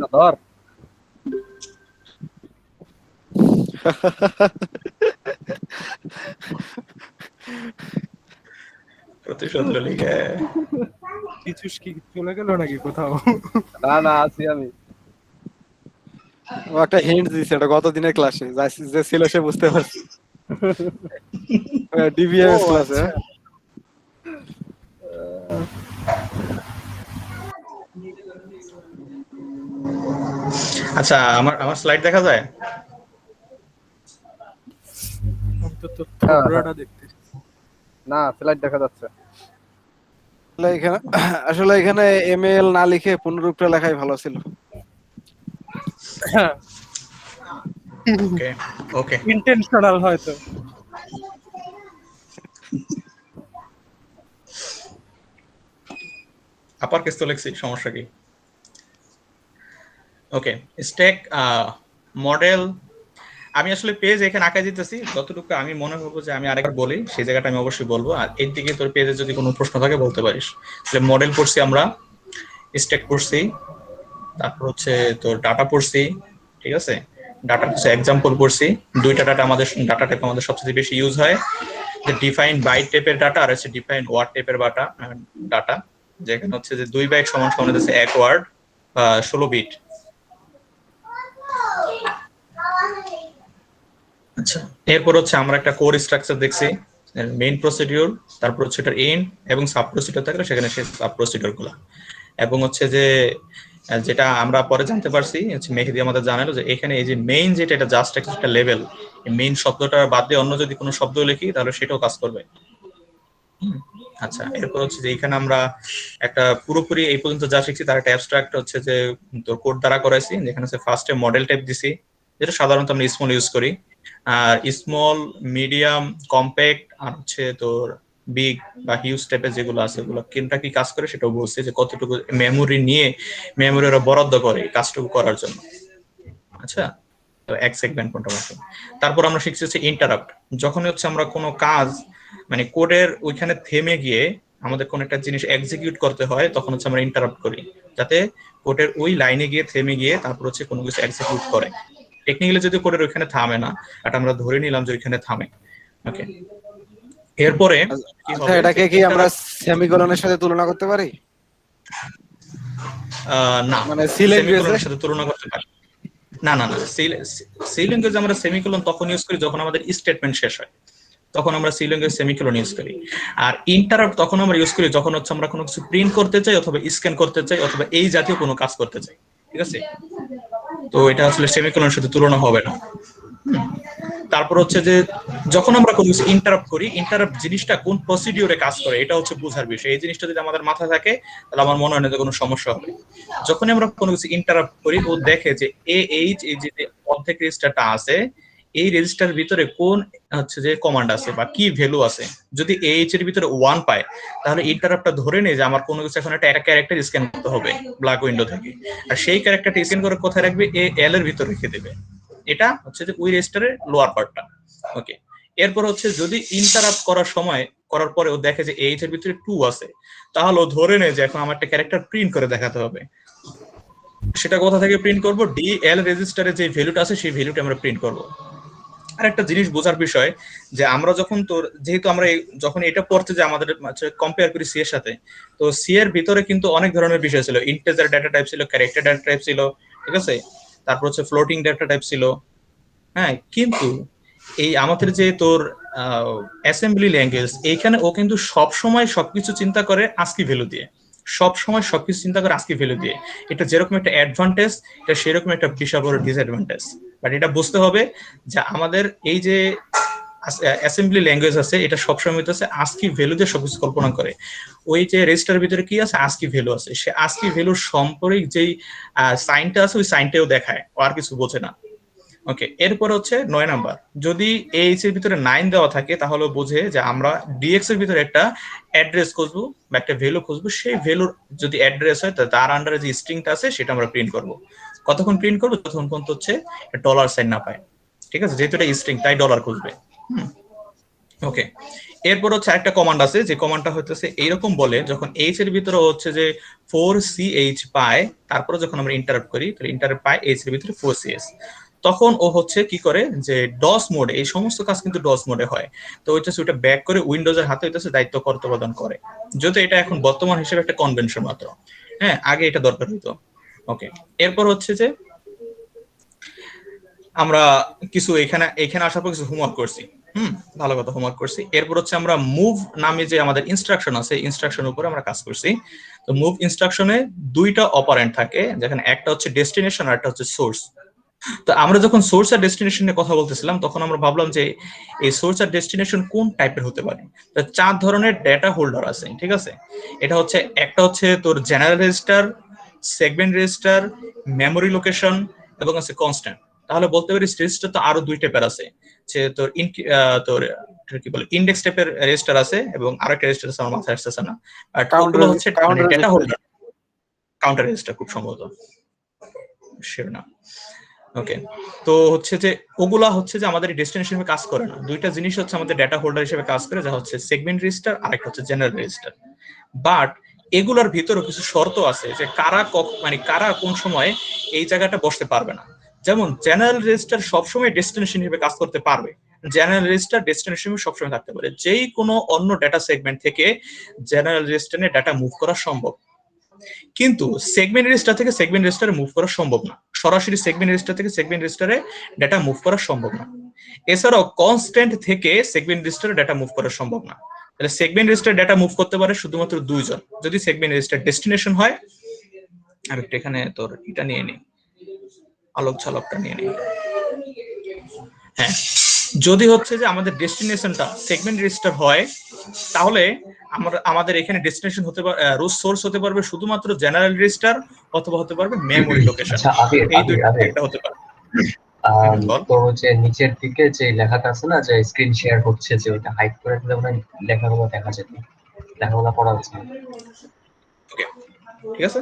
না ধর প্রতিশোধ লিখে কিছু কি চলে গেল নাকি কোথাও? না না আছি আমি ও একটা হিন্ট দিছে, এটা গত দিনের ক্লাসে যে ছিল সে বুঝতে পারছে। ডিবিএমএস ক্লাসে। আচ্ছা, আমার স্লাইড দেখা যায়? অন্তত পুরোটা দেখতে। না স্লাইড দেখা যাচ্ছে। আসলে এখানে এমএল না লিখে পুনরূপটা লেখাই ভালো ছিল। ওকে ওকে ইন্টেনশনাল হয়তো। আপার কেস তো লিখছি, সমস্যা কি? ওকে, স্ট্যাক মডেল। আমি আসলে পেজ এখানে আঁকা দিতেছি, যতটুকু আমি মনে করবো যে আমি আরেকবার বলি সেই জায়গাটা আমি অবশ্যই বলবো। আর এর দিকে তোর পেজে যদি কোনো প্রশ্ন থাকে বলতে পারিস। তাহলে মডেল পড়ছি আমরা, স্ট্যাক পড়ছি, তারপর হচ্ছে তোর ডাটা পড়ছি, ঠিক আছে? ডাটা হচ্ছে এক্সাম্পল পড়ছি। দুইটা ডাটা টাইপ আমাদের সবচেয়ে বেশি ইউজ হয়, যে ডিফাইন বাইট টাইপের ডাটা আর হচ্ছে ডিফাইন ওয়ার্ড টাইপের ডাটা, যেখানে হচ্ছে যে 2 বাইট সমান সমান হচ্ছে 1 ওয়ার্ড বা 16 বিট। আচ্ছা, এরপর হচ্ছে আমরা একটা কোর স্ট্রাকচার দেখছি, মেইন প্রসিডিউর, তারপর হচ্ছে এটার এন্ড এবং সাব প্রসিডিউর থাকলে সেখানে সেই সাব প্রসিডিউর গুলো, এবং হচ্ছে যে যেটা আমরা পরে জানতে পারছি, মেহেদি আমাদের জানালো যে এখানে এই যে মেইন যেটা, এটা জাস্ট একটা লেভেল। মেইন শব্দটা বাদ দিয়ে অন্য যদি কোনো শব্দ লিখি তাহলে সেটাও কাজ করবে। আচ্ছা, এরপর হচ্ছে যে এখানে আমরা একটা পুরোপুরি এই পর্যন্ত যা শিখছি তার একটা অ্যাবস্ট্রাক্ট হচ্ছে যে তোর কোড দ্বারা করাইছি, যেখানে হচ্ছে ফার্স্টে মডেল টাইপ দিছি, যেটা সাধারণত আমরা স্মল ইউজ করি। আর স্মল, মিডিয়াম, কম্প্যাক্ট আর হচ্ছে তোর বিগ বা হিউজ টাইপের যেগুলো আছে ওগুলো কোনটা কি কাজ করে সেটাও বলছে, যে কতটুকু মেমোরি নিয়ে মেমোরি ওরা বরাদ্দ করে কাজটুকু করার জন্য। আচ্ছা, তো এক সেগমেন্ট কোনটা বলছে। তারপর আমরা শিখছি হচ্ছে ইন্টারাপ্ট। যখন হচ্ছে আমরা কোনো কাজ মানে কোডের ওইখানে থেমে গিয়ে আমাদের কোন একটা জিনিস এক্সিকিউট করতে হয়, তখন হচ্ছে আমরা ইন্টারাপ্ট করি, যাতে কোডের ওই লাইনে গিয়ে থেমে গিয়ে তারপর হচ্ছে কোনো কিছু এক্সিকিউট করে। টেকনিক্যালি যদি কোডের ওইখানে থামে না, এটা আমরা ধরে নিলাম যে ওইখানে থামে। ওকে, এরপরে কি আচ্ছা, হবে, এটাকে কি আমরা সেমিকোলনের সাথে তুলনা করতে পারি? না, মানে সি ল্যাঙ্গুয়েজে সেমিকোলনের সাথে তুলনা করতে পারি না। না না, সি ল্যাঙ্গুয়েজে আমরা সেমিকোলন তখন ইউজ করি যখন আমাদের স্টেটমেন্ট শেষ হয়, তখন আমরা সি ল্যাঙ্গুয়েজ সেমিকোলন ইউজ করি। আর ইন্টারাপ্ট তখন আমরা ইউজ করি যখন হচ্ছে আমরা কোনো কিছু প্রিন্ট করতে চাই অথবা স্ক্যান করতে চাই অথবা এই জাতীয় কোনো কাজ করতে চাই, ঠিক আছে? তো এটা আসলে সেমিকোলনের সাথে তুলনা হবে না। তারপর হচ্ছে যে যখন আমরা কোনো কিছু ইন্টারাপ্ট করি, ইন্টারাপ্ট জিনিসটা কোন প্রসিডিউরে কাজ করে এটা হচ্ছে বোঝার বিষয়। এই জিনিসটা যদি আমাদের মাথায় থাকে তাহলে আমার মনে হয় না যে কোনো সমস্যা হবে। যখনই আমরা কোনো কিছু ইন্টারাপ্ট করি, ও দেখে যে এই যে অর্ধেক রেজিস্টারটা আছে, এই রেজিস্টারের ভিতরে কোন হচ্ছে যে কমান্ড আছে বা কি ভ্যালু আছে। যদি এইচ এর ভিতরে 1 পায়, তাহলে ইন্টারাপ্টটা ধরে নেয় যে আমার কোনো কিছু এখন একটা ক্যারেক্টার স্ক্যান করতে হবে ব্ল্যাক উইন্ডো থেকে, আর সেই ক্যারেক্টারটা স্ক্যান করে কোথায় রাখবে, এল এর ভিতরে রেখে দেবে। এটা হচ্ছে যে ওই রেজিস্টারের লোয়ার পার্টটা। ওকে, এরপর হচ্ছে যদি ইন্টারাপ্ট করার সময় করার পরে ও দেখে যে এইচ এর ভিতরে 2 আছে, তাহলে ও ধরে নেয় যে এখন আমার একটা ক্যারেক্টার প্রিন্ট করে দেখাতে হবে। সেটা কোথা থেকে প্রিন্ট করব, ডিএল রেজিস্টারে যে ভ্যালুটা আছে সেই ভ্যালুটা আমরা প্রিন্ট করব। আর একটা জিনিস বোঝার বিষয়, যে আমরা যখন তোর যেহেতু আমরা যখন এটা পড়তে যে আমাদের কম্পেয়ার করি সি এর সাথে, তো সি এর ভিতরে কিন্তু অনেক ধরনের বিষয় ছিল, ইন্টিজার ডাটা টাইপ ছিল, ক্যারেক্টার ডাটা টাইপ ছিল, ঠিক আছে? তারপর হচ্ছে ফ্লোটিং ডাটা টাইপ ছিল। হ্যাঁ, কিন্তু এই আমাদের যে তোর অ্যাসেম্বলি ল্যাঙ্গুয়েজ, এইখানে ও কিন্তু সব সময় সবকিছু চিন্তা করে আস্কি ভ্যালু দিয়ে, সব সময় সবকিছু চিন্তা করে আস্কি ভ্যালু দিয়ে। এটা যেরকম একটা অ্যাডভান্টেজ, এটা সেরকম একটা বিশাল বড় ডিসঅ্যাডভান্টেজ। বাট এটা বুঝতে হবে যে আমাদের এই যে অ্যাসেম্বলি ল্যাঙ্গুয়েজ আছে, এটা সবসময় হচ্ছে আস্কি ভ্যালু দিয়ে সবকিছু কল্পনা করে। ওই যে রেজিস্টারের ভিতরে কি আছে, আস্কি ভ্যালু আছে, সে আস্কি ভ্যালুর সম্পর্কে যেই সাইনটা আছে ওই সাইনটাও দেখায়, ও আর কিছু বোঝে না। ওকে, এরপর হচ্ছে 9 নাম্বার, যদি এইচ এর ভিতরে 9 দেওয়া থাকে তাহলে বোঝে যে আমরা ডিএক্স এর ভিতরে একটা অ্যাড্রেস খুঁজবো বা একটা ভ্যালু খুঁজবো, সেই ভ্যালুর যদি অ্যাড্রেস হয় তার আন্ডারে যে স্ট্রিংটা আছে সেটা আমরা প্রিন্ট করব। কতক্ষণ প্রিন্ট করবো, ততক্ষণ পর্যন্ত হচ্ছে ডলার সাইন না পায়, ঠিক আছে? যেহেতু এটা স্ট্রিং তাই ডলার খুঁজবে। ওকে, এরপর হচ্ছে একটা কমান্ড আছে, যে কমান্ডটা হচ্ছে এইরকম বলে, যখন এইচ এর ভিতরে হচ্ছে যে 4ch পায়, তারপরে যখন আমরা ইন্টারাপ্ট করি, তাহলে ইন্টারাপ্ট পায় এইচ এর ভিতরে 4cs, তখন ও হচ্ছে কি করে যে ডস মোডে, এই সমস্ত কাজ কিন্তু ডস মোডে হয়, তো হইতেছে ওটা ব্যাক করে উইন্ডোজের হাতে হইতেছে দায়িত্ব কর্তব্য করে, যদি এটা এখন বর্তমান হিসেবে একটা কনভেনশন মাত্র, হ্যাঁ আগে এটা দরকার হইতো। ওকে, এরপর হচ্ছে যে আমরা কিছু এখানে আসার পর কিছু হোমওয়ার্ক করছি। ভালো কথা, হোমওয়ার্ক করছি। এরপর হচ্ছে আমরা মুভ নামে যে আমাদের ইনস্ট্রাকশন আছে, ইনস্ট্রাকশনের উপরে আমরা কাজ করছি। তো মুভ ইনস্ট্রাকশনে দুইটা অপারেন্ট থাকে, যেখানে একটা হচ্ছে ডেস্টিনেশন আর একটা হচ্ছে সোর্স। তো আমরা যখন সোর্স আর ডেস্টিনেশন নিয়ে কথা বলতেছিলাম, তখন আমরা ভাবলাম যে এই সোর্স আর ডেস্টিনেশন কোন টাইপের হতে পারে। তো 4 ধরনের ডেটা হোল্ডার আছে, ঠিক আছে। এটা হচ্ছে, একটা হচ্ছে তোর general register, segment register, memory location এবং আছে কনস্ট্যান্ট। তাহলে বলতে পারিস রেজিস্টার তো আরো 2 টাইপের আছে, যে তোর তোর কি বলে ইন্ডেক্স টাইপের রেজিস্টার আছে, এবং আরেকটা রেজিস্টার আছে আমার মাথায় আসতেছে না, আর ওগুলো হচ্ছে মানে ডেটা হোল্ডার, কাউন্টার রেজিস্টার খুব সম্ভবত, শিওর না। ওকে, তো হচ্ছে যে ওগুলা হচ্ছে যে আমাদের ডেস্টিনেশন হিসেবে কাজ করে না। দুইটা জিনিস হচ্ছে আমাদের ডেটা হোল্ডার হিসেবে কাজ করে, যা হচ্ছে সেগমেন্ট রেজিস্টার আর একটা হচ্ছে জেনারেল রেজিস্টার। বাট এগুলার ভিতরে কিছু শর্ত আছে, যে কারা কোন সময় এই জায়গাটা বসতে পারবে না। যেমন জেনারেল রেজিস্টার সবসময় ডেস্টিনেশন হিসেবে কাজ করতে পারবে, জেনারেল রেজিস্টার ডেস্টিনেশন সবসময় থাকতে পারে, যেই কোনো অন্য ডেটা সেগমেন্ট থেকে জেনারেল রেজিস্টারে ডেটা মুভ করা সম্ভব। কিন্তু সেগমেন্ট রেজিস্টার থেকে সেগমেন্ট রেজিস্টারে মুভ করা সম্ভব না, সরাসরি সেগমেন্ট রেজিস্টার থেকে সেগমেন্ট রেজিস্টারে ডেটা মুভ করা সম্ভব না। এছাড়াও কনস্ট্যান্ট থেকে সেগমেন্ট রেজিস্টারে ডেটা মুভ করা সম্ভব না। তাহলে সেগমেন্ট রেজিস্টার ডেটা মুভ করতে পারে শুধুমাত্র 2 জন, যদি সেগমেন্ট রেজিস্টার ডেস্টিনেশন হয়। আমি একটু এখানে তোর এটা নিয়ে নিই, আলোক ঝালকটা নিয়ে নিই। হ্যাঁ, যদি হচ্ছে যে আমাদের ডেস্টিনেশনটা সেগমেন্ট রেজিস্টার হয়, তাহলে আমাদের এখানে ডেস্টিনেশন হতে পারে, সোর্স হতে পারবে শুধুমাত্র জেনারেল রেজিস্টার, অথবা হতে পারবে মেমোরি লোকেশন। আচ্ছা, এই দুইটা একটা হতে পারে। তো হচ্ছে নিচের দিকে যে লেখাটা আছে না, যে স্ক্রিন শেয়ার হচ্ছে, যে ওটা হাইড করে দিলে মনে হয় লেখাগুলো দেখা যেত, লেখাগুলো পড়া হচ্ছে না। ওকে, ঠিক আছে।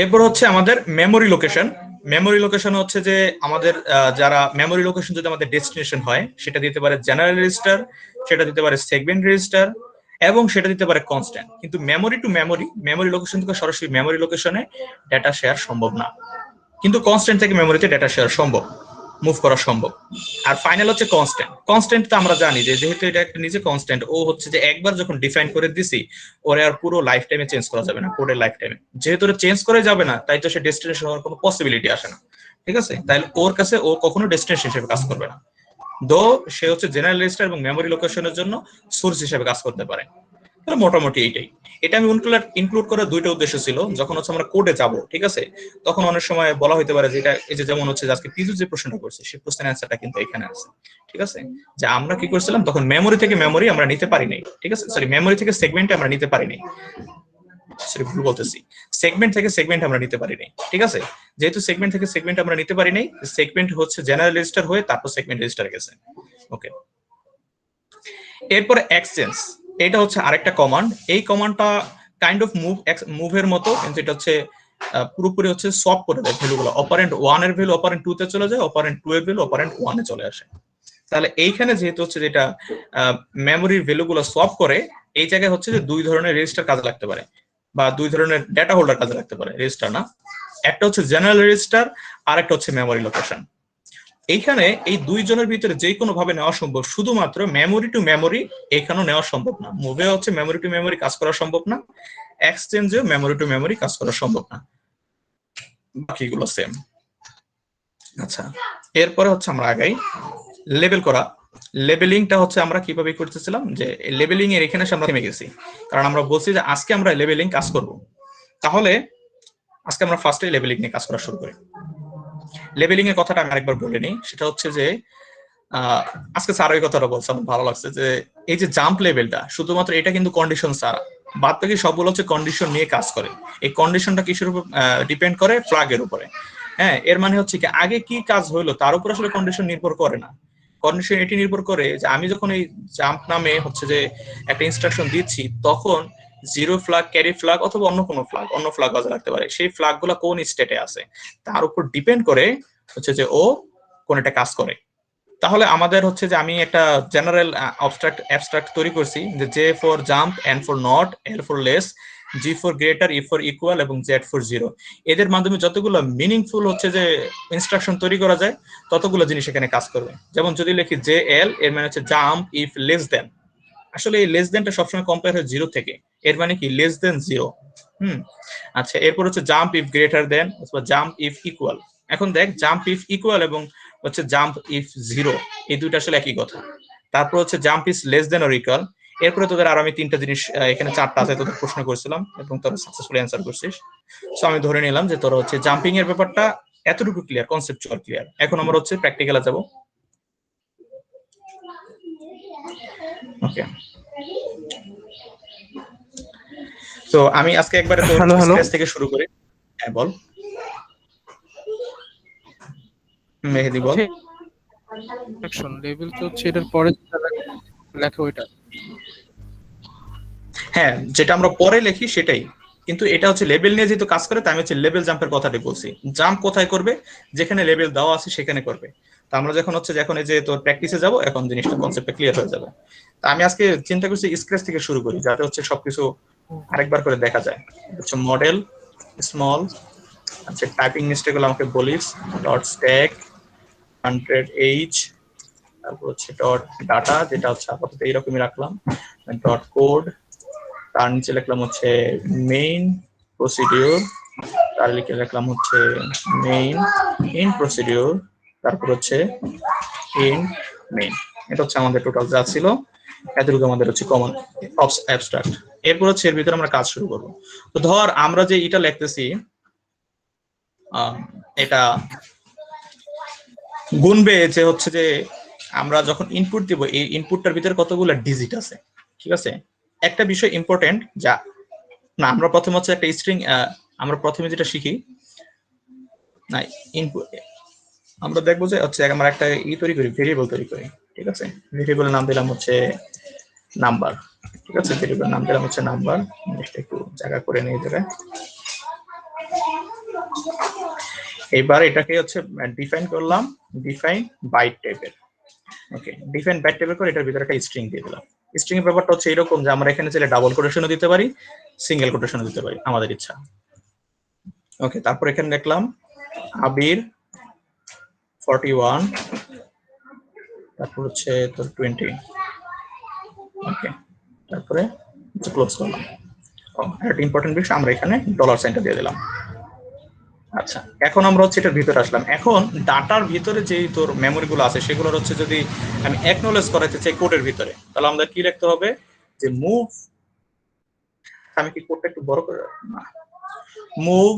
এরপর হচ্ছে আমাদের মেমোরি লোকেশন। মেমোরি লোকেশন হচ্ছে যে আমাদের যারা মেমোরি লোকেশন যদি আমাদের ডেস্টিনেশন হয়, সেটা দিতে পারে জেনারেল রেজিস্টার, সেটা দিতে পারে সেগমেন্ট রেজিস্টার, এবং সেটা দিতে পারে কনস্ট্যান্ট। কিন্তু মেমোরি টু মেমোরি লোকেশন থেকে সরাসরি মেমোরি লোকেশনে ডেটা শেয়ার সম্ভব না, কিন্তু কনস্ট্যান্ট থেকে মেমোরিতে ডেটা শেয়ার সম্ভব, মুভ করা সম্ভব। আর ফাইনাল হচ্ছে কনস্ট্যান্ট তো আমরা জানি যে যেহেতু এটা একটা নিজে কনস্ট্যান্ট, ও হচ্ছে যে একবার যখন ডিফাইন করে দিছি, ওরে আর পুরো লাইফ টাইমে চেঞ্জ করা যাবে না, কোডের লাইফ টাইমে। যেহেতু ওরা চেঞ্জ করে যাবে না, তাই তো সে ডেস্টিনেশন হওয়ার কোনো পসিবিলিটি আসে না, ঠিক আছে। তাহলে ওর কাছে ও কখনো ডেস্টিনেশন হিসেবে কাজ করবে না, দো সে হচ্ছে জেনারেল রেজিস্টার এবং মেমোরি লোকেশনের জন্য সোর্স হিসেবে কাজ করতে পারে। মোটামুটি এইটাই। এটা আমি ইনক্লুড করার 2টা উদ্দেশ্য ছিল। যখন হচ্ছে আমরা কোডে যাব, ঠিক আছে, তখন অনেক সময় বলা হইতে পারে যে এটা, এই যে যেমন হচ্ছে আজকে পিজু যে প্রশ্নটা করছে, সেই প্রশ্নের অ্যান্সারটা কিন্তু এখানে আছে, ঠিক আছে। যে আমরা কি করছিলাম, তখন মেমোরি থেকে মেমোরি আমরা নিতে পারি নাই, ঠিক আছে, সরি মেমোরি থেকে সেগমেন্ট আমরা নিতে পারি নাই, সরি ভুল বলতেছি, সেগমেন্ট থেকে সেগমেন্ট আমরা নিতে পারি নাই, ঠিক আছে। যেহেতু সেগমেন্ট থেকে সেগমেন্ট আমরা নিতে পারি নাই, সেগমেন্ট হচ্ছে জেনারেল রেজিস্টার হয়ে তারপর সেগমেন্ট রেজিস্টার গেছে। ওকে, এরপরে এক্সচেঞ্জ, এটা হচ্ছে আরেকটা কমান্ড। এই কমান্ডটা কাইন্ড অফ মুভের মতো, কিন্তু এটা হচ্ছে পুরোপুরি হচ্ছে সোয়াপ করে দেয় ভ্যালুগুলো। অপারেন্ট 1 এর ভ্যালু অপারেন্ট 2 তে চলে যায়, অপারেন্ট 2 এর ভ্যালু অপারেন্ট 1 এ চলে আসে। তাহলে এইখানে যেহেতু হচ্ছে যেটা মেমোরির ভ্যালুগুলো সোয়াপ করে, এই জায়গায় হচ্ছে যে 2 ধরনের রেজিস্টার কাজে লাগতে পারে, বা 2 ধরনের ডেটা হোল্ডার কাজে লাগতে পারে, রেজিস্টার না। একটা হচ্ছে জেনারেল রেজিস্টার, আর একটা হচ্ছে মেমোরি লোকেশন। এইখানে এই 2 জনের ভিতরে যে কোনো ভাবে নেওয়া সম্ভব, শুধুমাত্র মেমোরি টু মেমোরি এখানেও নেওয়া সম্ভব না। মুভে হচ্ছে মেমোরি টু মেমোরি কাজ করা সম্ভব না, এক্সচেঞ্জেও মেমোরি টু মেমোরি কাজ করা সম্ভব না, বাকিগুলো সেম। আচ্ছা, এরপরে হচ্ছে আমরা আগাই লেবেল করা। লেবেলিংটা হচ্ছে আমরা কিভাবে করতেছিলাম, যে লেবেলিং এর এখানে আমরা থেমে গেছি, কারণ আমরা বলছি যে আজকে আমরা লেবেলিং কাজ করব। তাহলে আজকে আমরা ফার্স্টে লেবেলিং নিয়ে কাজ করা শুরু করি। লেবেলিং এর কথাটা আমি আরেকবার বলে নিই, সেটা হচ্ছে যে আজকে স্যার ওই কথাটা বলছে, আমার ভালো লাগছে, যে এই যে জাম্প লেভেলটা শুধুমাত্র এটা কিন্তু কন্ডিশন ছাড়া, বাদ বাকি সবগুলো হচ্ছে কন্ডিশন নিয়ে কাজ করে। এই কন্ডিশনটা কিসের উপর ডিপেন্ড করে? ফ্ল্যাগের উপরে। হ্যাঁ, এর মানে হচ্ছে কি আগে কি কাজ হইলো তার উপর আসলে কন্ডিশন নির্ভর করে না। কন্ডিশন এটি নির্ভর করে যে আমি যখন এই জাম্প নামে হচ্ছে যে একটা ইনস্ট্রাকশন দিচ্ছি, তখন জিরো ফ্ল্যাগ, ক্যারি ফ্ল্যাগ অথবা অন্য কোনো ফ্ল্যাগ, অন্য ফ্ল্যাগ কাজে লাগতে পারে, সেই ফ্ল্যাগ গুলা কোন স্টেটে আছে তার উপর ডিপেন্ড করে হচ্ছে যে ও কোন একটা কাজ করে। তাহলে আমাদের হচ্ছে যে আমি একটা জেনারেল অ্যাবস্ট্রাক্ট তৈরি করছি যে J for jump, N for not, L for less, G for greater, E for equal এবং জেড ফর জিরো। এদের মাধ্যমে যতগুলো মিনিংফুল হচ্ছে যে ইনস্ট্রাকশন তৈরি করা যায় ততগুলো জিনিস এখানে কাজ করবে। যেমন যদি লিখি জে এল, এর মানে হচ্ছে জাম্প ইফ লেস দেন, আসলে এই লেস দেনটা সবসময় কম্পেয়ার হয় জিরো থেকে, এর মানে কি লেস দেন জিরো। আচ্ছা, এরপর হচ্ছে জাম্প ইফ গ্রেটার দেন অথবা জাম্প ইফ ইকুয়াল। এখন দেখ জাম্প ইফ ইকুয়াল এবং হচ্ছে জাম্প ইফ জিরো, এই দুইটা আসলে একই কথা। তারপর হচ্ছে jump is less than or equal. এরপরে তোদের আর আমি তিনটা জিনিস, এখানে চারটা আছে, তোদের প্রশ্ন করেছিলাম এবং তোরা সাকসেসফুলি অ্যান্সার করছিস। সো আমি ধরে নিলাম যে তোরা হচ্ছে জাম্পিং এর ব্যাপারটা এতটুকু ক্লিয়ার, কনসেপচুয়াল ক্লিয়ার। এখন আমরা হচ্ছে প্র্যাকটিক্যালে যাব। ওকে, তো আমি আজকে একবারে তোর স্ক্র্যাচ থেকে শুরু করি। হ্যাঁ বল মেহেদি, বল। সেকশন লেভেল তো হচ্ছে এটার পরে লেখা ওইটা। হ্যাঁ, যেটা আমরা পরে লিখি সেটাই, কিন্তু এটা হচ্ছে লেভেল নিয়ে যেহেতু কাজ করে তাই আমি হচ্ছে লেভেল জাম্পের কথাটি বলছি। জাম্প কোথায় করবে? যেখানে লেভেল দেওয়া আছে সেখানে করবে। তো আমরা যখন হচ্ছে যখন এই যে তোর প্র্যাকটিসে যাব, এখন জিনিসটা কনসেপ্টটা ক্লিয়ার হয়ে যাবে। তো আমি আজকে চিন্তা করছি স্ক্র্যাচ থেকে শুরু করি, যাতে হচ্ছে সবকিছু আরেকবার করে দেখা যায়। হচ্ছে মডেল স্মল, আচ্ছা টাইপিং মিস্টেক গুলো আমাকে বলিস, ডট স্ট্যাক 100h, তারপর হচ্ছে ডট ডাটা, যেটা হচ্ছে আপাতত এইরকমই রাখলাম, ডট কোড, তার নিচে লিখলাম হচ্ছে মেইন প্রসিডিউর, তার লিখে লিখলাম হচ্ছে মেইন ইন প্রসিডিউর, তারপর হচ্ছে ইন মেইন। এটা হচ্ছে আমাদের টোটাল যা ছিল, এতটুকু আমাদের হচ্ছে কমন অ্যাবস্ট্রাক্ট। এরপর হচ্ছে এর ভিতরে আমরা কাজ শুরু করবো। তো ধর আমরা যে এটা লিখতেছি, এটা গুনবে যে হচ্ছে যে আমরা যখন ইনপুট দিব, এই ইনপুটটার ভিতরে কতগুলো ডিজিট আছে, ঠিক আছে? একটা বিষয় ইম্পর্টেন্ট, যা না আমরা প্রথমে হচ্ছে একটা স্ট্রিং, আমরা প্রথমে যেটা শিখি না ইনপুট, আমরা দেখবো যে হচ্ছে আমরা একটা তৈরি করি, ভেরিয়েবল তৈরি করি, ঠিক আছে? ভেরিয়েবলের নাম দিলাম হচ্ছে নাম্বার, ঠিক আছে? ভেরিয়েবলের নাম দিলাম হচ্ছে নাম্বার। একটু জায়গা করে নিয়ে যাবে। এবার এটাকে হচ্ছে ডিফাইন করলাম, ডিফাইন বাইট টাইপের। ওকে, ডিফাইন বাইট টাইপের করে এটার ভিতরে একটা স্ট্রিং দিয়ে দিলাম। স্ট্রিং এর ব্যাপারটা হচ্ছে এরকম যে আমরা এখানে চাইলে ডাবল কোটেশনও দিতে পারি, সিঙ্গেল কোটেশনও দিতে পারি, আমাদের ইচ্ছা। ওকে, তারপর এখানে দেখলাম আবির 41, তারপর হচ্ছে তোর 20। ওকে, তারপরে ক্লোজ করলাম। একটা ইম্পর্টেন্ট বিষয়, আমরা এখানে ডলার সাইনটা দিয়ে দিলাম। আচ্ছা, এখন আমরা হচ্ছে এটার ভিতরে আসলাম। এখন ডাটার ভিতরে যে তোর মেমোরি গুলো আছে সেগুলোর হচ্ছে যদি আমি অ্যাকনোলেজ করাতে চাই কোডের ভিতরে, তাহলে আমাদের কি লিখতে হবে? যে মুভ, আমি কি কোডটা একটু বড় করে না, মুভ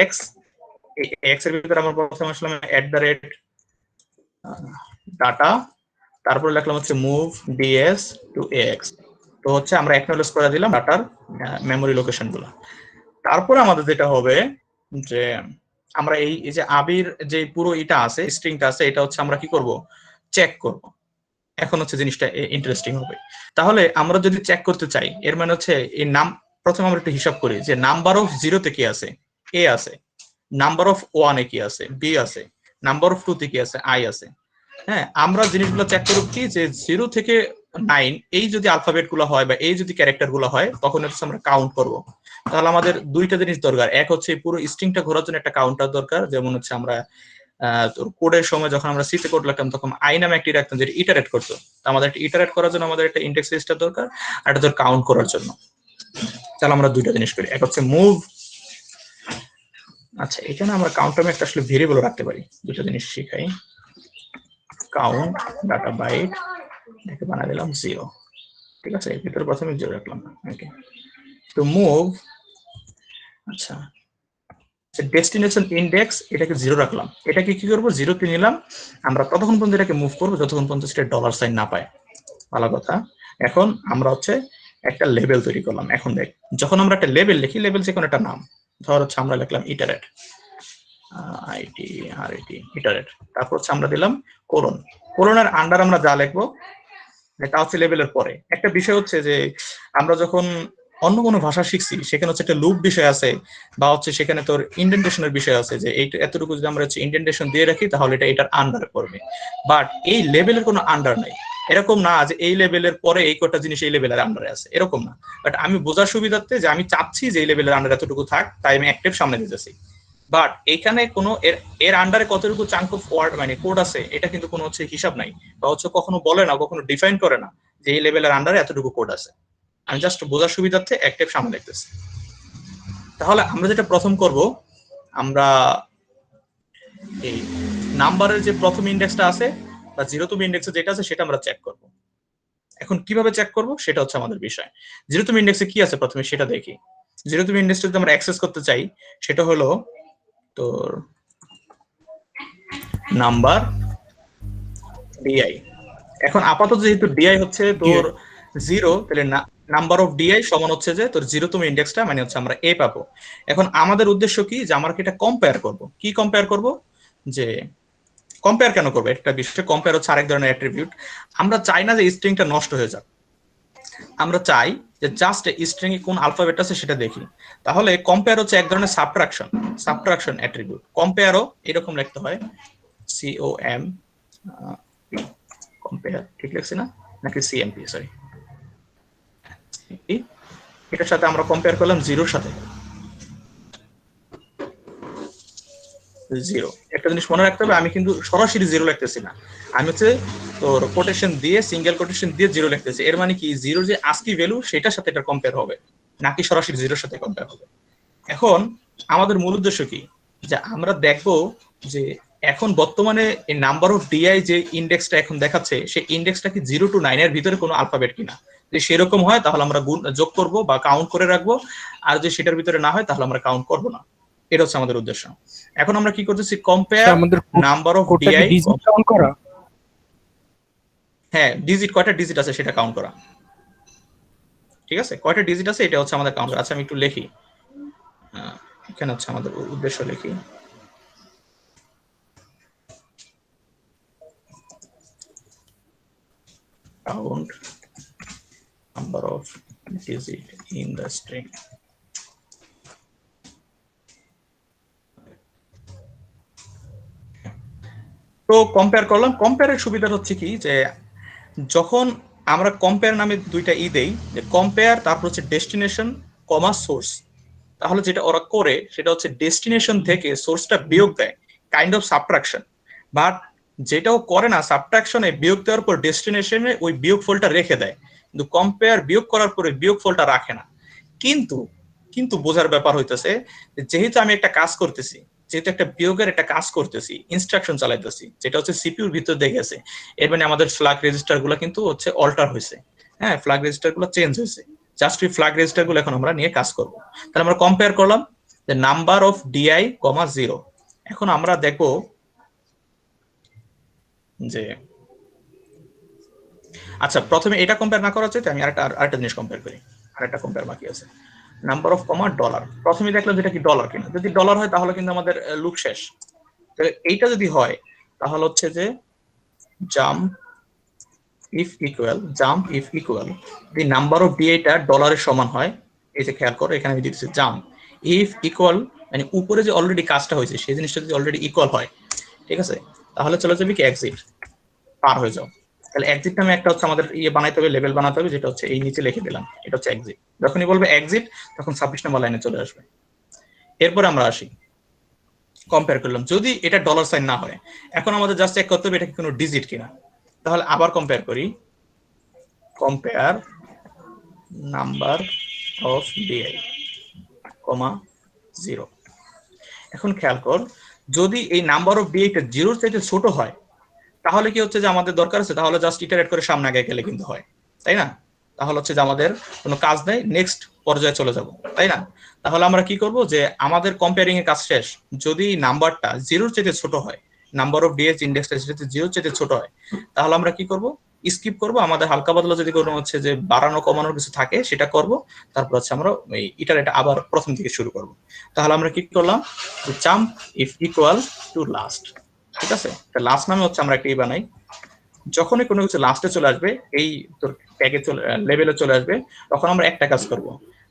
ax, এক্স এর ভিতরে আমরা প্রথমে আসলাম @ডাটা, তারপরে লিখলাম হচ্ছে মুভ ds টু ax। তো হচ্ছে আমরা অ্যাকনোলেজ করে দিলাম ডাটার মেমোরি লোকেশন গুলো। তারপরে আমাদের যেটা হবে যে আমরা এই যে আবির যে পুরো এটা আছে, স্ট্রিংটা আছে, এটা হচ্ছে আমরা কি করব? চেক করব। এখন হচ্ছে জিনিসটা ইন্টারেস্টিং হবে। তাহলে আমরা যদি চেক করতে চাই, এর মানে হচ্ছে এই নাম, প্রথমে আমরা একটু হিসাব করি যে নাম্বার অফ 0 তে কি আছে? a আছে। নাম্বার অফ 1 এ কি আছে? b আছে। নাম্বার অফ 2 তে কি আছে? i আছে। হ্যাঁ, আমরা জিনিসগুলো চেক করব কি যে 0 থেকে 9 এই যদি আলফাবেট গুলো হয় বা এই যদি ক্যারেক্টার গুলো হয়, তখন হচ্ছে আমরা কাউন্ট করব। তাহলে আমাদের দুইটা জিনিস দরকার। এক হচ্ছে পুরো স্ট্রিংটা ঘোরার জন্য একটা কাউন্টার দরকার, যেমন হচ্ছে আমরা তোর কোডের সময় যখন আমরা সিতে কোড লিখতাম তখন আই নামে একটি রাখতাম যেটা ইটারেট করতো। তো আমাদের একটা ইটারেট করার জন্য আমাদের একটা ইন্ডেক্স রেজিস্টার দরকার, আর এটা তোর কাউন্ট করার জন্য। তাহলে আমরা দুইটা জিনিস করি, এক হচ্ছে মুভ। আচ্ছা, এখানে আমরা কাউন্ট নামে একটা আসলে ভেরিয়েবল রাখতে পারি। দুটো জিনিস শিখাই, কাউন্ট ডাটা বাইট, এটাকে বানাই দিলাম 0, ঠিক আছে? এর ভিতরে প্রথমে 0 রাখলাম। ওকে, তো মুভ, আচ্ছা ডেস্টিনেশন ইন্ডেক্স, এটাকে 0 রাখলাম। এটাকে কি করবো? 0 তে নিলাম। আমরা ততক্ষণ পর্যন্ত এটাকে মুভ করবো যতক্ষণ পর্যন্ত সেটা ডলার সাইন না পায়। ভালো কথা। এখন আমরা হচ্ছে একটা লেবেল তৈরি করলাম। এখন দেখ, যখন আমরা একটা লেবেল লিখি, লেবেল যে কোনো একটা নাম, ধর হচ্ছে আমরা লিখলাম ইটারেট, ইটারেট, তারপর হচ্ছে আমরা দিলাম কোলন। কোলনের আন্ডার আমরা যা লিখবো তা হচ্ছে লেবেলের পরে। একটা বিষয় হচ্ছে যে আমরা যখন অন্য কোনো ভাষা শিখছি সেখানে হচ্ছে একটা লুপ বিষয় আছে, বা হচ্ছে সেখানে তোর ইন্ডেন্টেশনের বিষয় আছে, যে এই এতটুকু যদি আমরা হচ্ছে ইন্ডেন্টেশন দিয়ে রাখি তাহলে এটা এটার আন্ডারে পড়বে। বাট এই লেভেলের কোনো আন্ডার নাই, এরকম না যে এই লেভেলের পরে এই কটা জিনিস এই লেভেলের আন্ডারে আছে, এরকম না। বাট আমি বোঝার সুবিধার্থে যে আমি চাচ্ছি যে এই লেভেলের আন্ডারে এতটুকু থাক, তাই আমি অ্যাক্টিভ সামনে দিতেছি। বাট এখানে কোনো এর আন্ডারে কতটুকু চাঙ্ক অফ ওয়ার্ড মানে কোড আছে এটা কিন্তু কোনো হচ্ছে হিসাব নাই, বা হচ্ছে কখনো বলে না, কখনো ডিফাইন করে না যে এই লেভেলের আন্ডারে এতটুকু কোড আছে। আমি জাস্ট বোঝার সুবিধার্থে অ্যাক্টিভ সামনে দেখতেছি। তাহলে আমরা যেটা প্রথম করব, আমরা এই নাম্বারের যে প্রথম ইন্ডেক্সটা আছে বা 0তম ইন্ডেক্সে যেটা আছে সেটা আমরা চেক করব। এখন কিভাবে চেক করব সেটা হচ্ছে আমাদের বিষয়। 0তম ইন্ডেক্সে কি আছে প্রথমে সেটা দেখি। 0তম ইন্ডেক্সটা যদি আমরা অ্যাক্সেস করতে চাই সেটা হলো তোর নাম্বার ডিআই। এখন আপাতত যেহেতু ডিআই হচ্ছে তোর 0, তাহলে নাম্বার অফ ডিআই সমান হচ্ছে যে তোর 0তম ইন্ডেক্সটা, মানে হচ্ছে আমরা এ পাবো। এখন আমাদের উদ্দেশ্য কি, যে আমরা এটা কম্পেয়ার করব। কি কম্পেয়ার করব, যে কম্পেয়ার কেন করবো একটা বিষয়, কম্পেয়ার হচ্ছে আরেক ধরনের অ্যাট্রিবিউট। আমরা চাই না যে স্ট্রিংটা নষ্ট হয়ে যাক, আমরা চাই যে জাস্ট স্ট্রিং এ কোন আলফাবেট আছে সেটা দেখি। তাহলে কম্পেয়ার হচ্ছে এক ধরনের সাবট্রাকশন অ্যাট্রিবিউট। কম্পেয়ারও এরকম লিখতে হয়, COM কম্পেয়ার, ঠিক লিখছি না নাকি CMP, সরি। এটার সাথে আমরা কম্পেয়ার করলাম 0-র সাথে 0। একটা জিনিস মনে রাখতে হবে, আমি কিন্তু সরাসরি 0 লিখতেছি না, আমি হচ্ছে তোর কোটেশন দিয়ে, সিঙ্গেল কোটেশন দিয়ে 0 লিখতেছি। এর মানে কি, 0-র যে আস্কি ভ্যালু সেটার সাথে এটা কম্পেয়ার হবে, নাকি সরাসরি 0-র সাথে কম্পেয়ার হবে। এখন আমাদের মূল উদ্দেশ্য কি, যে আমরা দেখবো যে এখন বর্তমানে এই নাম্বার অফ ডিআই যে ইন্ডেক্সটা এখন দেখাচ্ছে, সেই ইন্ডেক্সটা কি 0 to 9 এর ভিতরে কোনো আলফাবেট কিনা। যদি সেরকম হয় তাহলে আমরা যোগ করব বা কাউন্ট করে রাখবো, আর যদি সেটার ভিতরে না হয় তাহলে আমরা কাউন্ট করব না। এটা হচ্ছে আমাদের উদ্দেশ্য। এখন আমরা কি করতেছি, compare number of DI count করা। হ্যাঁ, ডিজিট কয়টা ডিজিট আছে সেটা কাউন্ট করা, ঠিক আছে, কয়টা ডিজিট আছে এটা হচ্ছে আমাদের কাউন্ট করা। আচ্ছা আমি একটু লিখি, এখানে হচ্ছে আমাদের উদ্দেশ্য লিখি, count number of digit in the string. তো কম্পেয়ার করলাম। কম্পেয়ারের সুবিধাটা হচ্ছে কি, যে যখন আমরা কম্পেয়ার নামে দুইটা দেই, যে কম্পেয়ার তারপর হচ্ছে ডেস্টিনেশন কমা সোর্স, তাহলে যেটা ওরা করে সেটা হচ্ছে ডেস্টিনেশন থেকে সোর্সটা বিয়োগ দেয়, কাইন্ড অফ সাবট্রাকশন। বাট যেটাও করে না, সাবট্রাকশনে বিয়োগ দেওয়ার পর ডেস্টিনেশনে ওই বিয়োগ ফলটা রেখে দেয়, কিন্তু কম্পেয়ার বিয়োগ করার পরে বিয়োগ ফলটা রাখে না। কিন্তু বোঝার ব্যাপার হইতেছে, যেহেতু আমি একটা কাজ করতেছি, যেহেতু একটা বিয়োগের একটা কাজ করতেছি, ইনস্ট্রাকশন চালাইতেছি, যেটা হচ্ছে সিপিইউর ভিতর দিয়ে গেছে, এর মানে আমাদের ফ্ল্যাগ রেজিস্টার গুলো কিন্তু হচ্ছে অল্টার হয়েছে। হ্যাঁ, ফ্ল্যাগ রেজিস্টার গুলো চেঞ্জ হয়েছে। জাস্ট এই ফ্ল্যাগ রেজিস্টার গুলো এখন আমরা নিয়ে কাজ করব। তাহলে আমরা কম্পেয়ার করলাম যে নাম্বার অফ ডিআই, 0। এখন আমরা দেখবো যে আচ্ছা, প্রথমে এটা কম্পেয়ার না করা চাইতে আমি আরেকটা জিনিস কম্পেয়ার করি, আরেকটা কম্পেয়ার বাকি আছে। নাম্বার অফ ডলার, প্রথমে দেখলাম যেটা কি ডলার কিনা। যদি ডলার হয় তাহলে কিন্তু আমাদের লুপ শেষ। তাহলে এইটা যদি হয় তাহলে হচ্ছে যে jump if equal the number of ডিআইটা ডলারের সমান হয়। এই যে খেয়াল করো, এখানে আমি দিচ্ছি জাম্প ইফ ইকুয়াল, মানে উপরে যে অলরেডি কাজটা হয়েছে সেই জিনিসটা যদি অলরেডি ইকুয়াল হয়, ঠিক আছে, তাহলে চলে যাবে কি এক্সিট, পার হয়ে যাও। তাহলে এক্সিট নামে একটা হচ্ছে আমাদের বানাইতে হবে, লেভেল বানাতে হবে, যেটা হচ্ছে এই নিচে লিখে দিলাম, এটা হচ্ছে এক্সিট। যখনই বলবে এক্সিট তখন 26 নম্বর লাইনে চলে আসবে। এরপর আমরা আসি, কম্পেয়ার করলাম, যদি এটা ডলার সাইন না হয়, এখন আমাদের জাস্ট চেক করতে হবে এটা কি কোনো ডিজিট কিনা। তাহলে আবার কম্পেয়ার করি, কম্পেয়ার নাম্বার অফ ডিআই, 0। এখন খেয়াল কর, যদি এই নাম্বার অফ ডিআইটা 0-র চাইতে ছোট হয় তাহলে কি হচ্ছে যে আমাদের দরকার আছে, তাহলে জাস্ট ইটারেট করে সামনে আগে গেলে কিন্তু হয়, তাই না? তাহলে হচ্ছে যে আমাদের কোনো কাজ নেই, নেক্সট পর্যায়ে চলে যাব, তাই না? তাহলে আমরা কি করব, যে আমাদের কম্পেয়ারিং এর কাজ শেষ। যদি নাম্বারটা 0-র চাইতে ছোট হয়, নাম্বার অফ ডিএস ইন্ডেক্সটা যদি 0-র চাইতে ছোট হয়, তাহলে আমরা কি করব, স্কিপ করব। আমাদের হালকা পাতলা যদি কোনো হচ্ছে যে বাড়ানো কমানোর কিছু থাকে সেটা করব, তারপর হচ্ছে আমরা এই ইটারেট আবার প্রথম থেকে শুরু করব। তাহলে আমরা কি করলাম, jump if equal to last, ঠিক আছে। লাস্ট নামে হচ্ছে আমরা একটা বানাই, যখনই কোনো কিছু লাস্টে চলে আসবে, এই তোর ট্যাগে লেভেলে চলে আসবে, তখন আমরা একটা কাজ করব,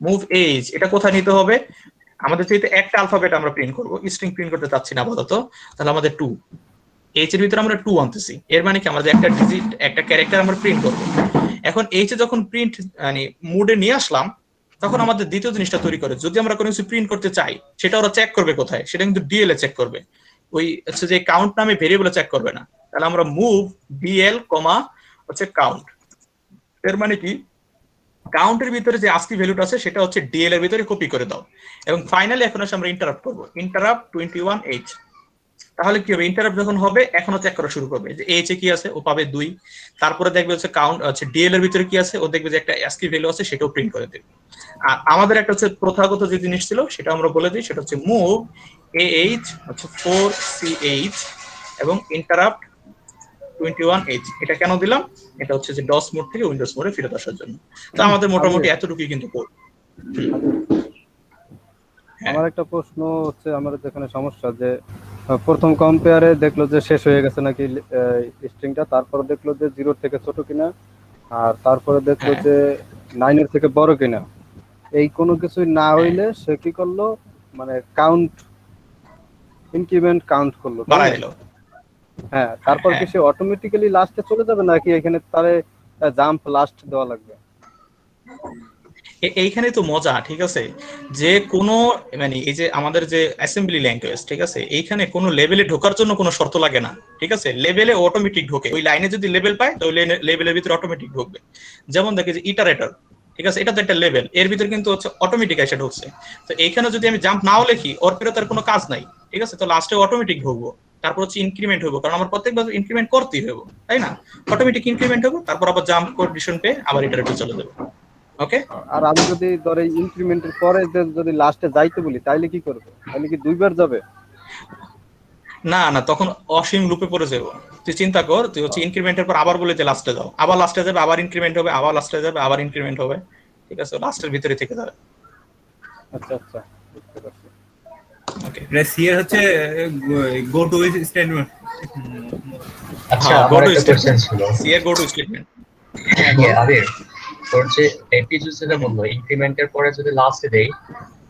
মুভ এইজ এটা কোথায় নিতে হবে? আমাদের যেহেতু একটা অ্যালফাবেট আমরা প্রিন্ট করব, স্ট্রিং প্রিন্ট করতে চাচ্ছি না আপাতত, তাহলে আমাদের 2 এইচ এর ভিতরে আমরা 2 আনতেছি। এর মানে কি আমাদের একটা ডিজিট একটা ক্যারেক্টার আমরা প্রিন্ট করব। এখন এইচ এ যখন প্রিন্ট মানে মোডে নিয়ে আসলাম, তখন আমাদের দ্বিতীয় জিনিসটা তৈরি করে, যদি আমরা কোনো কিছু প্রিন্ট করতে চাই সেটা ওরা চেক করবে কোথায়? সেটা কিন্তু ডিএল এ চেক করবে, ওই হচ্ছে যে কাউন্ট নামে ভেরিয়েবলে চেক করবে না। তাহলে আমরা মুভ ডিএল কমা হচ্ছে কাউন্ট, এর মানে কি কাউন্টের ভিতরে যে আস্কি ভ্যালুটা আছে সেটা হচ্ছে ডিএল এর ভিতরে কপি করে দাও। এবং ফাইনালি এখন আসলে আমরা ইন্টারাপ্ট করব, ইন্টারাপ্ট 21h। তাহলে কি হবে? ইন্টারাপ্ট যখন হবে এখনো চেক করা শুরু করবে যে এইচ এ কি আছে, ও পাবে 2। তারপরে দেখবে হচ্ছে কাউন্ট হচ্ছে ডিএল এর ভিতরে কি আছে, ও দেখবে যে একটা আস্কি ভ্যালু আছে, সেটাও প্রিন্ট করে দেবে। আর আমাদের একটা হচ্ছে প্রথাগত যে জিনিস ছিল সেটা আমরা বলে দিই, সেটা হচ্ছে মুভ AH হচ্ছে 4CH এবং ইন্টারাপ্ট 21h। এটা কেন দিলাম? এটা হচ্ছে যে ডস মোড থেকে উইন্ডোজ মোডে ফিরে আসার জন্য। তো আমাদের মোটামুটি এতটুকুই কিন্তু কোড। আমার একটা প্রশ্ন হচ্ছে, আমার যেখানে সমস্যা যে প্রথম কম্পেয়ারে দেখলো যে শেষ হয়ে গেছে নাকি স্ট্রিংটা, তারপরে দেখলো যে 0 থেকে ছোট কিনা, আর তারপরে দেখলো যে 9 এর থেকে বড় কিনা। এই কোনো কিছুই না হইলে সে কি করলো, মানে কাউন্ট ইনক্রিমেন্ট কাউন্ট করলো, বাড়াই দিল। হ্যাঁ, তারপর কি সে অটোমেটিক্যালি লাস্টে চলে যাবে নাকি এখানে তারে জাম্প লাস্ট দেওয়া লাগবে? এইখানে তো মজা, ঠিক আছে, যে কোনো মানে এই যে আমাদের যে অ্যাসেম্বলি ল্যাঙ্গুয়েজ, ঠিক আছে, এইখানে কোনো লেভেলে ঢোকার জন্য কোনো শর্ত লাগে না, ঠিক আছে, লেভেলে অটোমেটিক ঢোকে। ওই লাইনে যদি লেভেল পায় তো লেভেলের ভিতরে অটোমেটিক ঢুকবে। যেমন দেখে যে ইটারেটর, ঠিক আছে, এটা তো একটা লেভেল, এর ভিতরে কিন্তু হচ্ছে অটোমেটিক এসে ঢুকছে। তো এইখানে যদি আমি জাম্প নাও লিখি, ওর পরে তার কোনো কাজ নাই, ঠিক আছে, তো লাস্টে অটোমেটিক ঢুকবো। তারপর হচ্ছে ইনক্রিমেন্ট হবো, কারণ আমার প্রত্যেকবার ইনক্রিমেন্ট করতেই হবে, তাই না? অটোমেটিক ইনক্রিমেন্ট হবো, তারপর আবার জাম্প কন্ডিশন পেয়ে আবার ইটারেটর চলে যাবে। ওকে, আর আমি যদি ধরে ইনক্রিমেন্টের পরে যদি লাস্টে যাইতে বলি তাইলে কি করবে? তাইলে কি দুইবার যাবে? না না, তখন অসীম লুপে পড়ে যাবো। তুই চিন্তা কর, তুই হচ্ছে ইনক্রিমেন্টের পর আবার বলে যে লাস্টে যাও, আবার লাস্টে যাবে, আবার ইনক্রিমেন্ট হবে, আবার লাস্টে যাবে, আবার ইনক্রিমেন্ট হবে, ঠিক আছে, লাস্টের ভিতরে থেকে যাবে। আচ্ছা আচ্ছা, বুঝতে পারছি। ওকে, সি এর হচ্ছে গো টু স্টেটমেন্ট। আচ্ছা হ্যাঁ, আমার go to একটা statement। কোশ্চেন ছিল। সি এর গো টু স্টেটমেন্ট। আবির, তোর যে এপিজু যেটা বললো ইনক্রিমেন্টের পরে যদি লাস্টে দেই,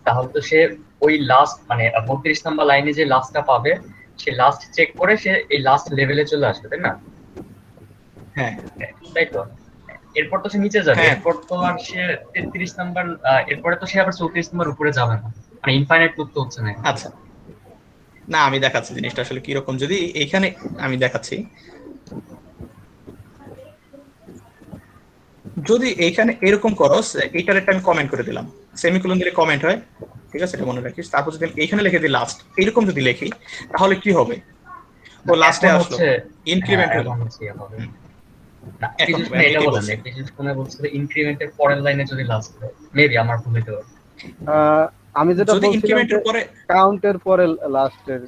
তাহলে তো সে ওই লাস্ট মানে 32 নাম্বার লাইনে যে লাস্টটা পাবে, সে লাস্ট চেক করে সে এই লাস্ট লেভেলে চলে আসবে, তাই না? হ্যাঁ তাই তো। এরপর তো সে নিচে যাবে, হ্যাঁ। এরপর তো আর সে 33 নাম্বার, এরপরে তো সে আবার 34 নাম্বার উপরে যাবে না, মানে ইনফাইনাইট লুপ তো হচ্ছে না। আচ্ছা, না আমি দেখাচ্ছি জিনিসটা আসলে কিরকম। যদি এইখানে আমি দেখাচ্ছি, যদি এইখানে এরকম করো, এইটার একটা আমি কমেন্ট করে দিলাম, সেমিকোলন দিলে কমেন্ট হয়, ঠিক আছে, এটা মনে রাখিস। তারপর যদি এইখানে লিখে দিই লাস্ট, এরকম যদি লিখি তাহলে কি হবে? ও লাস্টে আসলো, ইনক্রিমেন্ট হলো। না, এটা বলেন না, এপিজুনে বলছে যে ইনক্রিমেন্টের পরের লাইনে যদি লাস্ট হয়, মেবি আমার ভুল হতে পারে। আমি যেটা যদি বলছিলাম ইনক্রিমেন্টের পরে, কাউন্টের পরে লাস্টের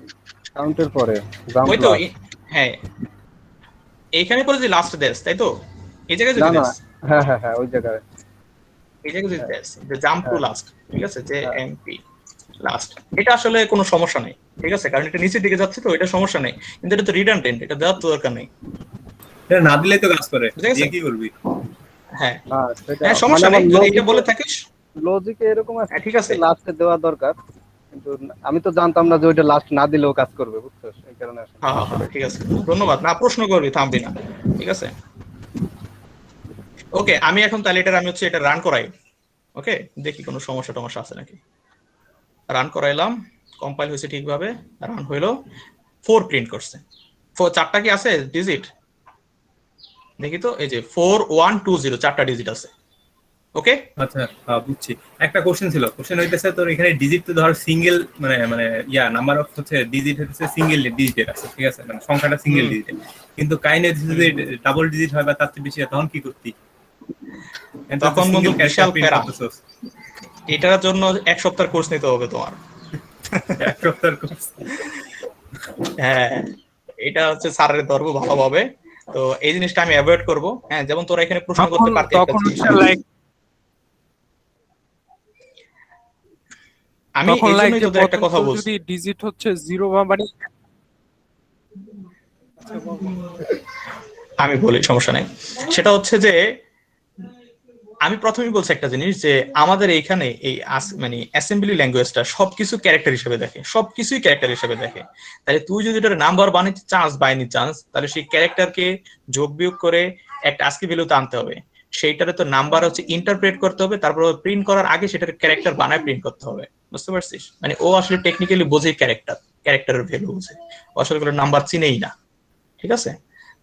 কাউন্টের পরে জাম্প ওই তো লাস্ট। হ্যাঁ, এইখানে পরে যে লাস্ট দেশ, তাই তো, এই জায়গায় না যদি না, দেশ, হ্যাঁ হ্যাঁ হ্যাঁ, ওই জায়গায় এই জায়গায় যদি দেশ যে জাম্প টু হ্যাঁ। লাস্ট, ঠিক আছে, যে হ্যাঁ। এমপি লাস্ট, এটা আসলে কোনো সমস্যা নেই, ঠিক আছে, কারণ এটা নিচের দিকে যাচ্ছে তো এটা সমস্যা নেই। কিন্তু এটা তো রিডান্ডেন্ট, এটা দেওয়ার তো দরকার নেই। এটা না দিলে তো কাজ করে, বুঝে গেছেন? দিয়ে কি করবি? হ্যাঁ না, সেটা হ্যাঁ, সমস্যা নেই, যদি এটা বলে থাকিস। লজিকে এরকম আছে, হ্যাঁ, ঠিক আছে। লাস্টে দেওয়া দরকার, কিন্তু আমি তো জানতাম না যে ওইটা লাস্ট না দিলেও কাজ করবে, বুঝছো, এই কারণে আসলে। হ্যাঁ হ্যাঁ, ঠিক আছে, ধন্যবাদ। না, প্রশ্ন করবি, থামবি না, ঠিক আছে। ওকে, আমি এখন তাহলে আমি হচ্ছে এটা রান করাই। ওকে, দেখি কোনো সমস্যা আছে নাকি। রান করাইলাম, কম্পাইল হয়েছে ঠিকভাবে, রান হইলো, 4 প্রিন্ট করছে। 4টা কি আছে ডিজিট? দেখি তো, এই যে 4120, 4টা ডিজিট আছে। ওকে, আচ্ছা, বুঝছি। একটা কোশ্চেন ছিল, কোশ্চেন হইতেছে তোর এখানে ডিজিট তো ধর সিঙ্গেল, মানে মানে নাম্বার অফ হচ্ছে ডিজিট হচ্ছে সিঙ্গেল ডিজিটের আছে, ঠিক আছে, মানে সংখ্যাটা সিঙ্গেল ডিজিটের, কিন্তু কাইনে যদি ডাবল ডিজিট হয় বা তার চেয়ে বেশি হয় তখন কি করতি? তখন বন্ধু বিশাল প্যারা। করতেছস, এটার জন্য 1 সপ্তাহের কোর্স নিতে হবে তোমার। এক সপ্তাহের কোর্স। হ্যাঁ, এটা হচ্ছে স্যারের ধরবো ভালোভাবে। তো এই জিনিসটা আমি অ্যাভয়েড করব। হ্যাঁ, যেমন তোরা এখানে প্রশ্ন করতে পারতি একটা তখন জিনিস। লাইক আমি তখন এই লাইক জন্যই যে তোদের একটা কথা প্রথম বলছি। যদি ডিজিট হচ্ছে 0 বা মানে আমি বলি, সমস্যা নাই। সেটা হচ্ছে যে আমি প্রথমেই বলছি একটা জিনিস যে আমাদের এইখানে এই মানে অ্যাসেম্বলি ল্যাঙ্গুয়েজটা সবকিছু ক্যারেক্টার হিসেবে দেখে, সবকিছুই ক্যারেক্টার হিসেবে দেখে। তাহলে তুই যদি এটার নাম্বার বানাইতে চাস বাই এনি চান্স, তাহলে সেই ক্যারেক্টারকে যোগ বিয়োগ করে একটা আস্কি ভ্যালুতে আনতে হবে। সেইটারে তো নাম্বার হচ্ছে ইন্টারপ্রেট করতে হবে, তারপর প্রিন্ট করার আগে সেটার ক্যারেক্টার বানায় প্রিন্ট করতে হবে। বুঝতে পারছিস? মানে ও আসলে টেকনিক্যালি বোঝে ক্যারেক্টারের ভ্যালু বোঝে, ও আসলে কোনো নাম্বার চিনেই না। ঠিক আছে?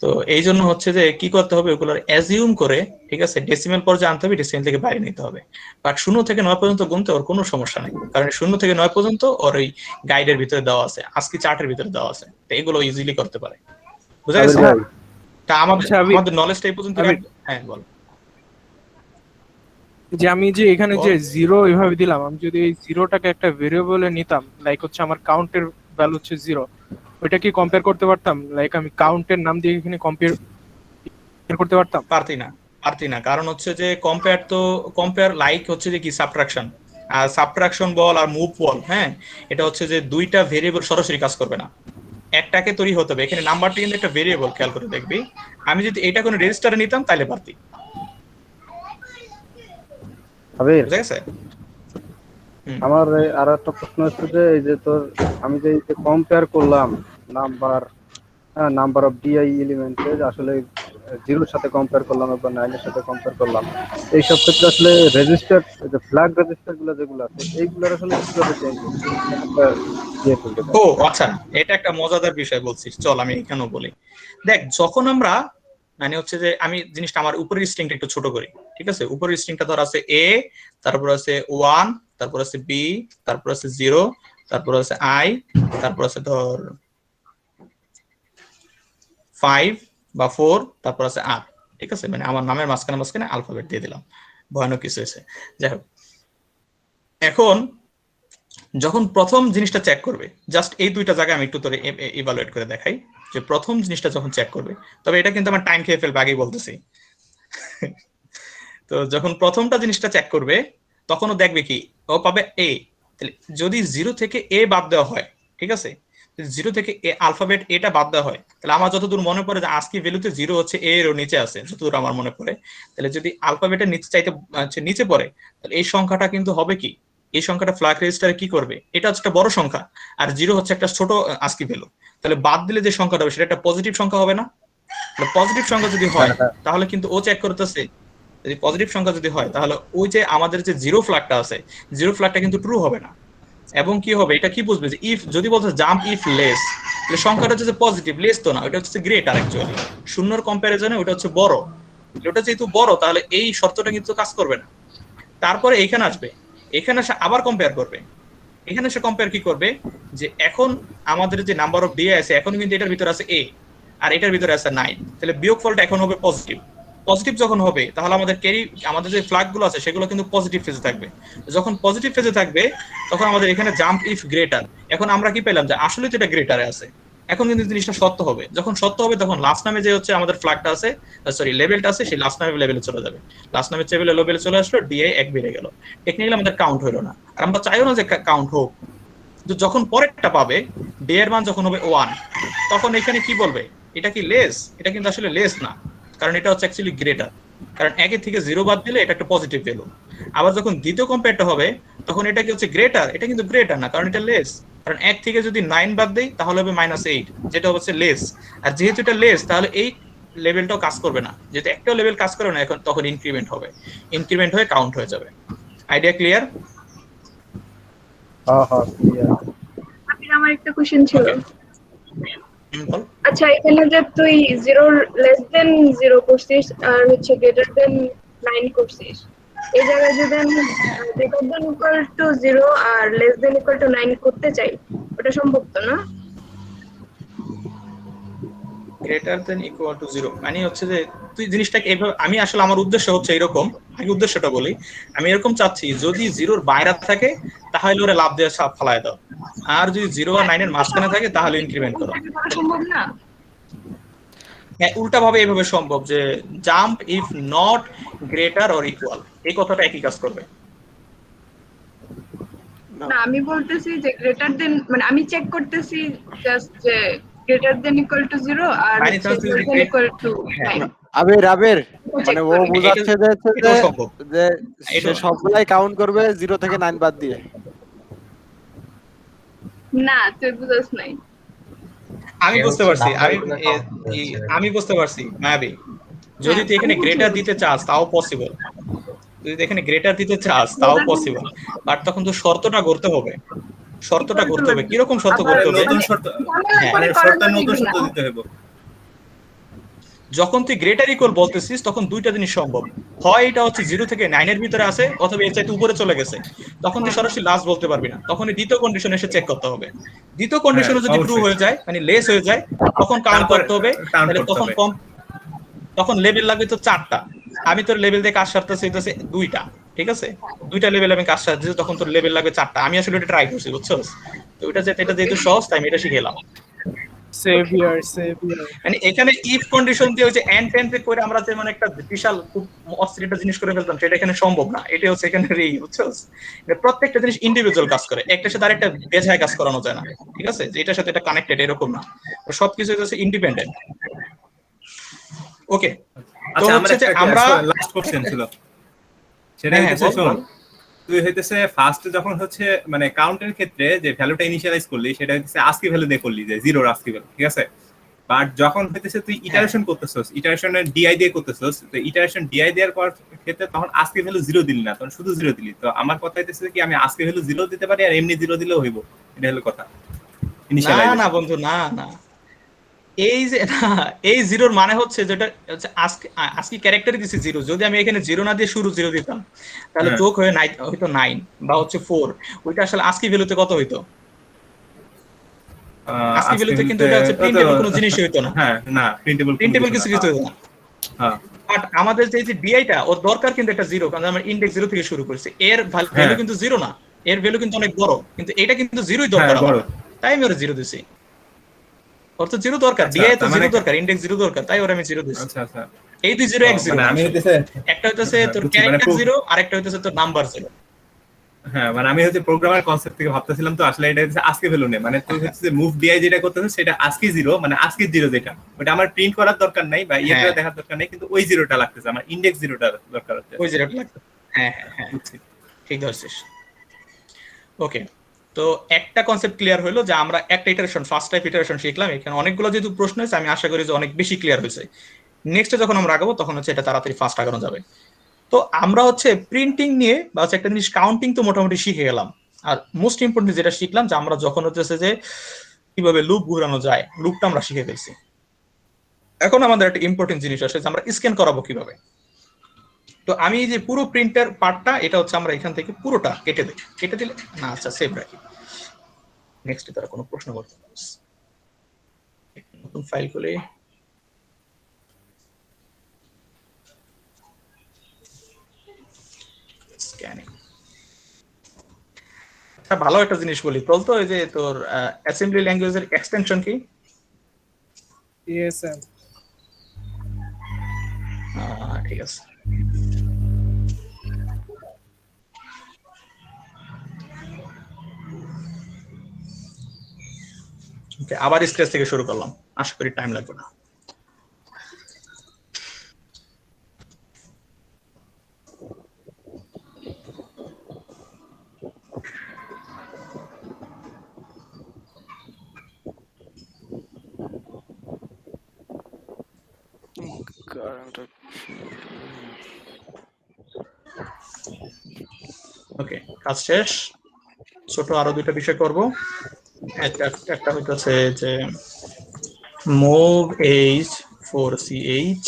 তো এই জন্য হচ্ছে যে কি করতে হবে, ওগুলোর অ্যাজিউম করে, ঠিক আছে, ডেসিমেল পর্যায়ে আনতে হবে, ডেসিমেল থেকে বাইরে নিতে হবে। বাট 0 থেকে 9 পর্যন্ত গুনতে ওর কোনো সমস্যা নেই, কারণ 0 থেকে 9 পর্যন্ত ওর ওই গাইডের ভিতরে দেওয়া আছে, আজকে চার্টের ভিতরে দেওয়া আছে, তো এগুলো ইজিলি করতে পারে। বুঝা আবির গেছে? ভাই, তা আমাদের আচ্ছা, আবির, আমাদের নলেজটা এই পর্যন্ত। আবির, হ্যাঁ বল। যে আমি যে এখানে যে জিরো এভাবে দিলাম, আমি যদি এই জিরোটাকে একটা ভেরিয়েবলে নিতাম, লাইক হচ্ছে আমার কাউন্টের ভ্যালু হচ্ছে 0, ওইটা কি কম্পেয়ার করতে পারতাম? লাইক আমি কাউন্টের নাম দিয়ে এখানে কম্পেয়ার করতে পারতাম? পারতি না, কারণ হচ্ছে যে কম্পেয়ার লাইক হচ্ছে যে কি সাবট্রাকশন, আর সাবট্রাকশন বল আর মুভ বল, হ্যাঁ, এটা হচ্ছে যে দুইটা ভেরিয়েবল সরাসরি কাজ করবে না, একটাকে তৈরি হতে হবে। এখানে নাম্বারটা কিন্তু একটা ভেরিয়েবল, খেয়াল করে দেখবি। আমি যদি এটা কোনো রেজিস্টারে নিতাম তাহলে পারতি। আবির, বুঝা গেছে? আমার আর একটা প্রশ্ন হচ্ছে যে এই যে তোর আমি যে কম্পেয়ার করলাম নাম্বার নাম্বার অফ ডিআই এলিমেন্টে, আসলে 0-র সাথে কম্পেয়ার করলাম বা 9-এর সাথে কম্পেয়ার করলাম, এইসব ক্ষেত্রে আসলে রেজিস্টার, যে ফ্ল্যাগ রেজিস্টার গুলো যেগুলো আছে এইগুলোর আসলে কিভাবে চেঞ্জ হচ্ছে একটা ইয়ে করতে পারি? ও আচ্ছা, এটা একটা মজাদার বিষয় বলছিস, চল আমি এখানেও বলি। দেখ, যখন আমরা মানে হচ্ছে যে আমি জিনিসটা আমার উপরের স্ট্রিংটা একটু ছোট করি, ঠিক আছে? উপরের স্ট্রিংটা ধর আছে এ, তারপর আছে 1, তারপর আছে বি, তারপর আছে 0, তারপর আছে আই, তারপর আছে ধর 5 বা 4, তারপর আছে আর। ঠিক আছে? মানে আমার নামের মাঝখানে মাঝখানে আলফাবেট দিয়ে দিলাম, ভয়ানক কিছু হয়েছে। যাই হোক, এখন যখন প্রথম জিনিসটা চেক করবে, জাস্ট এই দুইটা জায়গায় আমি একটু তোরে ইভালুয়েট করে দেখাই, যে প্রথম জিনিসটা যখন চেক করবে, তবে এটা কিন্তু আমার টাইম খেয়ে ফেলবে, আগেই বলতেছি। তো যখন প্রথমটা জিনিসটা চেক করবে, তখনও দেখবে কি, ও পাবে এ। তাহলে যদি 0 থেকে এ বাদ দেওয়া হয়, ঠিক আছে, 0 থেকে এ আলফাবেট এটা বাদ দেওয়া হয়, তাহলে আমার যতদূর মনে পড়ে যে আজকে ভ্যালুতে 0 হচ্ছে এ এর নিচে আছে, যতদূর আমার মনে পড়ে, তাহলে যদি আলফাবেটের নিচে চাইতে নিচে পড়ে, তাহলে এই সংখ্যাটা কিন্তু হবে কি, এই সংখ্যাটা ফ্ল্যাগ রেজিস্টারে কি করবে, এটা হচ্ছে একটা বড় সংখ্যা, আর 0 হচ্ছে একটা ছোট আজকি ভ্যালু, তাহলে বাদ দিলে যে সংখ্যাটা হবে সেটা একটা পজিটিভ সংখ্যা হবে না? পজিটিভ সংখ্যা যদি হয় তাহলে কিন্তু ও চেক করতেছে, যদি পজিটিভ সংখ্যা যদি হয় তাহলে ওই যে আমাদের যে 0 ফ্ল্যাগটা আছে, 0 ফ্ল্যাগটা কিন্তু ট্রু হবে না। এবং কি হবে, এটা কি বুঝবে, যে ইফ যদি বলছে জাম্প ইফ লেস, তাহলে সংখ্যাটা হচ্ছে পজিটিভ, লেস তো না, ওটা হচ্ছে গ্রেটার অ্যাকচুয়ালি, শূন্যর কম্পারিজনে ওটা হচ্ছে বড়, ওটা যেহেতু বড় তাহলে এই শর্তটা কিন্তু কাজ করবে না। তারপরে এইখানে আসবে, এখানে এসে আবার কম্পেয়ার করবে, এখানে সে কম্পেয়ার কি করবে, যে এখন আমাদের যে নাম্বার অফ ডে আছে, এখন কিন্তু এটার ভিতরে আছে এ আর এটার ভিতরে আছে 9, তাহলে বিয়োগফলটা এখন হবে পজিটিভ। পজিটিভ যখন হবে তাহলে আমাদের যে ফ্ল্যাগ গুলো আছে সেগুলো কিন্তু পজিটিভ ফেজে থাকবে। যখন পজিটিভ ফেজে থাকবে তখন আমাদের এখানে জাম্প ইফ গ্রেটার, এখন আমরা কি পেলাম, যে আসলে তো এটা গ্রেটারে আছে। এখন কিন্তু জিনিসটা সত্য হবে, যখন সত্য হবে তখন লাস্ট নামে যে হচ্ছে আমাদের ফ্ল্যাগটা আছে, সরি লেভেলটা আছে, সেই লাস্ট নামে লেভেলে চলে যাবে, লাস্ট নামে লেভেলে চলে আসলো, ডিআই 1 বেড়ে গেল, টেকনিক্যালি আমাদের কাউন্ট হলো না, আর আমরা চাইও না যে কাউন্ট হোক। যখন পরেরটা পাবে, ডে এর মান যখন হবে 1, তখন এখানে কি বলবে, এটা কি লেস, এটা কিন্তু আসলে লেস না, কারণ এটা হচ্ছে অ্যাকচুয়ালি গ্রেটার, কারণ 1 থেকে 0 বাদ দিলে এটা একটা পজিটিভ ভ্যালু। আবার যখন দ্বিতীয় কম্পেয়ারটা হবে তখন এটা কি হচ্ছে গ্রেটার, এটা কিন্তু গ্রেটার না, কারণ এটা লেস, কারণ 1 থেকে যদি 9 বাদ দেই তাহলে হবে -8, যেটা হচ্ছে লেস, আর যেহেতু এটা লেস তাহলে এই লেভেলটাও কাজ করবে না, যেহেতু একটাও লেভেল কাজ করে না, এখন তখন ইনক্রিমেন্ট হবে, ইনক্রিমেন্ট হয়ে কাউন্ট হয়ে যাবে। Idea clear? হ্যাঁ ক্লিয়ার। আমার একটা কোশ্চেন ছিল। বল। আচ্ছা, এখানে যে তুই 0 লেস দেন 0 করছিস আর হচ্ছে গ্রেটার দেন 9 করছিস, এই জায়গায় যদি আমি গ্রেটার দেন ইকুয়াল টু 0 আর লেস দেন ইকুয়াল টু 9 করতে চাই, ওটা সম্ভব তো না? গ্রেটার দেন ইকুয়াল টু 0 মানে হচ্ছে যে তুই জিনিসটাকে এইভাবে, আমি আসলে আমার উদ্দেশ্য হচ্ছে এরকম, আমি উদ্দেশ্যটা বলি, আমি এরকম চাচ্ছি যদি 0-র বাইরে থাকে তাহলে ওরে লাভ দিয়ে ফালায় দাও, আর যদি 0 আর 9 এর মাঝখানে থাকে তাহলে ইনক্রিমেন্ট করো। সম্ভব না? হ্যাঁ, উল্টা ভাবে এইভাবে সম্ভব, যে jump if not greater or equal, এই কথাটা একই কাজ করবে। না, আমি বলতেছি যে গ্রেটার দেন, মানে আমি চেক করতেছি জাস্ট যে গ্রেটার দেন ইকুয়াল টু 0 আর By any chance less than equal to 9। আবের মানে ও এটা- বোঝাচ্ছে যে এটাও সম্ভব। যে সে এটাও- সবগুলাই কাউন্ট করবে 0 থেকে 9 বাদ দিয়ে। না তুই বুঝছ নাই। আমি সে বুঝতে হচ্ছে পারছি, নাম্বারগুলো কাউন্ট করতে হচ্ছে। আমি বুঝতে পারছি মায়াবী। যদি হ্যাঁ, তুই এখানে আমি বুঝতে গ্রেটার পারছি। দিতে চাস তাও পসিবল, তুই যদি এখানে গ্রেটার দিতে চাস তাও পসিবল, বাট তখন তো শর্তটা করতে হবে। শর্তটা করতে হবে, কিরকম শর্ত আবার করতে হবে? নতুন শর্ত, হ্যাঁ। মানে করা শর্তের যাবে নতুন কিনা? শর্ত দিতে হবে। যখন তুই গ্রেটার ইকুয়াল বলতেছিস তখন দুইটা জিনিস সম্ভব, হয় এটা হচ্ছে 0 থেকে 9 এর ভিতরে আছে অথবা এর চাইতে উপরে চলে গেছে, তখন তুই সরাসরি লাস্ট বলতে পারবি না, তখন এই দ্বিতীয় কন্ডিশন এসে চেক করতে হবে। দ্বিতীয় কন্ডিশনে যদি ট্রু অবশ্যই। হয়ে যায় মানে লেস হয়ে যায় তখন কাউন্ট তারপরে করতে হবে, count তাহলে করতে তখন হবে। কম, তখন লেভেল লাগবে তো 4টা। আমি তোর লেভেল দিয়ে কাজ সারতেছি হইতেছে 2টা, ঠিক আছে, 2টা লেভেল আমি কাজ সারতেছি, তখন তোর লেভেল লাগবে 4টা। আমি আসলে এটা ট্রাই করছি, বুঝছস? তো এটা যেহেতু সহজ তাই আমি এটা শিখে এলাম। সেভিয়ার মানে এখানে ইফ কন্ডিশন দিয়ে হচ্ছে এন্ড টেন্ড করে আমরা যে মানে একটা বিশাল খুব অস্থির একটা জিনিস করে ফেলতাম, সেটা এখানে সম্ভব না। এটা হচ্ছে এখানে বুঝছস, এটা প্রত্যেকটা জিনিস ইন্ডিভিজুয়াল কাজ করে, একটার সাথে আরেকটা বেঝায় কাজ করানো যায় না, ঠিক আছে, যে এটার সাথে এটা কানেক্টেড এরকম না, তো সবকিছু হচ্ছে ইন্ডিপেন্ডেন্ট। ওকে, তো আচ্ছা, আমার হচ্ছে যে একটা আমরা লাস্ট কোশ্চেন ছিল, সেটা হ্যাঁ, হচ্ছে বল, শোন, বল। তুই হইতেছে ফার্স্ট যখন হচ্ছে মানে কাউন্টের ক্ষেত্রে যে ভ্যালুটা ইনিশিয়ালাইজ করলি সেটা হচ্ছে আস্কি ভ্যালু দিয়ে করলি, যে জিরোর আস্কি ভ্যালু, ঠিক আছে। বাট যখন হইতেছে তুই ইটারেশন করতেছস, ইটারেশনের ডিআই দিয়ে করতেছস, তো ইটারেশন ডিআই দেওয়ার পর ক্ষেত্রে তখন আস্কি ভ্যালু 0 দিলি না, তখন শুধু 0 দিলি। তো আমার কথা হইতেছে কি আমি আস্কি ভ্যালু 0 দিতে পারি আর এমনি 0 দিলেও হইব, এটা হলো কথা। না ইনিশিয়ালাইজেশন না বন্ধু, না না, এই যে না, এই জিরোর মানে হচ্ছে যেটা হচ্ছে আজকে ক্যারেক্টারই দিছি 0, যদি আমি এখানে 0 না দিয়ে শুরু 0 দিতাম তাহলে হ্যাঁ। যোগ হয়ে হয়তো 9 বা হচ্ছে 4, ওইটা আসলে আজকে ভ্যালুতে কত হইতো? আজকে ভ্যালুতে কিন্তু এটা হচ্ছে প্রিন্টেবল কোনো জিনিসই হইতো না। হ্যাঁ, না প্রিন্টেবল কিছু হইতো না। হ্যাঁ বাট আমাদের যে ডিআইটা ওর দরকার কিন্তু একটা 0, কারণ আমরা ইনডেক্স 0 থেকে শুরু করেছি, এর ভ্যালু হ্যাঁ। কিন্তু 0 না, এর ভ্যালু কিন্তু অনেক বড়, কিন্তু এটা কিন্তু 0ই দরকার হ্যাঁ, বড়। আমার, তাই আমি ওর 0 দিছি। ওর তো 0 দরকার, আচ্ছা, ডিআই তো তার মানে 0 দরকার, ইনডেক্স 0 দরকার, তাই ওর আমি 0 দিছি। আচ্ছা আচ্ছা, এই দুই 0 এক 0 মানে আমি হইতেছে একটা হইতেছে তোর বুঝছি, মানে ক্যারেক্টার 0 আর একটা হইতেছে তোর নাম্বার 0। হ্যাঁ, মানে আমি হচ্ছে প্রোগ্রামার কনসেপ্ট থেকে ভাবতেছিলাম, তো আসলে এটা হচ্ছে আজকে ভ্যালু নেই, মানে তুই হচ্ছে মুভ ডিআই যেটা করতেছিস সেটা আজকে 0, মানে আজকে 0 যেটা ওটা আমার প্রিন্ট করার দরকার নাই বা ইয়েটা হ্যাঁ। দেখার দরকার নাই, কিন্তু ওই 0টা লাগতেছে, আমার ইনডেক্স 0টা দরকার হচ্ছে। ওই 0টা লাগবে। হ্যাঁ হ্যাঁ হ্যাঁ, বুঝছি। ঠিক ধরছিস। ওকে, তো একটা কনসেপ্ট ক্লিয়ার হলো যে আমরা একটা ইটারেশন, ফার্স্ট টাইপ ইটারেশন শিখলাম, এখানে অনেকগুলো যেহেতু প্রশ্ন হয়েছে আমি আশা করি যে অনেক বেশি ক্লিয়ার হয়েছে। নেক্সটে যখন আমরা আগাবো তখন হচ্ছে এটা তাড়াতাড়ি ফাস্ট আগানো যাবে। তো আমরা হচ্ছে প্রিন্টিং নিয়ে বা হচ্ছে একটা জিনিস কাউন্টিং তো মোটামুটি শিখে গেলাম, আর মোস্ট ইম্পর্টেন্ট যেটা শিখলাম যে আমরা যখন হচ্ছে যে কিভাবে লুপ ঘোরানো যায়, লুপটা আমরা শিখে ফেলছি। এখন আমাদের একটা ইম্পর্টেন্ট জিনিস আসে যে আমরা স্ক্যান করাবো কিভাবে। তো আমি যে পুরো প্রিন্টার পার্টটা এটা হচ্ছে আমরা এখান থেকে পুরোটা কেটে দিলে না, আচ্ছা সেভ রাখি, নেক্সট তারা কোনো প্রশ্ন করতে পারে, নতুন ফাইল খুলে স্ক্যানিং। আচ্ছা, ভালো একটা জিনিস বলি বলতো, এই যে তোর অ্যাসেম্বলি ল্যাঙ্গুয়েজের এক্সটেনশন কি? ইএসএম। ঠিক আছে, আবার স্ক্র্যাচ থেকে শুরু করলাম, আশা করি টাইম লাগবে না। ওকে, কাজ শেষ। ছোট আরো দুইটা বিষয় করব। একটা হইতেছে যে মুভ এইচ 4ch,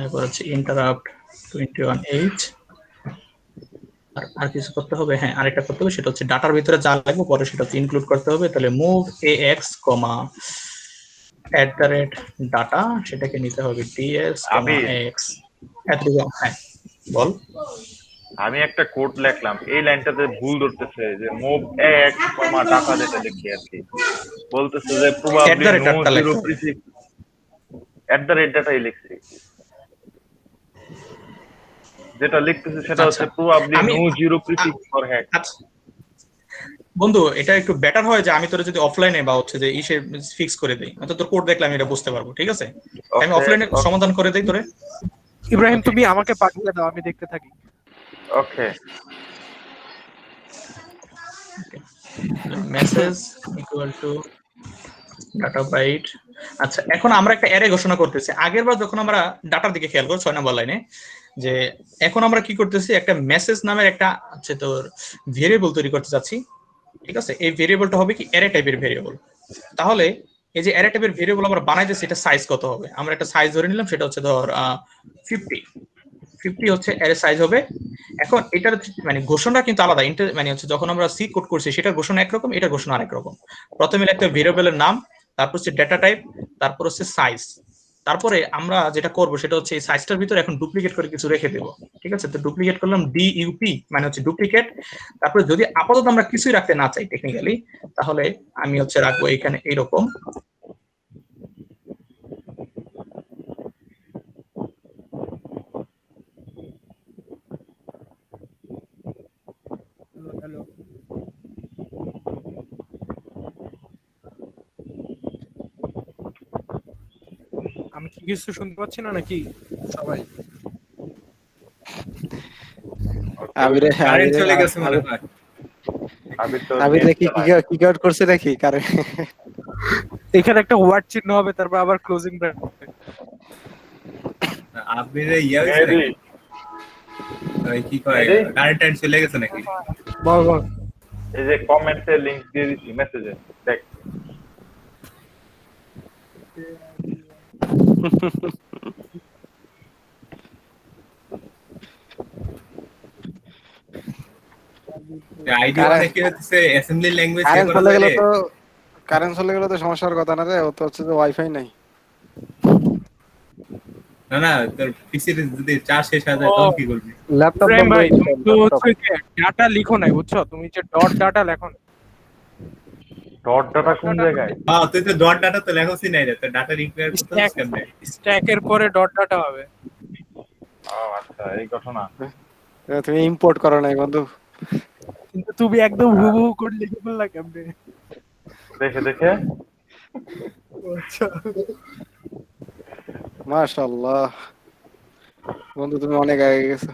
এরপর হচ্ছে ইন্টারাপ্ট 21h, আর কিছু করতে হবে। হ্যাঁ, আরেকটা করতে হবে, সেটা হচ্ছে ডাটার ভিতরে যা লাগবে পরে সেটা ইনক্লুড করতে হবে। তাহলে মুভ ax, @data, সেটাকে নিতে হবে ds, x। হ্যাঁ বল। আমি একটা কোড লিখলাম, এই লাইনটাতে ভুল ধরতেছে যে মুভ x, টাকা যেটা লিখি আর কি, বলতেছে যে প্রবাবলি নো জিরো প্রিফিক্স @ডাটাই লিখছি, যেটা লিখতেছে সেটা হচ্ছে probably no zero prefix for hack. বন্ধু, এটা একটু বেটার হয় যে আমি তোর যদি অফলাইনে বা হচ্ছে যে ইসে ফিক্স করে দেই, অন্তত তোর কোড দেখলে আমি এটা বুঝতে পারবো, ঠিক আছে? আমি অফলাইনে সমাধান করে দেই তোরে। ইব্রাহিম Okay. তুমি আমাকে পাঠিয়ে দাও, আমি দেখতে থাকি। Okay message equal to data byte. আচ্ছা, এখন আমরা একটা অ্যারে ঘোষণা করতেছি। আগের বার যখন আমরা ডাটার দিকে খেয়াল করি 6 নম্বর লাইনে, যে এখন আমরা কি করতেছি, একটা মেসেজ নামের একটা হচ্ছে তোর ভেরিয়েবল তৈরি করতে যাচ্ছি। ঠিক আছে, এই ভেরিয়েবলটা হবে কি অ্যারে টাইপের ভেরিয়েবল। তাহলে এই যে অ্যারে টাইপের ভেরিয়েবল আমরা বানাইতেছি, এটা সাইজ কত হবে? আমরা একটা সাইজ ধরে নিলাম, সেটা হচ্ছে ধর 50 হচ্ছে অ্যারে সাইজ হবে। এখন এটার মানে ঘোষণা কিন্তু আলাদা। মানে হচ্ছে যখন আমরা সি কোড করছি সেটার ঘোষণা একরকম, এটার ঘোষণা আরেক রকম। প্রথমে একটা ভেরিয়েবলের নাম, তারপর হচ্ছে ডেটা টাইপ, তারপর হচ্ছে সাইজ। তারপরে আমরা যেটা করব সেটা হচ্ছে এই সাইজটার ভিতরে এখন ডুপ্লিকেট করে কিছু রেখে দেব। ঠিক আছে, তো ডুপ্লিকেট করলাম ডিইউপি, মানে হচ্ছে ডুপ্লিকেট। তারপরে যদি আপাতত আমরা কিছুই রাখতে না চাই টেকনিক্যালি, তাহলে আমি হচ্ছে রাখবো এখানে এইরকম। হ্যালো, আমি কি কিছু শুনতে পাচ্ছি না নাকি সবাই? আবিরে কারেন্ট চলে গেছে মনে হয়। আবির কি কিক আউট করছে নাকি কারে? এখানে একটা ওয়ার্ড চিহ্ন হবে, তারপর আবার ক্লোজিং ব্র্যাকেট। আবিরে ইয়া হইছে নাকি? ওই কি কয় কারেন্ট চলে গেছে নাকি? বল বল। এই যে কমেন্টে লিংক দিয়ে দিছি মেসেজে, দেখ। আইডি মানে কি হচ্ছে অ্যাসেম্বলি ল্যাঙ্গুয়েজ কারেন্ট চলে গেল তো, কারেন্ট চলে গেল তো সমস্যার কথা না রে, ও তো হচ্ছে যে ওয়াইফাই নাই। না না, তোর পিসি যদি চার্জ শেষ হয়ে যায় তখন কি করবি? ল্যাপটপ ইব্রাহিম বন্ধ ভাই, হয়ে তুমি তো হচ্ছে যে ডাটা লিখো নাই, বুঝছো? তুমি যে ডট ডাটা লেখো না। ডট ডাটা কোন জায়গায়? হ্যাঁ, তুই তো ডট ডাটা তো লেখাসই নাই রে, তো ডাটা রিকোয়ার করতে হচ্ছে কেমনে? স্ট্যাকের পরে ডট ডাটা হবে। ও আচ্ছা, এই ঘটনা। তুমি ইম্পোর্ট করো নাই বন্ধু? কিন্তু তুমি একদম হুবহু করে লিখে ফেললা কেমনে? দেখে দেখে আচ্ছা, মাশাআল্লাহ বন্ধু, তুমি অনেক আগে গেছো।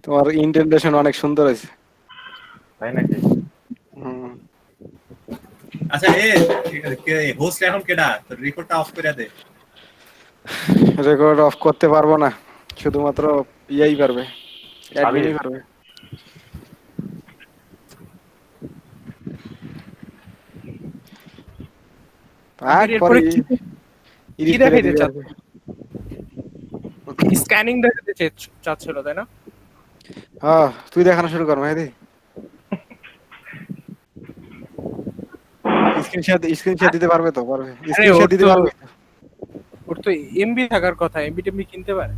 তোমার ইন্টেন্টেশন অনেক সুন্দর হয়েছে। তাই নাকি? হুম। আচ্ছা, হোস্ট এখন কেডা? তোর রেকর্ডটা অফ করে দে। রেকর্ড অফ করতে পারবো না, শুধুমাত্র ইয়াই পারবে, অ্যাডমিনই পারবে। এরপরে কি দেখাইতে দিবে। চাচ্ছ? স্ক্যানিং দেখাতে চাচ্ছিল, তাই না? হ্যাঁ, তুই দেখানো শুরু কর মেহেদি। স্ক্রিনশট দিতে পারবে তো? পারবে, স্ক্রিনশট দিতে পারবে। ওর তো এমবি থাকার কথা, এমবি টেমবি কিনতে পারে।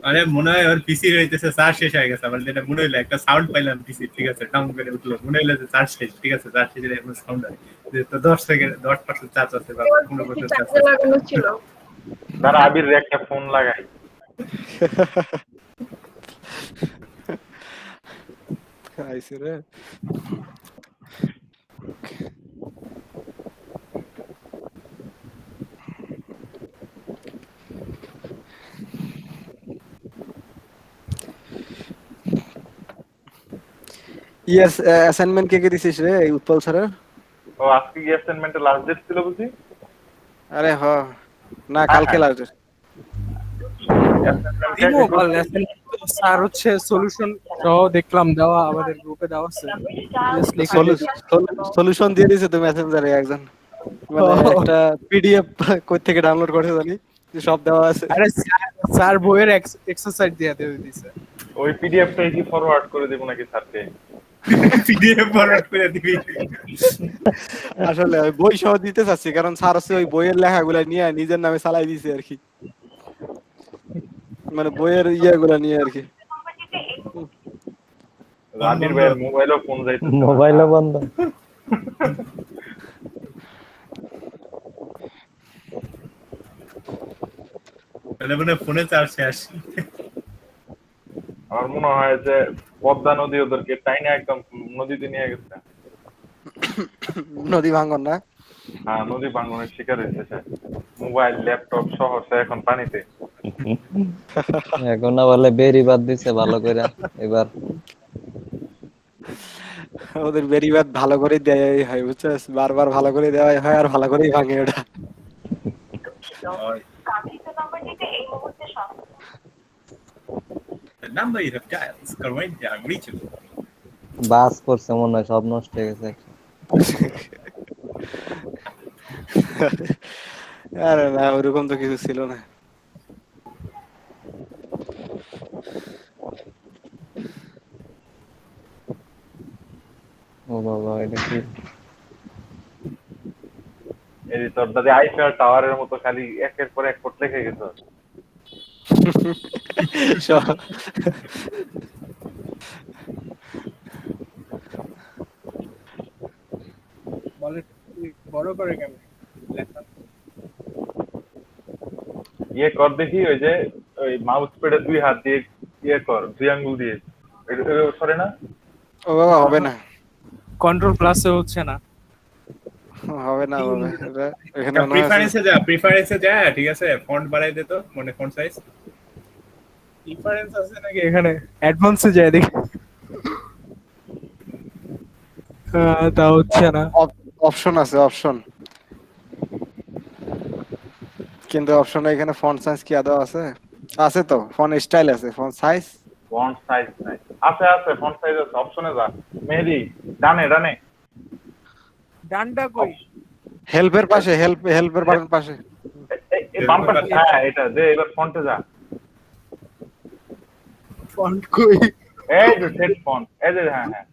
আরে মনে হয় ওর পিসি রইতেছে চার্জ শেষ হয়ে গেছে। আমার যেটা মনে হইলো একটা সাউন্ড পাইলাম পিসি, ঠিক আছে, ডাউন করে উঠলো, মনে হইলো যে চার্জ শেষ। ঠিক আছে, চার্জ শেষে এমন সাউন্ড হয় যে তো 10% চার্জ আছে বা 15% চার্জ চার্জে লাগানো ছিল। দাঁড়া, আবির একটা ফোন লাগাই। আইছে রে। ইয়েস, অ্যাসাইনমেন্ট কে দিছিস রে এই উৎপল স্যারের? ও আজকে কি অ্যাসাইনমেন্টের লাস্ট ডেট ছিল বুঝি? আরে হ, না কালকে লাস্ট ডেট। দিমো বল, স্যার হচ্ছে সলিউশন সহ দেখলাম দেওয়া, আমাদের গ্রুপে দেওয়া আছে। সলিউশন দিয়ে দিয়েছে তো মেসেঞ্জারে একজন, মানে একটা পিডিএফ কই থেকে ডাউনলোড করে জানি, যে সব দেওয়া আছে। আরে স্যার বইয়ের এক্সারসাইজ দিয়ে দিয়েছে। ওই পিডিএফটা কি ফরওয়ার্ড করে দেব নাকি স্যারকে? পিডিএফ ফরওয়ার্ড করে দিবি? আসলে ওই বই সহ দিতে চাচ্ছি, কারণ স্যার হচ্ছে ওই বইয়ের লেখাগুলা নিয়ে নিজের নামে চালাই দিয়েছে আর কি, মানে বইয়ের ইয়েগুলা নিয়ে আর কি। রাবির ভাইয়ের মোবাইলও ফোন যাইতে, মোবাইলও বন্ধ। তাহলে মানে ফোনে চার্জ শেষ। আমার মনে হয় যে পদ্মা নদী ওদেরকে টাইনা একদম নদীতে নিয়ে গেছে। নদী ভাঙন না? হ্যাঁ, নদী ভাঙনের শিকার হয়েছে সে। মোবাইল ল্যাপটপ সহ সে এখন পানিতে। এখন না বলে বেরি বাদ দিছে ভালো করে এবার। ওদের বেরিবাদ ভালো করে দেয়াই হয় বুঝছিস, বারবার ভালো করে দেওয়াই হয় আর ভালো করেই ভাঙে ওটা। The number you have dialed is currently unreachable. বাস করছে মনে হয়, সব নষ্ট হয়ে গেছে। আরে না, ওরকম তো কিছু ছিল না। ও বাবা, এটা কি? এই তোর দাদি আইফেল টাওয়ারের মতো খালি একের পর এক কোড লিখে গেছে। বলে বড় করে কেমন লেখা ইয়ে কর দেখি, ওই যে ওই মাউস প্যাডে 2 হাত দিয়ে ইয়ে কর, 2 আঙ্গুল দিয়ে, এটা সরে না। ও বাবা, হবে না, কন্ট্রোল প্লাসে হচ্ছে না। হবে না, হবে এটা এখানে মনে হয় প্রিফারেন্সে যা, ঠিক আছে, ফন্ট বাড়াই দে তো, মানে ফন্ট সাইজ। ডিফারেন্স আছে নাকি এখানে? অ্যাডভান্সে যায় দেখি। তা হচ্ছে না। অপশন আছে, অপশন, কিন্তু অপশনে এখানে ফন্ট সাইজ কি আদৌ আছে? আছে তো, ফন্ট স্টাইল আছে, ফন্ট সাইজ, ফন্ট সাইজ নাই, আছে আছে, ফন্ট সাইজ আছে, অপশনে যা মেহেদি, ডানে ডানে। ডানটা কই? হেল্পের পাশে, হেল্পের বাটন পাশে, এই বাম পাশে, হ্যাঁ এটা দে, এবার ফন্টে যা। ফন্ট কই? এই যে সেট ফন্ট, এই যে, হ্যাঁ হ্যাঁ,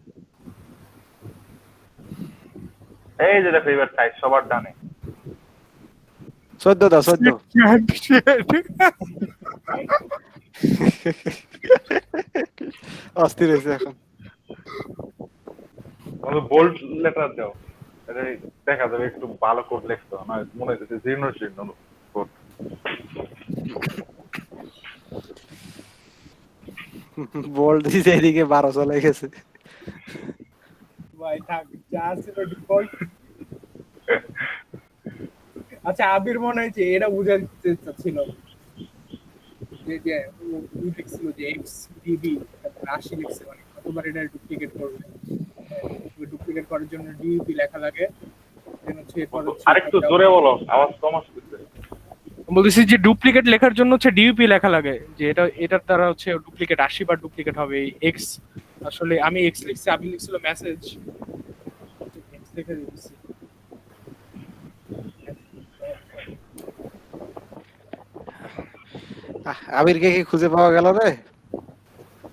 এই যে দেখো এবার সাইজ সবার ডানে। 14 দাও, 14। অস্থির হয়েছে এখন। বোল্ড লেটার দাও, এটা দেখা যাবে একটু ভালো কোড লিখতে, না মনে হচ্ছে জীর্ণ শীর্ণ কোড। বোল্ড দিছে, এদিকে 12 চলে গেছে। ভাই থাক, যা ছিল ডিফল্ট। আচ্ছা, আবির মনে হয় যে এটা বুঝাতে চাচ্ছিল যে ও লিখছিল যে এক্স ডিবি রাশি লিখছে, মানে কতবার এটা ডুপ্লিকেট করবে। ডুপ্লিকেট করার জন্য ডিবি লেখা লাগে। দেন হচ্ছে এরপর আরেকটু জোরে বলো, আওয়াজ কম আসছে। বলতেছি যে ডুপ্লিকেট লেখার জন্য হচ্ছে ডিইউপি লেখা লাগে, যে এটার দ্বারা হচ্ছে ডুপ্লিকেট 80 বার ডুপ্লিকেট হবে। এক্স আসলে আমি এক্স লিখছি, আবির লিখছিল মেসেজ, এক্স লিখে দিয়েছি। আবিরকে কি খুঁজে পাওয়া গেল রে?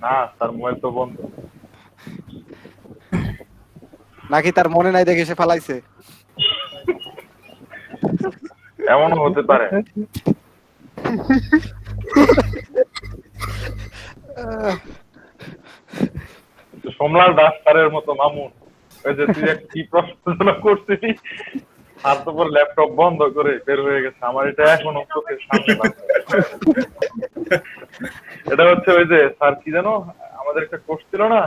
না, তার মোবাইল তো বন্ধ। নাকি তার মনে নাই দেখে সে ফালাইছে? এমনও হতে পারে। সোমলাল দাস স্যারের মতো মামুন, ওই যে তুই কি প্রশ্ন করছিলি, আর তো পর ল্যাপটপ বন্ধ করে বের হয়ে গেছে, আমার এটা এখনো চোখের সামনে লাগছে। এটা হচ্ছে ওই যে স্যার কি জানো, আমাদের একটা কোর্স ছিল না,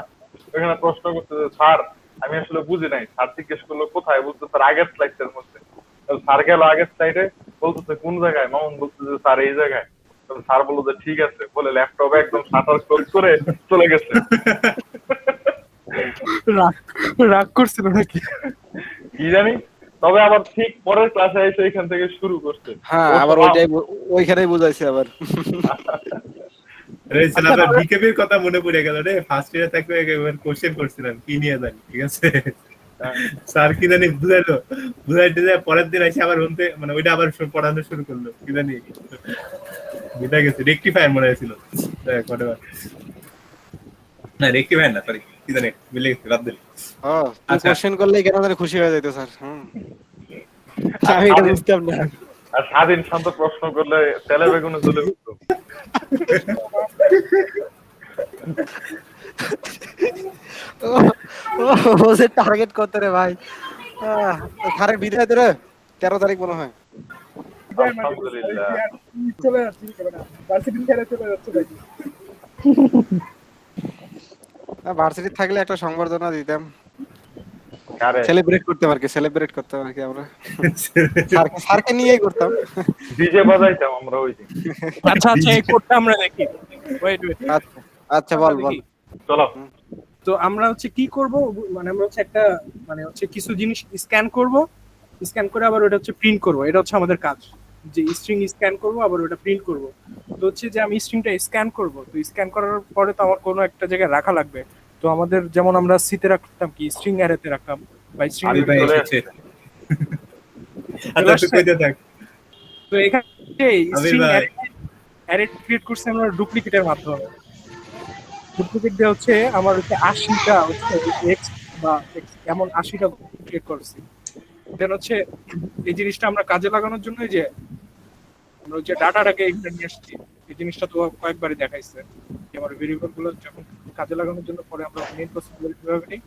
ওখানে প্রশ্ন করতে, স্যার আমি আসলে বুঝি নাই, স্যার জিজ্ঞেস করলো কোথায়, বলতে স্যার আগের স্লাইডের মধ্যে। স্যার গেল আগের স্লাইডে, বলতেছে কোন জায়গায়, মামুন বলতেছে স্যার এই জায়গায়। স্যার বললো যে ঠিক আছে, বলে ল্যাপটপ একদম শাটার ক্লোজ করে চলে গেছে। রাগ করছিল নাকি কি জানি, তবে আবার ঠিক পরের ক্লাসে এসে এখান থেকে শুরু করছে। হ্যাঁ, আবার ওইখানেই বুঝাইছে আবার। বিকেপির কথা মনে পড়ে গেল রে, ফার্স্ট ইয়ারে থাকবে একবার কোশ্চেন করছিলাম কি নিয়ে জানি, ঠিক আছে, স্যার কি জানি বুঝাইতে যায়, পরের দিন এসে আবার হতে, মানে ওইটা আবার পড়ানো শুরু করলো, কি জানি বুঝা গেছে, রেকটিফায়ার মনে হয়েছিল, না রেকটিফায়ার না, সরি, কি জানি মিলে গেছে, বাদ দিল। আচ্ছা, কোশ্চেন করলে কেন জানি খুশি হয়ে যেত স্যার। আমি এটা বুঝতাম না। আর স্বাধীন শান্ত প্রশ্ন করলে তেলে বেগুনে জ্বলে উঠতো। ও যে টার্গেট করতে রে ভাই। স্যারের বিদায় তোরে 13 তারিখ মনে হয়। আলহামদুলিল্লাহ। চলে যাচ্ছে, ভার্সিটি ছেড়ে চলে যাচ্ছে ভাই। ভার্সিটি থাকলে একটা সংবর্ধনা দিতাম। কারে সেলিব্রেট করতে পারি আমরা স্যারকে নিয়েই করতাম। ডিজে বাজাইতাম আমরা ওই দিন। আচ্ছা আচ্ছা, এই কোডটা আমরা দেখি। ওয়েট ওয়েট, আচ্ছা আচ্ছা, বল বল। চলো তো আমরা হচ্ছে কি করব, মানে আমরা হচ্ছে একটা মানে হচ্ছে কিছু জিনিস স্ক্যান করব, স্ক্যান করে আবার ওটা হচ্ছে প্রিন্ট করব। এটা হচ্ছে আমাদের কাজ, যে স্ট্রিং স্ক্যান করব আবার ওটা প্রিন্ট করব। তো হচ্ছে যে আমি স্ট্রিংটা স্ক্যান করব, তো স্ক্যান করার পরে তো আমার কোনো একটা জায়গায় রাখা লাগবে। তো আমাদের যেমন আমরা সিতে রাখতাম কি স্ট্রিং অ্যারেতে রাখতাম বা স্ট্রিং আরে ভাই এসেছে। আচ্ছা তুই কইতে থাক। তো এখানে আবির স্ট্রিং ভাই। অ্যারে ক্রিয়েট করছি আমরা ডুপ্লিকেটের মাধ্যমে। ডুপ্লিকেট দিয়ে হচ্ছে আমার হচ্ছে 80টা হচ্ছে এক্স বা X এমন 80টা ক্রিয়েট করছি। দেন হচ্ছে এই জিনিসটা আমরা কাজে লাগানোর জন্য যে আমরা হচ্ছে ডাটাটাকে এখানে নিয়ে আসছি। এই জিনিসটা তো কয়েকবারই দেখাইছে যে আমার ভেরিয়েবল গুলো যখন কাজে লাগানোর জন্য পরে আমরা মেইন প্রসেসগুলো কিভাবে নিই।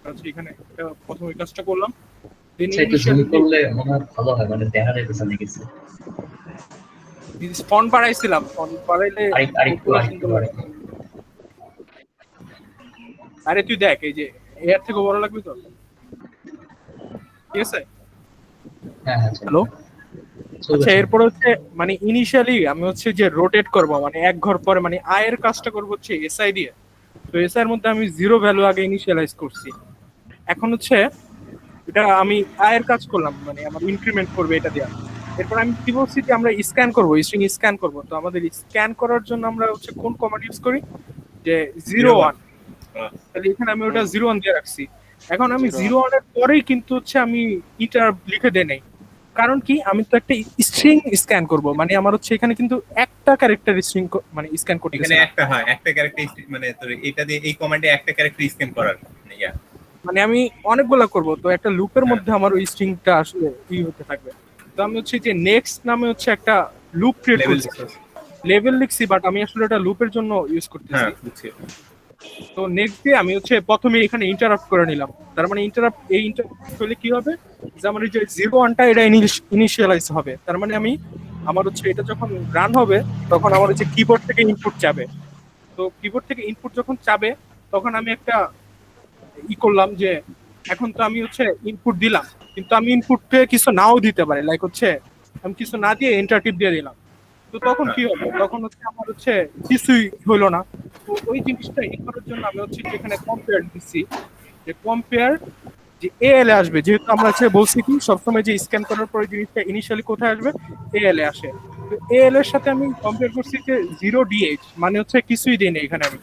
হচ্ছে এখানে একটা প্রথম এই কাজটা করলাম। দেন একটু জুম করলে মনে হয় ভালো হয়, মানে দেখা যাইতেছে না কিছু। ফন্ট বাড়াইছিলাম, ফন্ট বাড়াইলে আরেকটু বাড়ে। আরে তুই দেখ এই যে এর থেকে বড় লাগবে তো, ঠিক আছে? হ্যাঁ হ্যাঁ হ্যালো, আচ্ছা এরপর হচ্ছে মানে ইনিশিয়ালি আমি হচ্ছে যে রোটেট করব, মানে এক ঘর পরে মানে আয়ের কাজটা করব হচ্ছে এসআই দিয়ে। তো এসআই এর মধ্যে আমি 0 ভ্যালু আগে ইনিশিয়ালাইজ করছি। এখন হচ্ছে এটা আমি আয়ের কাজ করলাম, মানে আমার ইনক্রিমেন্ট করবে এটা দিয়ে। এরপর আমি কি বলছি যে আমরা স্ক্যান করব, স্ট্রিং স্ক্যান করব। তো আমাদের স্ক্যান করার জন্য আমরা হচ্ছে কোন কমান্ড ইউজ করি, যে 01। তাহলে এখানে আমি ওটা 01 দিয়ে রাখছি। এখন আমি 01 এর পরেই কিন্তু হচ্ছে আমি ইটার লিখে দেই নাই, কারণ কি আমি তো একটা স্ট্রিং স্ক্যান করব, মানে আমার হচ্ছে এখানে কিন্তু একটা ক্যারেক্টার স্ট্রিং মানে স্ক্যান করতে এখানে একটা একটা ক্যারেক্টার মানে তোর এটা দিয়ে এই কমান্ডে একটা ক্যারেক্টার স্ক্যান করার ইয়া, মানে আমি অনেকগুলো করব। তো একটা লুপের মধ্যে আমার ওই স্ট্রিংটা আসলে হতে থাকবে। তো আমি হচ্ছে যে নেক্সট নামে হচ্ছে একটা লুপ ক্রিয়েট করছি, লেভেল লিখছি, বাট আমি আসলে এটা লুপের জন্য ইউজ করতেছি। হ্যাঁ বুঝছি। তো নেক্সট দিয়ে আমি হচ্ছে প্রথমে এখানে ইন্টারাপ্ট করে নিলাম। তার মানে এই ইন্টারাপ্ট হলে কি হবে, যে আমার এই যে 01টা এটা ইনিশিয়ালাইজ হবে। তার মানে আমি আমার হচ্ছে এটা যখন রান হবে তখন আমার হচ্ছে কিবোর্ড থেকে ইনপুট যাবে। তো কিবোর্ড থেকে ইনপুট যখন যাবে তখন আমি একটা করলাম যে এখন তো আমি হচ্ছে ইনপুট দিলাম, কিন্তু আমি ইনপুটে কিছু নাও দিতে পারি, লাইক হচ্ছে আমি কিছু না দিয়ে এন্টার টিপ দিয়ে দিলাম। তো তখন কি হবে, তখন হচ্ছে আমার হচ্ছে কিছুই হইলো না। তো ওই জিনিসটা করার জন্য আমি হচ্ছে এখানে কম্পেয়ার দিচ্ছি, যে কম্পেয়ার যে এএল এ আসবে, যেহেতু আমরা হচ্ছে বলছি কি সবসময় যে স্ক্যান করার পরে জিনিসটা ইনিশিয়ালি কোথায় আসবে, এএল এ আসে। তো এএল এর সাথে আমি কম্পেয়ার করছি যে 0DH, মানে হচ্ছে কিছুই দেই না এখানে আমি।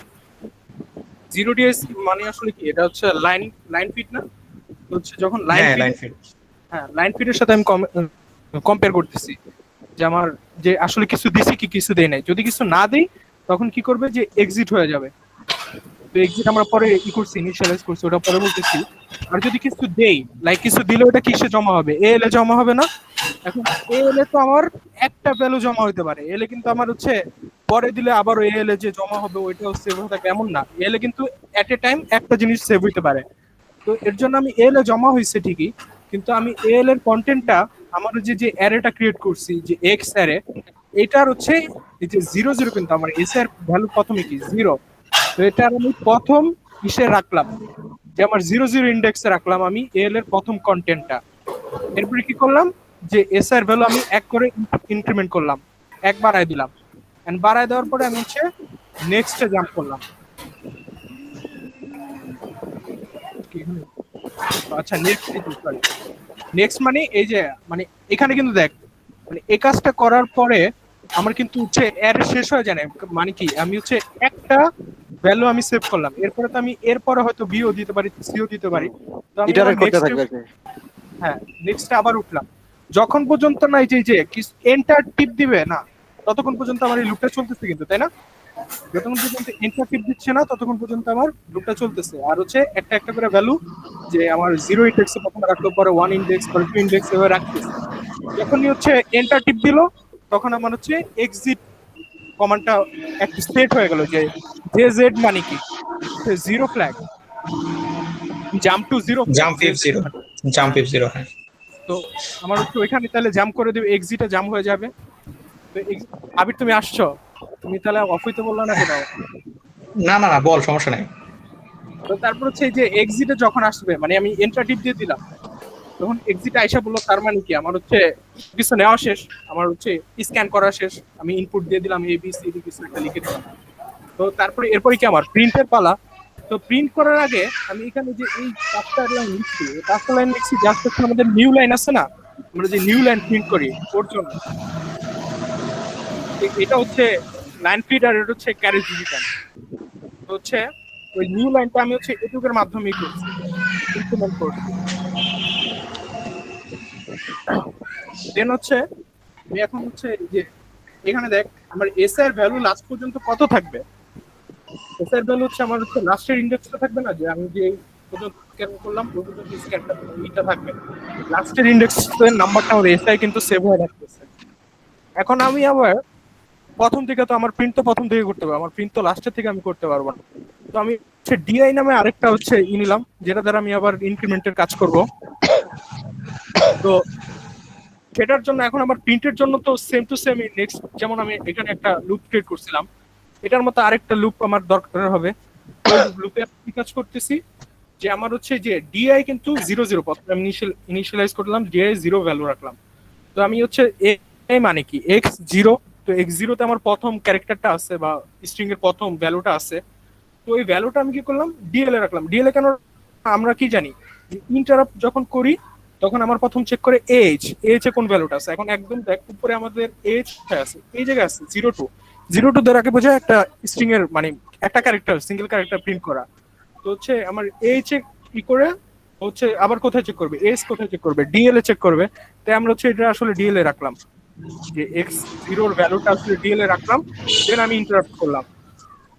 0DH মানে আসলে কি, এটা হচ্ছে লাইন ফিট না, তো হচ্ছে যখন লাইন ফিট, হ্যাঁ লাইন ফিটের সাথে আমি কম্পেয়ার করতেছি যে আমার যে আসলে কিছু দিছি কি কিছু দেই নাই। যদি কিছু না দেই তখন কি করবে, যে এক্সিট হয়ে যাবে। তো এক্সিট আমরা পরে করছি, ইনিশিয়ালাইজ করছি, ওটা পরে বলতেছি। আর যদি কিছু দেই, লাইক কিছু দিলে ওটা কিসে জমা হবে, এএল এ জমা হবে না। এখন এএল এ তো আমার একটা ভ্যালু জমা হতে পারে, এএল এ কিন্তু আমার হচ্ছে পরে দিলে আবার এএল এ যে জমা হবে ওইটাও সেভ হয়ে থাকে এমন না। এএল এ কিন্তু এট এ টাইম একটা জিনিস সেভ হইতে পারে। তো এর জন্য আমি এএল এ জমা হয়েছে ঠিকই, কিন্তু আমি এএল এর কন্টেন্টটা আমার যে অ্যারেটা ক্রিয়েট করছি, যে এক্স অ্যারে, এটার হচ্ছে এই যে 00, কিন্তু আমার এস এর ভ্যালু প্রথমে কি 0। তো এটা আমি প্রথম ইসে রাখলাম, যে আমার 00 ইন্ডেক্সে রাখলাম আমি এএল এর প্রথম কন্টেন্টটা। এরপরে কি করলাম, যে এস এর ভ্যালু আমি 1 করে ইনক্রিমেন্ট করলাম, 1 বাড়ায় দিলাম। এন্ড বাড়ায় দেওয়ার পরে আমি হচ্ছে নেক্সটে জাম্প করলাম। আচ্ছা নেক্সট মানে এই যে মানে এখানে কিন্তু দেখ, মানে এই কাজটা করার পরে আমার কিন্তু হচ্ছে এর শেষ হয়ে যায় না। মানে কি আমি হচ্ছে একটা ভ্যালু আমি সেভ করলাম, এরপরে তো আমি এরপরে হয়তো বিও দিতে পারি, সিও দিতে পারি। তো আমি ইটারেট করতে থাকবে। হ্যাঁ নেক্সটে আবার উঠলাম, যখন পর্যন্ত না এই যে এন্টার টিপ দিবে না ততক্ষণ পর্যন্ত আমার এই লুপটা চলতেছে কিন্তু, তাই না? যতক্ষণ পর্যন্ত এন্টার টিপ দিচ্ছে না ততক্ষণ পর্যন্ত আমার লুপটা চলতেছে। আর হচ্ছে একটা একটা করে ভ্যালু, যে আমার 0 ইন্ডেক্সে প্রথমে রাখলো, পরে 1 ইন্ডেক্স, পরে 2 ইন্ডেক্স এভাবে রাখতেছে। যখনই হচ্ছে এন্টার টিপ দিল তখন আমার হচ্ছে এক্সিট কমান্ডটা একটা সেট হয়ে গেল, যে জেড মানে কি 0 flag, jump to 0, jump if 0। হ্যাঁ, তো আমার হচ্ছে ওইখানে তাহলে জাম্প করে দেবে, এক্সিটে জাম্প হয়ে যাবে। তো আবির তুমি আসছো, তুমি তাহলে অফ হইতে বললা না কেন? না না না, বল, সমস্যা নাই। তো তারপর হচ্ছে এই যে এক্সিটে যখন আসবে মানে আমি এন্টার টিপ দিয়ে দিলাম, তখন এক্সিটে আইসা বললো তার মানে কি আমার হচ্ছে কিছু নেওয়া শেষ, আমার হচ্ছে স্ক্যান করা শেষ, আমি ইনপুট দিয়ে দিলাম এ বি সি ডি কিছু একটা লিখে দিলাম। তো তারপরে এরপরে কি আমার প্রিন্টের পালা। তো প্রিন্ট করার আগে আমি এখানে যে এই 5টা লাইন লিখছি, এই 5টা লাইন লিখছি জাস্ট হচ্ছে আমাদের নিউ লাইন আছে না, আমরা যে নিউ লাইন প্রিন্ট করি ওর জন্য। এটা হচ্ছে লাইন ফিড আর এটা হচ্ছে ক্যারেজ রিটার্ন। তো হচ্ছে ওই নিউ লাইনটা আমি হচ্ছে এটুকের মাধ্যমে করছি, ইমপ্লিমেন্ট করছি। দেন হচ্ছে আমি এখন হচ্ছে যে এখানে দেখ আমার এস এর ভ্যালু লাস্ট পর্যন্ত কত থাকবে। এস এর ভ্যালু হচ্ছে আমার হচ্ছে লাস্টের ইন্ডেক্সটা থাকবে না, যে আমি যে পর্যন্ত স্ক্যান করলাম ওই পর্যন্ত স্ক্যানটা এইটা থাকবে, লাস্টের ইন্ডেক্সের নাম্বারটা আমার এসআই কিন্তু সেভ হয়ে থাকতেছে। এখন আমি আবার প্রথম থেকে তো আমার প্রিন্ট তো প্রথম থেকে করতে হবে, আমার প্রিন্ট তো লাস্টের থেকে আমি করতে পারবো না। তো আমি হচ্ছে ডিআই নামে আরেকটা হচ্ছে নিলাম, যেটা দ্বারা আমি আবার ইনক্রিমেন্টের কাজ করব। তো সেটার জন্য এখন আমার প্রিন্টের জন্য তো সেম টু সেম নেক্সট, যেমন আমি এখানে একটা লুপ ক্রিয়েট করছিলাম, এটার মতো আরেকটা লুপ আমার দরকার হবে। ওই লুপে আমি কাজ করতেছি যে আমার হচ্ছে যে ডিআই কিন্তু 0 0, প্রথমে আমি ইনিশিয়ালাইজ করলাম, ডিআই 0 ভ্যালু রাখলাম। তো আমি হচ্ছে এ মানে কি x0, তো x0 তে আমার প্রথম ক্যারেক্টারটা আছে বা স্ট্রিং এর প্রথম ভ্যালুটা আছে। তো এই ভ্যালুটা আমি কি করলাম ডিএল এ রাখলাম। ডিএল এ কেন আমরা কি জানি ইন্টারাপ্ট যখন করি তখন আমার প্রথম চেক করে এজ এ কোন ভ্যালুটা আছে। এখন একদম দেখ উপরে আমাদের এজ আছে, এই জায়গায় আছে 0 2 দ্বারা কে বোঝায় একটা স্ট্রিং এর মানে একটা ক্যারেক্টার সিঙ্গেল ক্যারেক্টার প্রিন্ট করা। তো হচ্ছে আমার এজ এ কি করে হচ্ছে আবার কোথায় চেক করবে, এজ কোথায় চেক করবে, ডিএল এ চেক করবে। তাই আমরা হচ্ছে এটা আসলে ডিএল এ রাখলাম, যে x0 এর ভ্যালুটা আসলে ডিএল এ রাখলাম, দেন আমি ইন্টারাপ্ট করলাম।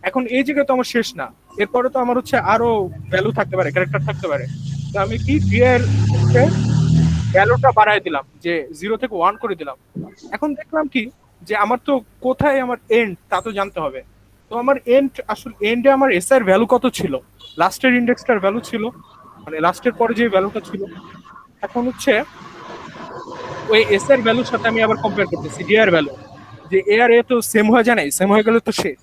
এখন এই জায়গায় তো আমার শেষ না, এরপরে তো আমার হচ্ছে আরো ভ্যালু থাকতে পারে, ক্যারেক্টার থাকতে পারে। তো আমি কি ডিএল ভ্যালুটা বাড়ায় দিলাম, যে 0 থেকে 1 করে দিলাম। এখন দেখলাম কি যে আমার তো কোথায় আমার এন্ড তা তো জানতে হবে। তো আমার এন্ড আসলে এন্ডে আমার এস এর ভ্যালু কত ছিল, লাস্টের ইন্ডেক্সটার ভ্যালু ছিল, মানে লাস্টের পরে যে ভ্যালুটা ছিল। এখন হচ্ছে ওই এস এর ভ্যালুর সাথে আমি আবার কম্পেয়ার করতেছি ডি এর ভ্যালু, যে এ আর এ তো সেম হয়ে যায় নাই, সেম হয়ে গেলে তো শেষ।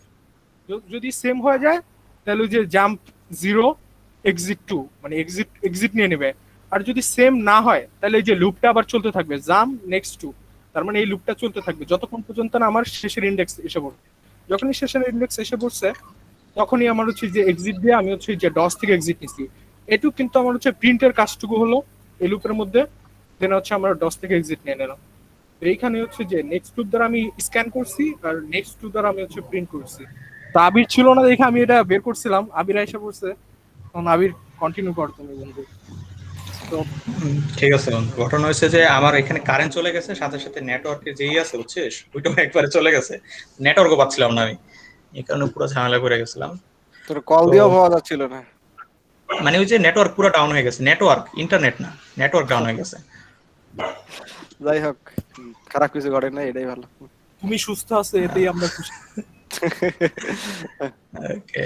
যদি সেম হয়ে যায় তাহলে যে জাম্প 0 এক্সিট 2 মানে এক্সিট নিয়ে নেবে। আর যদি সেম না হয় তাহলে এই যে লুপটা আবার চলতে থাকবে, জাম্প নেক্সট 2, তার মানে এই লুপটা চলতে থাকবে যতক্ষণ পর্যন্ত না আমার শেষের ইন্ডেক্স এসে পড়বে। যখনই শেষের ইন্ডেক্স এসে পড়ছে তখনই আমার হচ্ছে যে এক্সিট দিয়ে আমি হচ্ছে যে ডস থেকে এক্সিট নিছি। এটুকু কিন্তু আমার হচ্ছে প্রিন্টের কাজটুকু হলো এই লুপের মধ্যে, দেন হচ্ছে আমরা ডস থেকে এক্সিট নিয়ে নিলাম। তো এইখানে হচ্ছে যে নেক্সট লুপ দ্বারা আমি স্ক্যান করছি আর নেক্সট লুপ দ্বারা আমি হচ্ছে প্রিন্ট করছি। তো আবির ছিল না দেখে আমি এটা বের করছিলাম, আবির এসে পড়ছে, তখন আবির কন্টিনিউ কর তুমি বন্ধু। তো ঠিক আছে বন্ধু, ঘটনা হয়েছে যে আমার এখানে কারেন্ট চলে গেছে, সাথে সাথে নেটওয়ার্কে যেই আছে বুঝছিস ওইটাও একবারে চলে গেছে, নেটওয়ার্কও পাচ্ছিলাম না আমি, এই কারণে পুরো ঝামেলা করে গেছিলাম। তোর কল দিয়েও পাওয়া যাচ্ছিল না, মানে ওই যে নেটওয়ার্ক পুরো ডাউন হয়ে গেছে, নেটওয়ার্ক ইন্টারনেট না, নেটওয়ার্ক ডাউন হয়ে গেছে। যাই হোক খারাপ কিছু ঘটে না, এটাই ভালো। তুমি সুস্থ আছো এতেই আমরা খুশি। ওকে,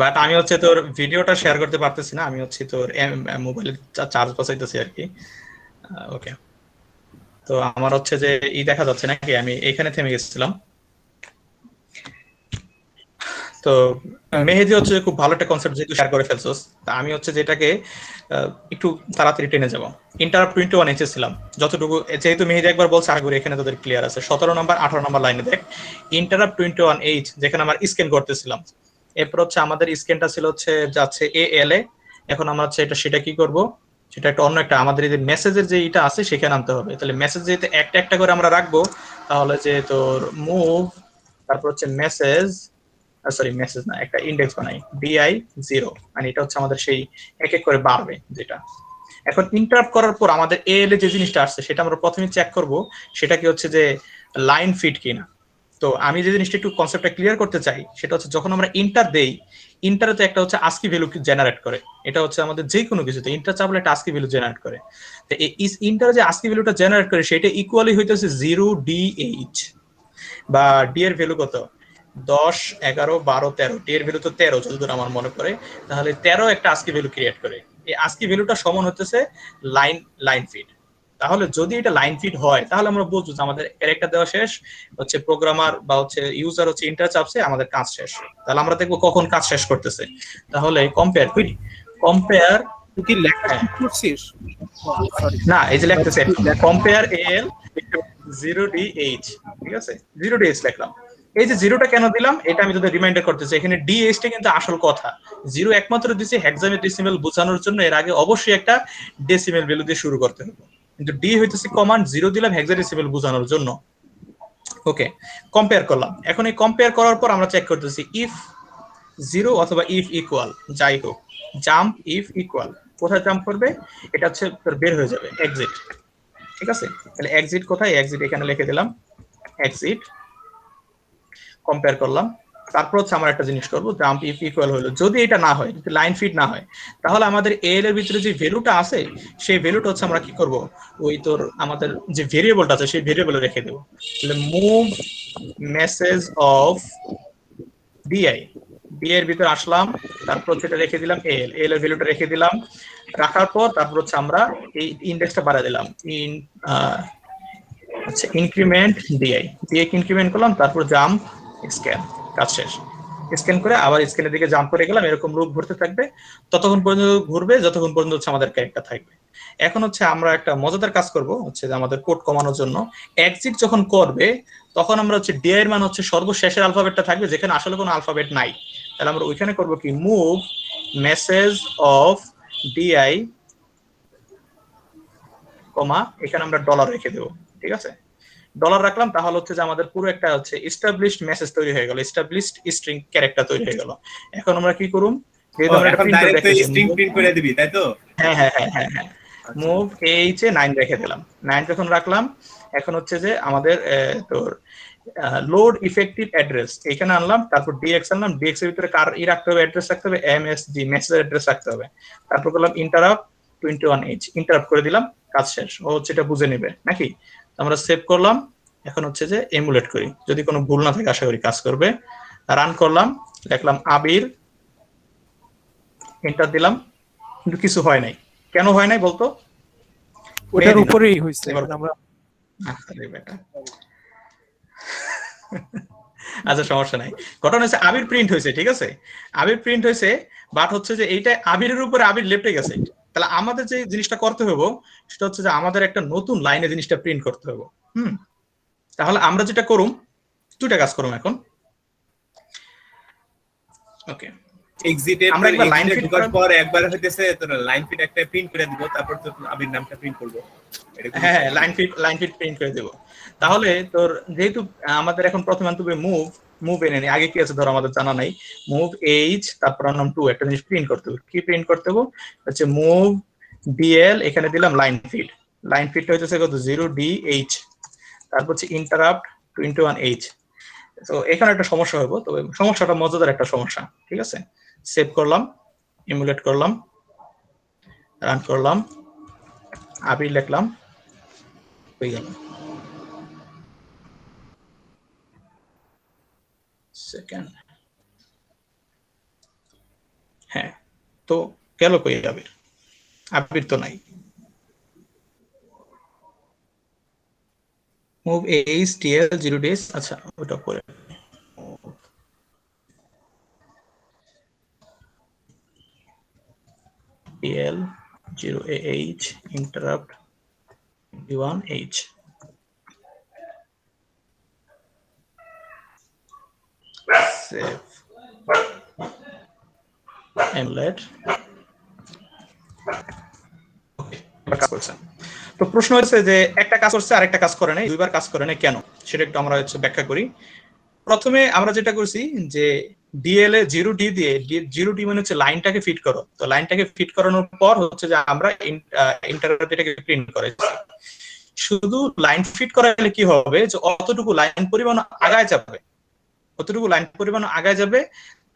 বাট আমি হচ্ছে তোর ভিডিওটা শেয়ার করতে পারতেছি না, আমি হচ্ছে তোর মোবাইলে চার্জ বসাইতেছি আর কি। ওকে, তো আমার হচ্ছে যে দেখা যাচ্ছে নাকি, আমি এখানে থেমে গেছিলাম। তো মেহেদি হচ্ছে খুব ভালো একটা কনসেপ্ট যেহেতু শেয়ার করে ফেলছস, তা আমি হচ্ছে যেটাকে একটু তাড়াতাড়ি টেনে যাব। ইন্টারাপ্ট 21 এসে ছিলাম যতটুকু, যেহেতু মেহেদি একবার বলছে আগে এখানে তোদের ক্লিয়ার আছে। 17 নম্বর 18 নম্বর লাইনে দেখ ইন্টারাপ্ট 21H, যেখানে আমরা স্ক্যান করতেছিলাম। এরপর হচ্ছে আমাদের স্ক্যানটা ছিল হচ্ছে যাচ্ছে AL এ। এখন আমরা হচ্ছে সেটা কি করব, সেটা একটা অন্য একটা আমাদের এই যে মেসেজের যে এটা আছে সেখানে আনতে হবে। তাহলে মেসেজ যেহেতু একটা একটা করে আমরা রাখবো, তাহলে যে তোর মুভ তারপর হচ্ছে মেসেজ, সরি মেসেজ না, একটা ইন্ডেক্স বানাই DI0, মানে এটা হচ্ছে আমাদের সেই এক এক করে বাড়বে যেটা। এখন ইন্টারাপ্ট করার পর আমাদের AL এ যে জিনিসটা আসছে সেটা আমরা প্রথমে চেক করব, সেটা কি হচ্ছে যে লাইন ফিট কিনা। তো আমি যে জিনিসটা একটু কনসেপ্টটা ক্লিয়ার করতে চাই সেটা হচ্ছে যখন আমরা ইন্টার দেই, ইন্টারে তো একটা হচ্ছে ASCII ভ্যালু জেনারেট করে, এটা হচ্ছে আমাদের যে কোনো কিছুতে ইন্টার চাপলে একটা ASCII ভ্যালু জেনারেট করে। তো এই ইন্টারে যে ASCII ভ্যালুটা জেনারেট করে সেটা ইকুয়ালি হইতেছে 0DH, বা ডি এর ভ্যালু কত 10 11 12 13, ডি এর ভ্যালু তো 13 যতদূর আমার মনে পড়ে, তাহলে 13 একটা ASCII ভ্যালু ক্রিয়েট করে। এই ASCII ভ্যালুটা সমান হতেছে লাইন ফিট। তাহলে যদি এটা লাইন ফিট হয় তাহলে আমরা বুঝবো যে আমাদের ক্যারেক্টার দেওয়া শেষ, হচ্ছে প্রোগ্রামার বা হচ্ছে ইউজার হচ্ছে ইন্টার চাপছে, আমাদের কাজ শেষ। তাহলে আমরা দেখবো কখন কাজ শেষ করতেছে। তাহলে কম্পেয়ার করি, কম্পেয়ার তুই কি লেখা ঠিক করছিস? সরি, না, এই যে লিখতেছে কম্পেয়ার এল 0DH, ঠিক আছে 0DH লিখলাম। এই যে জিরোটা কেন দিলাম এটা আমি যদি রিমাইন্ডার করতেছি, এখানে DH টা কিন্তু আসল কথা, জিরো একমাত্র দিছি হেক্সাডেসিমাল বোঝানোর জন্য, এর আগে অবশ্যই একটা ডেসিমেল ভ্যালু দিয়ে শুরু করতে হবে, কিন্তু ডি হইতেছে কমান্ড, জিরো দিলাম হেক্সাডেসিমাল বোঝানোর জন্য। ওকে, কম্পেয়ার করলাম। এখন এই কম্পেয়ার করার পর আমরা চেক করতেছি ইফ জিরো অথবা ইফ ইকুয়াল, যাই হোক, জাম্প ইফ ইকুয়াল, কোথায় জাম্প করবে এটা হচ্ছে তোর বের হয়ে যাবে এক্সিট, ঠিক আছে। তাহলে এক্সিট কোথায়, এক্সিট এখানে লিখে দিলাম এক্সিট, কম্পেয়ার করলাম। তারপর হচ্ছে আমরা একটা জিনিস করবো, জাম্প ইফ ইকুয়াল হলো, যদি এটা না হয়, যদি লাইন ফিট না হয়, তাহলে আমাদের এল এর ভিতরে যে ভ্যালুটা আছে সেই ভ্যালুটা হচ্ছে আমরা কি করব, ওই তোর আমাদের যে ভেরিয়েবলটা আছে সেই ভেরিয়েবলে রেখে দেবো। তাহলে move message of DI, D এর ভিতরে আসলাম, তারপর সেটা রেখে দিলাম এল, এল এর ভ্যালুটা রেখে দিলাম, রাখার পর তারপর হচ্ছে আমরা এই ইন্ডেক্সটা বাড়ায় দিলাম, আচ্ছা ইনক্রিমেন্ট ডিআই, ডিআই ইনক্রিমেন্ট করলাম, তারপর জাম্প স্ক্যান, কাজ শেষ। স্ক্যান করে আবার স্ক্যানের দিকে জাম্প করে গেলাম, এরকম লুপ ঘুরতে থাকবে, ততক্ষণ পর্যন্ত ঘুরবে যতক্ষণ পর্যন্ত হচ্ছে আমাদের ক্যারেক্টার থাকবে। এখন হচ্ছে আমরা একটা মজাদার কাজ করব, হচ্ছে যে আমাদের কোড কমানোর জন্য এক্সিট যখন করবে তখন আমরা হচ্ছে ডিআই এর মান হচ্ছে সর্বশেষের আলফাবেটটা থাকবে, যেখানে আসলে কোনো আলফাবেট নাই। তাহলে আমরা ওইখানে করব কি, মুভ মেসেজ অফ ডিআই কমা, এখানে আমরা ডলার রেখে দেবো, ঠিক আছে, ডলার রাখলাম। তাহলে হচ্ছে যে আমাদের পুরো একটা হচ্ছে এস্টাবলিশড মেসেজ তৈরি হয়ে গেল, এস্টাবলিশড স্ট্রিং ক্যারেক্টার তৈরি হয়ে গেল। এখন আমরা কি করব, এখন ডাইরেক্ট স্ট্রিং প্রিন্ট করে দিবি, তাই তো? হ্যাঁ হ্যাঁ হ্যাঁ হ্যাঁ হ্যাঁ, মুভ এইচ এ 9 রেখে দিলাম, 9 যখন রাখলাম, এখন হচ্ছে যে আমাদের তোর লোড ইফেক্টিভ অ্যাড্রেস এখানে আনলাম, তারপর ডিএক্স আনলাম, ডিএক্স এর ভিতরে কার ই রাখতে হবে, অ্যাড্রেস রাখতে হবে, এমএসজি মেসেজের অ্যাড্রেস রাখতে হবে, তারপর করলাম ইন্টারাপ্ট 21H, ইন্টারাপ্ট করে দিলাম, কাজ শেষ। ও হচ্ছে এটা বুঝে নেবে নাকি। আমরা সেভ করলাম, এখন হচ্ছে যে এমুলেট করি, যদি কোনো ভুল না থাকে আশা করি কাজ করবে। রান করলাম, লিখলাম আবির, এন্টার দিলাম, কিন্তু কিছু হয় নাই। কেন হয় নাই বলতো? ওটার উপরেই হইছে। আমরা আরে বেটা, আচ্ছা সমস্যা নাই। ঘটনা হচ্ছে আবির প্রিন্ট হয়েছে, ঠিক আছে, আবির প্রিন্ট হয়েছে, বাট হচ্ছে যে এইটা আবিরের উপরে আবির লেপটে গেছে। তাহলে আমাদের যে জিনিসটা করতে হবে সেটা হচ্ছে যে আমাদের একটা নতুন লাইনে জিনিসটা প্রিন্ট করতে হবে। তাহলে আমরা যেটা করুম, দুইটা কাজ করুম এখন। ওকে, এক্সিটে আমরা একবার লাইন ফিট করার পর একবার হইতেছে তোর লাইন ফিট একটা প্রিন্ট করে দিব, তারপর তো আবির নামটা প্রিন্ট করব। হ্যাঁ লাইন ফিট প্রিন্ট করে দেব। তাহলে তোর যেহেতু আমাদের এখন প্রথমে আনতে হবে মুভ এনে নি, আগে কি আছে ধর আমাদের জানা নাই, মুভ এইচ তারপর নাম 2, একটা জিনিস প্রিন্ট করতে হবে। কি প্রিন্ট করতে হবে হচ্ছে মুভ ডিএল, এখানে দিলাম লাইন ফিট, লাইন ফিটটা হচ্ছে কত 0DH, তারপর হচ্ছে ইন্টারাপ্ট 21H। তো এখানে একটা সমস্যা হবে, তবে সমস্যাটা মজাদার একটা সমস্যা, ঠিক আছে। সেভ করলাম, ইমুলেট করলাম, রান করলাম, আবির লিখলাম, হয়ে গেল। সেকেন্ড, হ্যাঁ, তো গেল কই আবির? আবির তো নাই। মুভ এইচ টিএল 0DH, আচ্ছা ওটা করে TL 0AH interrupt 21H। Save, omelette, কাজ করছে। তো প্রশ্ন হচ্ছে যে একটা কাজ করছে আর একটা কাজ করে নাই, দুইবার কাজ করে নাই কেন, সেটা একটু আমরা হচ্ছে ব্যাখ্যা করি। প্রথমে আমরা যেটা করছি যে ডিএল এ 0D দিয়ে, 0D মানে হচ্ছে লাইনটাকে ফিট করো, তো লাইনটাকে ফিট করানোর পর হচ্ছে যে আমরা ইন্টারপ্রেটটাকে প্রিন্ট করেছি। শুধু লাইন ফিট করালে কি হবে, যে অতটুকু লাইন পরিমাণ আগায় যাবে, অতটুকু লাইন পরিমাণ আগায় যাবে,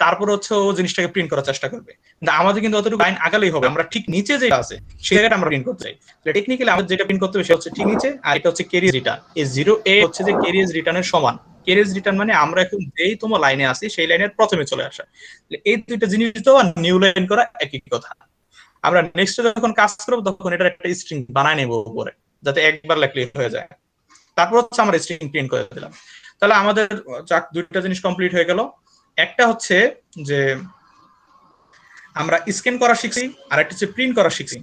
তারপর হচ্ছে ও জিনিসটাকে প্রিন্ট করার চেষ্টা করবে। কিন্তু আমাদের কিন্তু অতটুকু লাইন আগালেই হবে, আমরা ঠিক নিচে যে আছে সেই জায়গাটা আমরা প্রিন্ট করতে চাই। টেকনিক্যালি আমাদের যেটা প্রিন্ট করতে হবে সেটা হচ্ছে ঠিক নিচে, আর এটা হচ্ছে ক্যারিজ রিটার্ন। এই 0A হচ্ছে যে ক্যারিজ রিটার্নের সমান। ক্যারিজ রিটার্ন মানে আমরা এখন যেই তোমার লাইনে আছি সেই লাইনের প্রথমে চলে আসা। এই দুইটা জিনিস তো নিউ লাইন করা একই কথা। আমরা নেক্সট যখন কাজ করব তখন এটার একটা স্ট্রিং বানায় নেব উপরে, যাতে একবার লেখলেই হয়ে যায়। তারপর হচ্ছে আমরা স্ট্রিং প্রিন্ট করে দিলাম। তাহলে আমাদের দুইটা জিনিস কমপ্লিট হয়ে গেল। একটা হচ্ছে যে আমরা স্ক্যান করা শিখছি, আর একটা হচ্ছে প্রিন্ট করা শিখছি।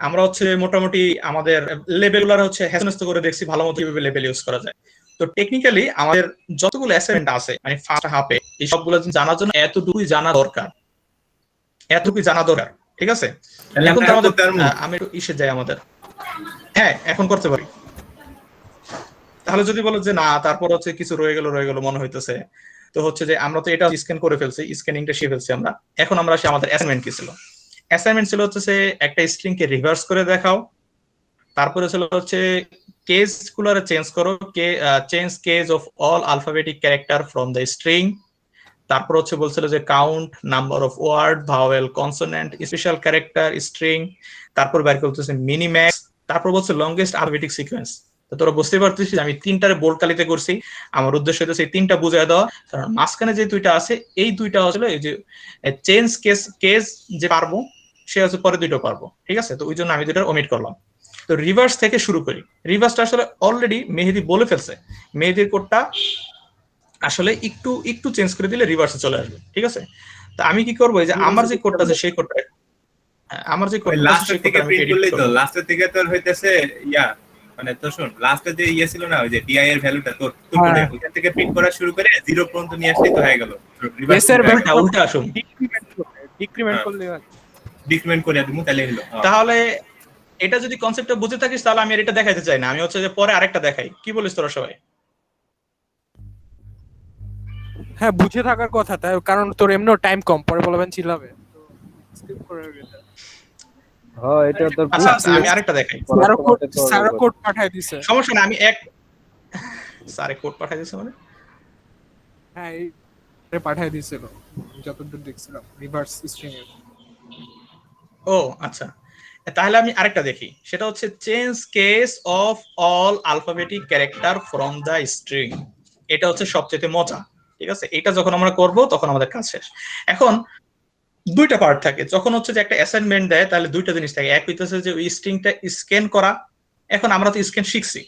আমরা হচ্ছে মোটামুটি আমাদের লেবেলগুলো হচ্ছে হ্যাসনস্ত করে দেখছি ভালো মতো কিভাবে লেবেল ইউজ করা যায়। তো টেকনিক্যালি আমাদের যতগুলো অ্যাসাইনমেন্ট আছে মানে ফার্স্ট হাফে এই সবগুলো জানার জন্য এতটুকুই জানা দরকার, ঠিক আছে? এখন তো আমাদের আমি একটু ইসে যাই আমাদের, হ্যাঁ এখন করতে পারি। তাহলে যদি বলো যে না তারপর হচ্ছে কিছু রয়ে গেল মনে হইতেছে, তো হচ্ছে যে আমরা তো এটা স্ক্যান করে ফেলছি, স্ক্যানিংটা শিখে ফেলছি আমরা। এখন আমরা আসি আমাদের অ্যাসাইনমেন্ট কি ছিল। অ্যাসাইনমেন্ট ছিল হচ্ছে একটা স্ট্রিং কে রিভার্স করে দেখাও, তারপরে ছিল হচ্ছে কেস গুলারে চেঞ্জ করো, change case of all alphabetic character from the string. তারপর হচ্ছে বলছিল যে count number of word, vowel, consonant, special character, string. তারপর বের করতেছে মিনিম্যাক্স। তারপর বলছে লংগেস্ট আলফাবেটিক সিকোয়েন্স। তো তোরা বুঝতে পারতেছিস আমি তিনটারে বোল্ড কালিতে করছি। আমার উদ্দেশ্য হচ্ছে এই তিনটা বুঝাই দেওয়া, কারণ মাঝখানে যে দুইটা আছে এই দুইটা হচ্ছে এই যে চেঞ্জ কেস যে পারবো সে হচ্ছে পরে দুইটা পারবো, ঠিক আছে? তো ওই জন্য আমি দুইটা ওমিট করলাম। তো রিভার্স থেকে শুরু করি। রিভার্সটা আসলে অলরেডি মেহেদি বলে ফেলছে, মেহেদির কোডটা আসলে একটু চেঞ্জ করে দিলে রিভার্সে চলে আসবে, ঠিক আছে? তো আমি কি করবো, এই যে আমার যে কোডটা আছে সেই কোডটা, আমার যে কোডটা লাস্টের থেকে প্রিন্ট করলেই তো, লাস্টের থেকে তোর হইতেছে ইয়া মানে তো শুন লাস্টে যে ইয়ে ছিল না ওই যে ডিআই এর ভ্যালুটা তোর ওইখান থেকে প্রিন্ট করা শুরু করে 0 পর্যন্ত নিয়ে আসলেই তো হয়ে গেল। বেসের ভ্যালুটা উল্টা আসুন, ডিক্রিমেন্ট করলে দিমু তাহলে হলো। তাহলে এটা যদি কনসেপ্টটা বুঝে থাকিস তাহলে আমি এটা দেখাইতে চাই না, আমি হচ্ছে যে পরে আরেকটা দেখাই। কি বলিস তোরা সবাই? হ্যাঁ বুঝে থাকার কথা, তাই কারণ তোর এমনিও টাইম কম, পরে বলবেন চিল্লাবে তো স্কিপ করে গেছে। হ্যাঁ এটা তো আচ্ছা আমি আরেকটা দেখাই। স্যার কোড পাঠিয়ে দিয়েছে। সমস্যা না, আমি এক স্যারে কোড পাঠিয়ে দিয়েছে মানে হ্যাঁ এই পাঠিয়ে দিয়েছিল যতদূর দেখছিলাম রিভার্স স্ট্রিং এর। ও আচ্ছা, তাহলে আমি আরেকটা দেখি। সেটা হচ্ছে change case of all alphabetic character from the string. এটা হচ্ছে সবচেয়ে মজা, ঠিক আছে? এটা যখন আমরা করব তখন আমাদের কাজ শেষ। এখন দুইটা পার্ট থাকে যখন হচ্ছে যে একটা অ্যাসাইনমেন্ট দেয়, তাহলে দুইটা জিনিস থাকে। এক হইতেছে যে ওই স্ট্রিংটা স্ক্যান করা, এখন আমরা তো স্ক্যান শিখছি।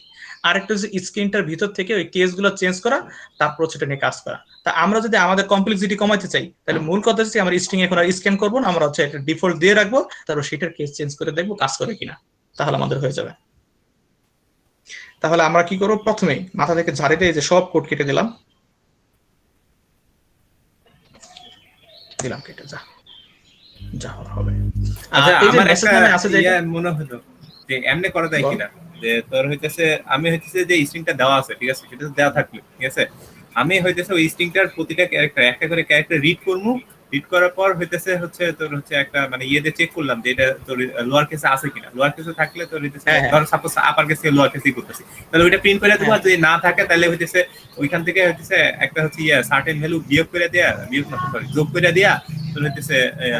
আরেকটা হচ্ছে স্ক্রিনটার ভিতর থেকে ওই কেসগুলো চেঞ্জ করা, তারপর সেটা নিয়ে কাজ করা। তা আমরা যদি আমাদের কমপ্লেক্সিটি কমাইতে চাই তাহলে মূল কথা হচ্ছে আমরা স্ট্রিং এখন আর স্ক্যান করবো না, আমরা হচ্ছে একটা ডিফল্ট দিয়ে রাখবো, তারপর সেটার কেস চেঞ্জ করে দেখবো কাজ করে কিনা, তাহলে আমাদের হয়ে যাবে। তাহলে আমরা কি করবো, প্রথমে মাথা থেকে ঝাড়ে দিয়ে যে সব কোড কেটে দিলাম কেটে যা হবে। আচ্ছা এই যে আমার মেসেজ নামে আছে যে মনে হলো যে এমনি করা যায় কিনা, যে তোর হইতেছে আমি হইতেছে যে স্ট্রিংটা দেওয়া আছে, ঠিক আছে, সেটা দেওয়া থাকলো, ঠিক আছে, আমি হইতেছে ওই স্ট্রিংটার প্রতিটা ক্যারেক্টার একটা করে ক্যারেক্টার রিড করবো। রিড করার পর হইতেছে তোর হচ্ছে একটা মানে ইয়েতে চেক করলাম যে এটা তোর লোয়ার কেসে আছে কিনা। লোয়ার কেসে থাকলে তোর হইতেছে ধর সাপোজ আপার কেসে লোয়ার কেসে করতেছি, তাহলে ওইটা প্রিন্ট করে দেবো। যদি না থাকে তাহলে হইতেছে ওইখান থেকে হইতেছে একটা হচ্ছে সার্টেন ভ্যালু বিয়োগ করে দেয়া, বিয়োগ না সরি যোগ করে দেয়া, তোর হইতেছে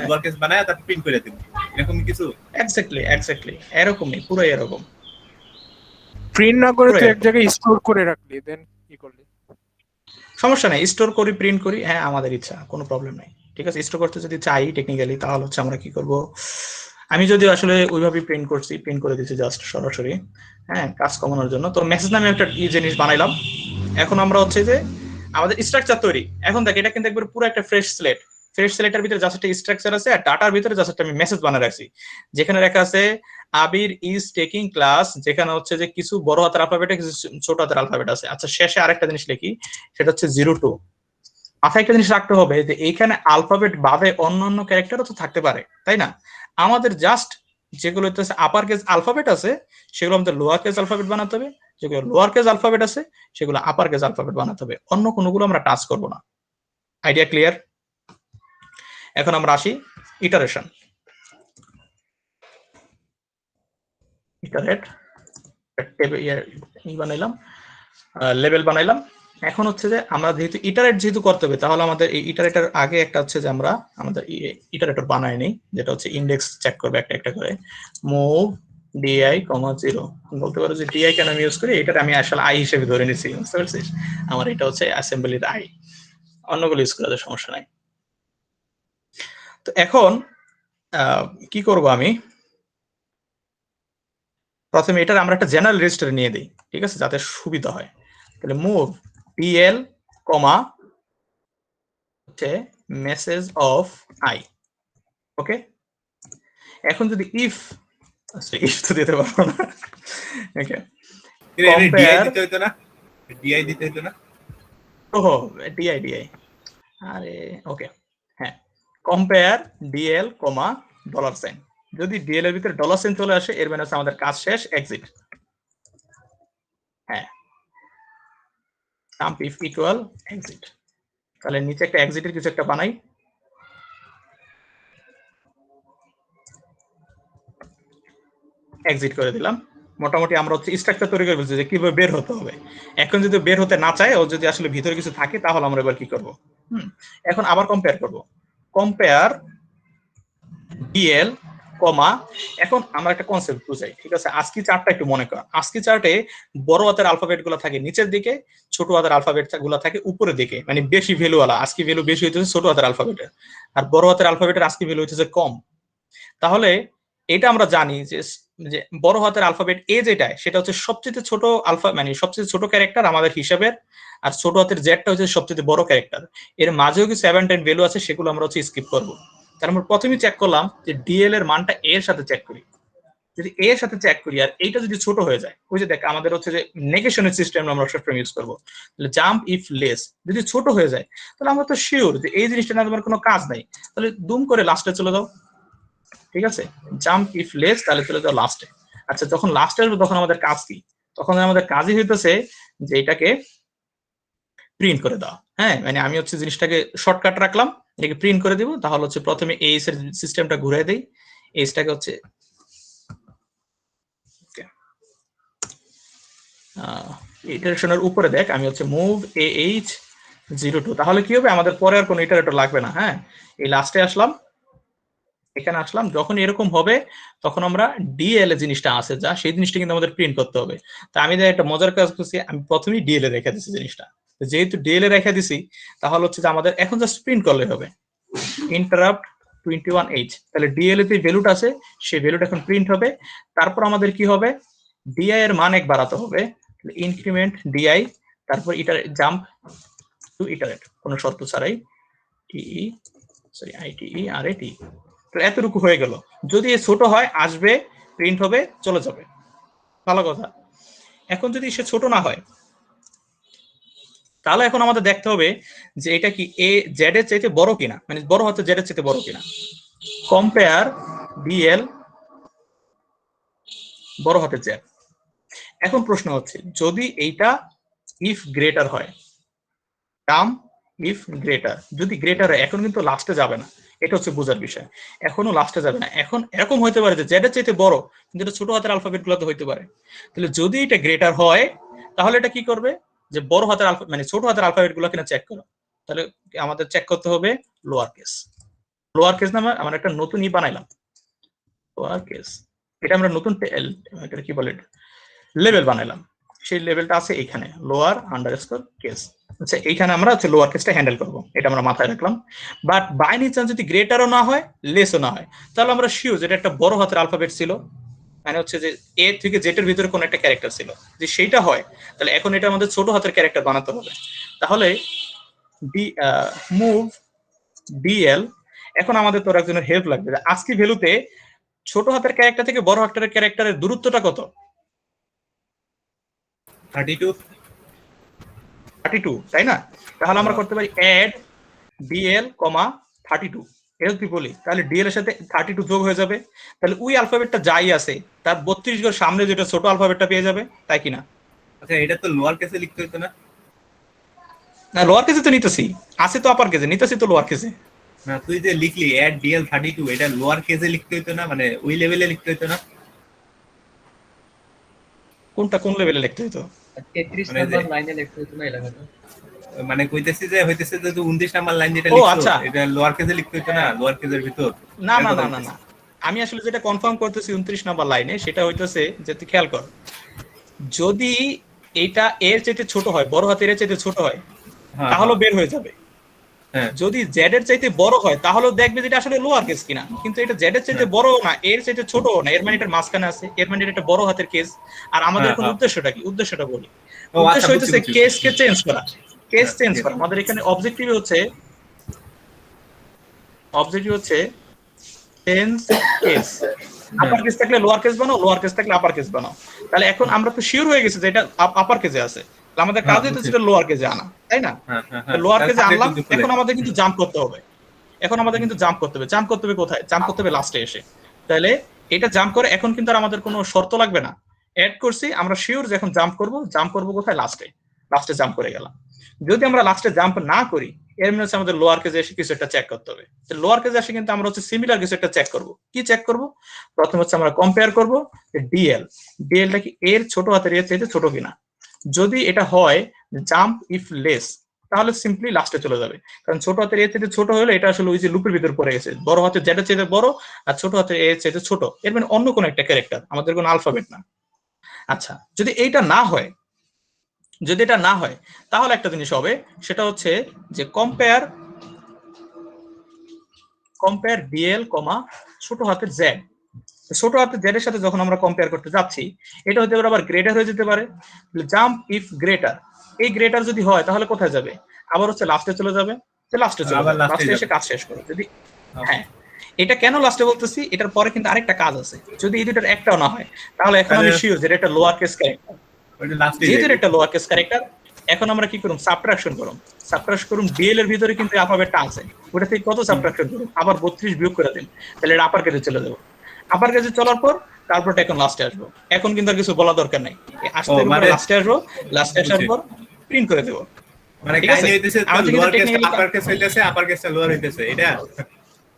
লোয়ার কেস বানায় তারপর প্রিন্ট করে দেবো, এরকম কিছু। এক্স্যাক্টলি এরকমই, পুরো এরকম। প্রিন্ট না করে তুই এক জায়গায় স্টোর করে রাখলি, দেন কি করলি? সমস্যা নাই, স্টোর করি প্রিন্ট করি, হ্যাঁ আমাদের ইচ্ছা, কোনো প্রবলেম নাই, ঠিক আছে? স্টোর করতে যদি চাই টেকনিক্যালি তাহলে হচ্ছে আমরা কি করব, আমি যদি আসলে ওইভাবে প্রিন্ট করছি, প্রিন্ট করে দিচ্ছি জাস্ট সরাসরি, হ্যাঁ কাজ কমানোর জন্য। তো মেসেজ নামে একটা জিনিস বানাইলাম। এখন আমরা হচ্ছে যে আমাদের স্ট্রাকচার তৈরি। এখন দেখ এটা কিন্তু একবার পুরো একটা ফ্রেশ স্লেটের ভিতরে জাস্ট একটা স্ট্রাকচার আছে, আর ডাটার ভিতরে জাস্ট একটা আমি মেসেজ বানায় রাখছি, যেখানে লেখা আছে আবির ইজ টেকিং ক্লাস, যেখানে হচ্ছে যে কিছু বড় হাতের অ্যালফাবেট কিছু ছোট হাতের অ্যালফাবেট আছে। আচ্ছা শেষে আরেকটা জিনিস লিখি, সেটা হচ্ছে 02। মাথায় একটা জিনিস রাখতে হবে যে এইখানে আলফাবেট বাদে অন্যান্য ক্যারেক্টারও তো থাকতে পারে, তাই না? আমাদের জাস্ট যেগুলো হচ্ছে আপার কেস আলফাবেট আছে সেগুলো আমাদের লোয়ার কেস আলফাবেট বানাতে হবে, যেগুলো লোয়ার কেস আলফাবেট আছে সেগুলো আপার কেস আলফাবেট বানাতে হবে, অন্য কোনোগুলো আমরা টাচ করব না। Idea clear? এখন আমরা আসি ইটারেশন। ইটারেট বানাইলাম, লেভেল বানাইলাম। এখন হচ্ছে যে আমরা যেহেতু করতে হবে, তাহলে আমাদের এই ইটারেটর আগে একটা হচ্ছে যে আমরা আমাদের ইটারেটর বানাই নেই, যেটা হচ্ছে ইন্ডেক্স চেক করবে একটা একটা করে। মুভ ডিআই, 0 বলতে পারো যে ডিআই কেন আমি ইউজ করি, এটা আমি আসলে আই হিসেবে ধরে নিচ্ছি, বুঝতে পারছিস? আমার এটা হচ্ছে অ্যাসেম্বলির আই, অন্যগুলো ইউজ করার সমস্যা নাই। তো এখন কি করব, আমি প্রথমে এটার আমরা একটা জেনারেল রেজিস্টারে নিয়ে দিই, ঠিক আছে, যাতে সুবিধা হয়। তাহলে মুভ ডিএল কমা হচ্ছে মেসেজ অফ আই। ওকে, এখন যদি ইফ তো দিতে পারবো না, ওকে, ডিআই দিতে হইতো না, ডিআই দিতে হইতো না। ওহো, ডিআই আরে ওকে, হ্যাঁ, কম্পেয়ার ডিএল কমা ডলার সাইন। যদি ডিএল এর ভিতরে ডলার সাইন চলে আসে এর মানে হচ্ছে আমাদের কাজ শেষ, এক্সিট। হ্যাঁ, জাম্প ইফ ইকুয়াল এক্সিট। তাহলে নিচে একটা এক্সিটের কিছু একটা বানাই। এক্সিট করে দিলাম। মোটামুটি আমরা হচ্ছে স্ট্রাকচার তৈরি করে বলছি যে কিভাবে বের হতে হবে। এখন যদি বের হতে না চায়, ও যদি আসলে ভিতরে কিছু থাকে, তাহলে আমরা এবার কি করব? এখন আবার কম্পেয়ার করব। কম্পেয়ার ডিএল কমা, এখন আমরা একটা কনসেপ্ট বুঝাই, ঠিক আছে? আজকি চার্টটা একটু মনে কর। আজকি চার্টে বড় হাতের আলফাবেট গুলো থাকে নিচের দিকে, ছোট হাতের আলফাবেট গুলো থাকে উপরের দিকে, মানে বেশি ভ্যালু ওয়ালা। আজকি ভ্যালু বেশি হইতেছে ছোট হাতের আলফাবেটের, আর বড় হাতের আলফাবেটের আজকি ভ্যালু হইতেছে কম। তাহলে এটা আমরা জানি যে বড় হাতের আলফাবেট এ যেটা, সেটা হচ্ছে সবচেয়ে ছোট আলফা, মানে সবচেয়ে ছোট ক্যারেক্টার আমাদের হিসাবের, আর ছোট হাতের জেডটা হচ্ছে সবচেয়ে বড় ক্যারেক্টার। এর মাঝেও কিছু 7-10 ভ্যালু আছে, সেগুলো আমরা হচ্ছে স্কিপ করবো। তার আমরা প্রথমে চেক করলাম যে ডিএল এর মানটা এ এর সাথে চেক করি। যদি এ এর সাথে চেক করি আর এইটা যদি ছোট হয়ে যায়, ওই যে দেখ আমাদের হচ্ছে যে নেগেশনের সিস্টেম আমরা সবসময় ইউজ করবো। তাহলে জাম্প ইফ লেস, যদি ছোট হয়ে যায় তাহলে আমরা তো শিওর যে এই জিনিসটা না তোমার কোনো কাজ নাই, তাহলে দুম করে লাস্টে চলে যাও, ঠিক আছে? জাম্প ইফ লেস, তাহলে চলে যাও লাস্টে। আচ্ছা, যখন লাস্টে আসবে তখন আমাদের কাজ কি? তখন আমাদের কাজই হইতেছে যে এটাকে প্রিন্ট করে দাও। হ্যাঁ, মানে আমি হচ্ছে জিনিসটাকে শর্টকাট রাখলাম, এটাকে প্রিন্ট করে দিব। তাহলে হচ্ছে প্রথমে এইচ এর সিস্টেমটা ঘুরে দেই, এইচটাকে হচ্ছে ইটারেশনের উপরে দেখ, আমি হচ্ছে মুভ AH02। তাহলে কি হবে, আমাদের পরে আর কোনো ইটারেটর লাগবে না। হ্যাঁ, এই লাস্টে আসলাম, এখানে আসলাম। যখন এরকম হবে তখন আমরা ডিএল এ জিনিসটা আছে যা, সেই জিনিসটা কিন্তু আমাদের প্রিন্ট করতে হবে। তা আমি একটা মজার কাজ করছি, আমি প্রথমেই ডিএল এ রেখে দিচ্ছি জিনিসটা। যেহেতু ডিএল এ রেখে দিছি, তাহলে হচ্ছে যে আমাদের এখন জাস্ট প্রিন্ট করলে হবে ইন্টারাপ্ট 21H। তাহলে ডিএল এ যে ভ্যালুটা আছে সেই ভ্যালুটা এখন প্রিন্ট হবে। তারপর আমাদের কি হবে, ডিআই এর মান 1 বাড়াতে হবে, ইনক্রিমেন্ট ডিআই, তারপর জাম্প টু ইটারেট, কোনো শর্ত ছাড়াই, ITERAT। তো এতটুকু হয়ে গেল। যদি ছোট হয় আসবে, প্রিন্ট হবে, চলে যাবে, ভালো কথা। এখন যদি সে ছোট না হয়, তাহলে এখন আমাদের দেখতে হবে যে এটা কি এ জেড এর চাইতে বড় কিনা, মানে বড় হাতে জেড এর চাইতে বড় কিনা। কম্পেয়ার ডিএল বড় হাতে জেড। এখন প্রশ্ন হচ্ছে, যদি এইটা ইফ গ্রেটার হয়, টার্ম ইফ গ্রেটার, যদি গ্রেটার হয়, এখন কিন্তু লাস্টে যাবে না, এটা হচ্ছে বোঝার বিষয়। এখনো লাস্টে যাবে না। এখন এরকম হইতে পারে যে জেড এর চাইতে বড়, কিন্তু এটা ছোট হাতের আলফাবেট গুলোতে হইতে পারে। তাহলে যদি এটা গ্রেটার হয়, তাহলে এটা কি করবে, যে বড় হাতের আলফা, মানে ছোট হাতের আলফাবেট গুলো কিনা চেক করো। তাহলে আমাদের চেক করতে হবে লোয়ার কেস। লোয়ার কেস নামে আমরা একটা নতুন বানাইলাম, লোয়ার কেস। এটা আমরা নতুন কি বলে লেভেল বানাইলাম, সেই লেভেলটা আছে এখানে, লোয়ার আন্ডারস্কোর কেস। আচ্ছা, এইখানে আমরা হচ্ছে লোয়ার কেসটা হ্যান্ডেল করবো, এটা আমরা মাথায় রাখলাম। বাট বাই এনি চান্স যদি গ্রেটারও না হয়, লেসও না হয়, তাহলে আমরা শিওর যেটা একটা বড় হাতের আলফাবেট ছিল, মানে হচ্ছে যে এ থেকে জেড এর ভিতরে কোন একটা ক্যারেক্টার ছিল, যে সেইটা হয়, তাহলে এখন এটা আমাদের ছোট হাতের ক্যারেক্টার বানাতে হবে। তাহলে মুভ ডিএল, এখন আমাদের তোর একজনের হেল্প লাগবে। আজকে ভ্যালুতে ছোট হাতের ক্যারেক্টার থেকে বড় হাতের ক্যারেক্টারের দূরত্বটা কত? 32, তাই না? তাহলে আমরা করতে পারি অ্যাড ডিএল কমা 32। এটা যদি বলি, তাহলে ডিএল এর সাথে 32 যোগ হয়ে যাবে। তাহলে ওই আলফাবেটটা যাই আছে তার 32 ঘর সামনে যেটা ছোট আলফাবেটটা পেয়ে যাবে, তাই কিনা? আচ্ছা, এটা তো লোয়ার কেসে লিখতে হতো না? না, লোয়ার কেসে তো নিতেছি, আছে তো আপার কেসে, নিতেছি তো লোয়ার কেসে। না, তুই যে লিখলি অ্যাড ডিএল 32, এটা লোয়ার কেসে লিখতে হতো না, মানে ওই লেভেলে লিখতে হতো না? কোনটা কোন লেভেলে লিখতে হতো? 33 নাম্বার লাইনে লিখতে হতো না এই লেখাটা। মানে কইতেছি যে হইতেছে যে 29 নাম্বার লাইন যেটা ও লিখছো, আচ্ছা, এটা লোয়ার কেসে লিখতে হতো না, লোয়ার কেসের ভিতর? না না না না না, আমি আসলে যেটা কনফার্ম করতেছি 29 নাম্বার লাইনে, সেটা হইতেছে যে তুই খেয়াল কর, যদি এটা এর চাইতে ছোট হয়, বড় হাতের এর চাইতে ছোট হয়, তাহলে বের হয়ে যাবে। হ্যাঁ। যদি জেড এর চাইতে বড় হয় তাহলে দেখবে যেটা আসলে লোয়ার কেস কিনা, কিন্তু এটা জেড এর চাইতে বড় না, এর চাইতে ছোট না, এর মানে এটার মাঝখানে আছে, এর মানে এটা একটা বড় হাতের কেস। আর আমাদের এখন উদ্দেশ্যটা কি? উদ্দেশ্যটা বলি। ও আচ্ছা, উদ্দেশ্য হইতেছে বুঝছি। কেস কে চেঞ্জ করা, কেস হ্যাঁ, চেঞ্জ ঠিক করা। আছে। আমাদের এখানে অবজেক্টিভ হচ্ছে চেঞ্জ কেস। আপার কেস থাকলে লোয়ার কেস বানাও, লোয়ার কেস থাকলে আপার কেস বানাও। তাহলে এখন আমরা তো শিওর হয়ে গেছি যে এটা আপার কেসে আছে, তাহলে আমাদের কাজ হইতেছে এটা লোয়ার কেসে আনা, তাই না? লোয়ার কেসে আনলাম, এখন আমাদের কিন্তু জাম্প করতে হবে। জাম্প করতে হবে কোথায়? জাম্প করতে হবে লাস্টে এসে। তাহলে এটা জাম্প করে এখন কিন্তু আর আমাদের কোনো শর্ত লাগবে না, অ্যাড করছি আমরা শিওর যে এখন জাম্প করব কোথায়? লাস্টে জাম্প করে গেলাম। যদি আমরা লাস্টে জাম্প না করি, এর মানে হচ্ছে আমাদের লোয়ার কেসে এসে কিছু একটা চেক করতে হবে। লোয়ার কেসে এসে কিন্তু আমরা হচ্ছে সিমিলার কিছু একটা চেক করব। কি চেক করব? প্রথমে হচ্ছে আমরা কম্পেয়ার করব ডিএলটা কি এর ছোট হাতের এর চাইতে ছোট কিনা। যদি এটা হয় জাম্প ইফ লেস, তাহলে সিম্পলি লাস্টে চলে যাবে, কারণ ছোট হাতের এর চাইতে ছোট হলে এটা আসলে ওই যে লুপের ভিতর পড়ে গেছে, বড় হাতের জেড এর চাইতে বড় আর ছোট হাতের এর চাইতে ছোট, এর মানে অন্য কোনো একটা ক্যারেক্টার, আমাদের কোনো আলফাবেট না। আচ্ছা, যদি এটা না হয় তাহলে একটা জিনিস হবে, সেটা হচ্ছে যে কম্পেয়ার ডিএল ছোট হাতের জেড। ছোট হাতের জেড এর সাথে যখন আমরা কম্পেয়ার করতে যাচ্ছি, এটা হতে পারে আবার গ্রেটার হয়ে যেতে পারে। জাম্প ইফ গ্রেটার, এই গ্রেটার যদি হয় তাহলে কোথায় যাবে? আবার হচ্ছে লাস্টে চলে যাবে, লাস্টে এসে কাজ শেষ করে। যদি হ্যাঁ, এটা কেন লাস্টে বলতেছি, এটার পরে কিন্তু আরেকটা কাজ আছে। যদি এই দুটোর একটাও না হয় তাহলে এখন আমি শিওর যে এটা লোয়ার কেস ক্যারেক্টার। যেহেতু একটা লোয়ার কেস ক্যারেক্টার, এখন আমরা কি করুম? সাবট্রাকশন করুম। ডিএল এর ভিতরে কিন্তু অ্যালফাবেটটা আছে, ওটা থেকে কত সাবট্রাকশন করুম? আবার 32 বিয়োগ করে দিন, তাহলে এটা আপার কেসে চলে যাবো। আপার কেসে চলার পর তারপর এখন লাস্টে আসবো। এখন কিন্তু আর কিছু বলা দরকার নাই, আসতে লাস্টে আসবো, লাস্টে আসার পর প্রিন্ট করে দেবো। মানে কাহিনী হইতেছে লোয়ার কেস আপার কেস হইতেছে, আপার কেসটা লোয়ার হইতেছে, এটা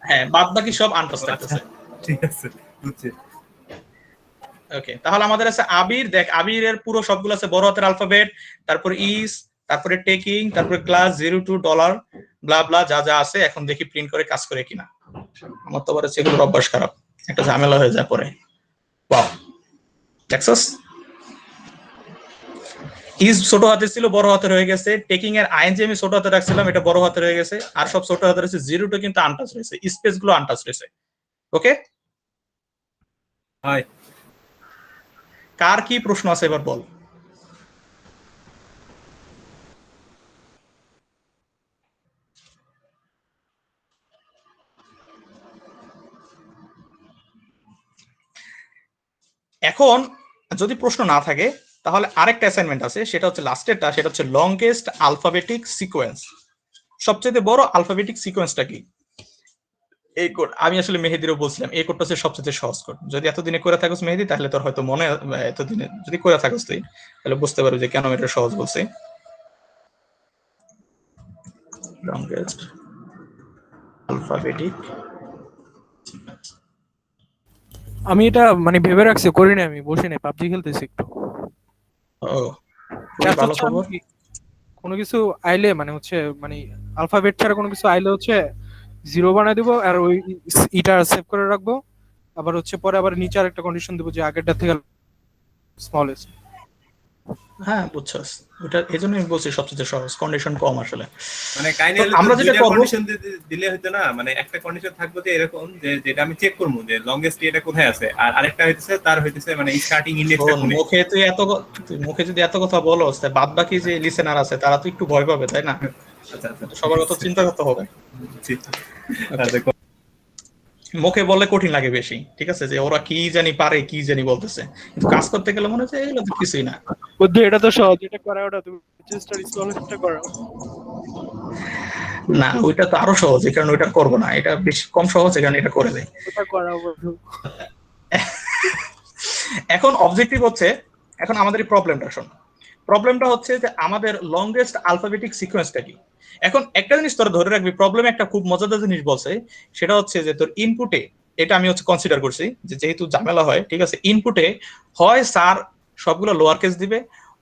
হ্যাঁ, বাদ বাকি সব আনটাচ থাকতেছে। ঠিক আছে, বুঝছি। ওকে, তাহলে আমাদের আছে আবির। দেখ, আবিরের পুরো সবগুলো আছে বড় হাতের আলফাবেট, তারপর ইস, তারপরে টেকিং, তারপরে ক্লাস $0 to ব্লা ব্লা যা যা আছে। এখন দেখি প্রিন্ট করে কাজ করে কিনা। আমার তো আবার সেগুলোর অভ্যাস খারাপ, একটা ঝামেলা হয়ে যায় পরে। ওয়াও, দেখছস? ইস ছোট হাতের ছিল, বড় হাতের হয়ে গেছে। টেকিং এর আইএনজি আমি ছোট হাতে রাখছিলাম, এটা বড় হাতের হয়ে গেছে। আর সব ছোট হাতের আছে। 0 to কিন্তু আনটাচ রয়েছে, স্পেস গুলো আনটাচ রয়েছে। ওকে, হাই, কার কি প্রশ্ন আছে এবার বল। এখন যদি প্রশ্ন না থাকে তাহলে আরেকটা অ্যাসাইনমেন্ট আছে, সেটা হচ্ছে লাস্টেরটা, সেটা হচ্ছে লংগেস্ট আলফাবেটিক সিকোয়েন্স। সবচেয়ে বড় আলফাবেটিক সিকোয়েন্সটা কি? এই কোড আমি আসলে মেহেদিরও বলছিলাম, এই কোডটা হচ্ছে সবচেয়ে সহজ কোড। যদি এতদিনে করে থাকোস মেহেদি, তাহলে তোর হয়তো মনে, এতদিনে যদি করে থাকোস তুই, তাহলে বুঝতে পারবি যে কেন এটা সহজ বলছি। লংগেস্ট আলফাবেটিক, আমি এটা মানে ভেবে রাখছি, করি না, আমি বসে নেই, পাবজি খেলতেছি একটু। ও খুবই ভালো খবর। কোনো কিছু আইলে মানে হচ্ছে মানে আলফাবেট ছাড়া কোনো কিছু আইলে হচ্ছে 0 বানাই দিব, আর ওই ইটা সেভ করে রাখবো। আবার হচ্ছে পরে আবার নিচে আরেকটা কন্ডিশন দেবো যে আগেরটা থেকে স্মলেস্ট। হ্যাঁ, বুঝছস, ওটা এজন্য আমি বলছি সবচেয়ে সহজ, কন্ডিশন কম আসলে। মানে কাহিনী হলো আমরা যেটা করব, কন্ডিশন দিলে হতো না, মানে একটা কন্ডিশন থাকবে যে এরকম যে যেটা আমি চেক করব যে লংগেস্ট এটা কোথায় আছে, আর আরেকটা হইতেছে তার হইতেছে মানে স্টার্টিং ইন্ডেক্সটা কোথায়। মুখে যদি এত কথা বলস, তাই বাদ বাকি যে লিসেনার আছে তারা তো একটু ভয় পাবে, তাই না? আচ্ছা আচ্ছা, সবার কথা চিন্তা করতে হবে। আচ্ছা, মুখে বললে কঠিন লাগে বেশি, ঠিক আছে, যে ওরা কি জানি পারে, কি জানি বলতেছে, কিন্তু কাজ করতে গেলে মনে হচ্ছে এগুলো তো কিছুই না। বুদ্ধি, এটা তো সহজ, এটা করা, ওটা তুমি রেজিস্টার ইনস্টলটা করো না, ওইটা তো আরো সহজ, এই কারণে ওইটা করবো না। এটা বেশি কম সহজ, এই কারণে এটা করে দেয়। ওটা করা বন্ধু। এখন অবজেক্টিভ হচ্ছে, এখন আমাদের এই প্রবলেমটা হচ্ছে যে আমাদের লংগেস্ট আলফাবেটিক সিকোয়েন্সটা কি। এখন একটা জিনিস তোরা ধরে রাখবি, প্রবলেমে একটা খুব মজাদার জিনিস বলছে, সেটা হচ্ছে যে তোর ইনপুটে, এটা আমি হচ্ছে কনসিডার করছি যে যেহেতু ঝামেলা হয়, ঠিক আছে, ইনপুটে হয় স্যার সবগুলো লোয়ার কেস দিবে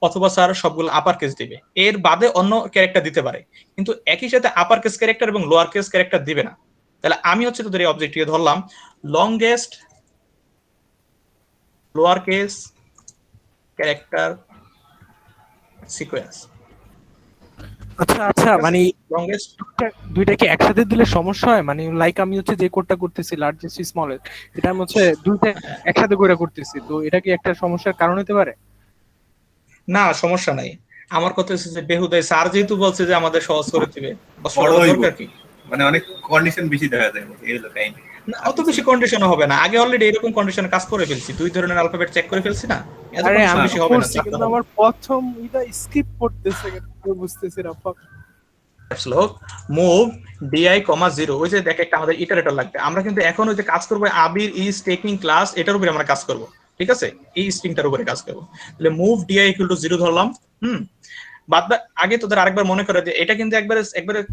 অথবা স্যার সবগুলো আপার কেস দিবে, এর বাদে অন্য ক্যারেক্টার দিতে পারে, কিন্তু একই সাথে আপার কেস ক্যারেক্টার এবং লোয়ার কেস ক্যারেক্টার দিবে না। তাহলে আমি হচ্ছে তোদের এই অবজেক্টিভে ধরলাম longest lower case character sequence. আচ্ছা আচ্ছা, মানে লংগেস্ট দুইটা কি একসাথে দিলে সমস্যা হয়? মানে লাইক আমি হচ্ছে যে কোডটা করতেছি লার্জেস্ট স্মলেস্ট, এটা আমি হচ্ছে দুইটা একসাথে করে করতেছি, তো এটা কি একটা সমস্যার কারণ হতে পারে? না, সমস্যা নাই। আমার কথা হচ্ছে যে বেহুদাই স্যার যেহেতু বলছে যে আমাদের সহজ করে দিবে, বড় সহজ হইব, দরকার কি? মানে অনেক কন্ডিশন বেশি দেখা যায় এই হলো কাহিনী। না, অত বেশি কন্ডিশন হবে না, আগে অলরেডি এরকম কন্ডিশনে কাজ করে ফেলছি, দুই ধরনের অ্যালফাবেট চেক করে ফেলছি না, এত আরে কন্ডিশন আমি বেশি তো হবে না। করছি, কিন্তু আমার প্রথম এটা স্কিপ করতেছে কেন বুঝতেছি না। শ্লোক মুভ ডিআই কমা 0, ওই যে দেখ একটা আমাদের ইটারেটর লাগবে, আমরা কিন্তু এখন ওই যে কাজ করব আবির ইজ টেকিং ক্লাস, এটার উপরে আমরা কাজ করব, ঠিক আছে, এই স্ট্রিংটার উপরে কাজ করব। তাহলে মুভ ডিআই ইকুয়াল টু 0 ধরলাম। আগে তোদের আরেকবার মনে করে যে এটা কিন্তু একবারে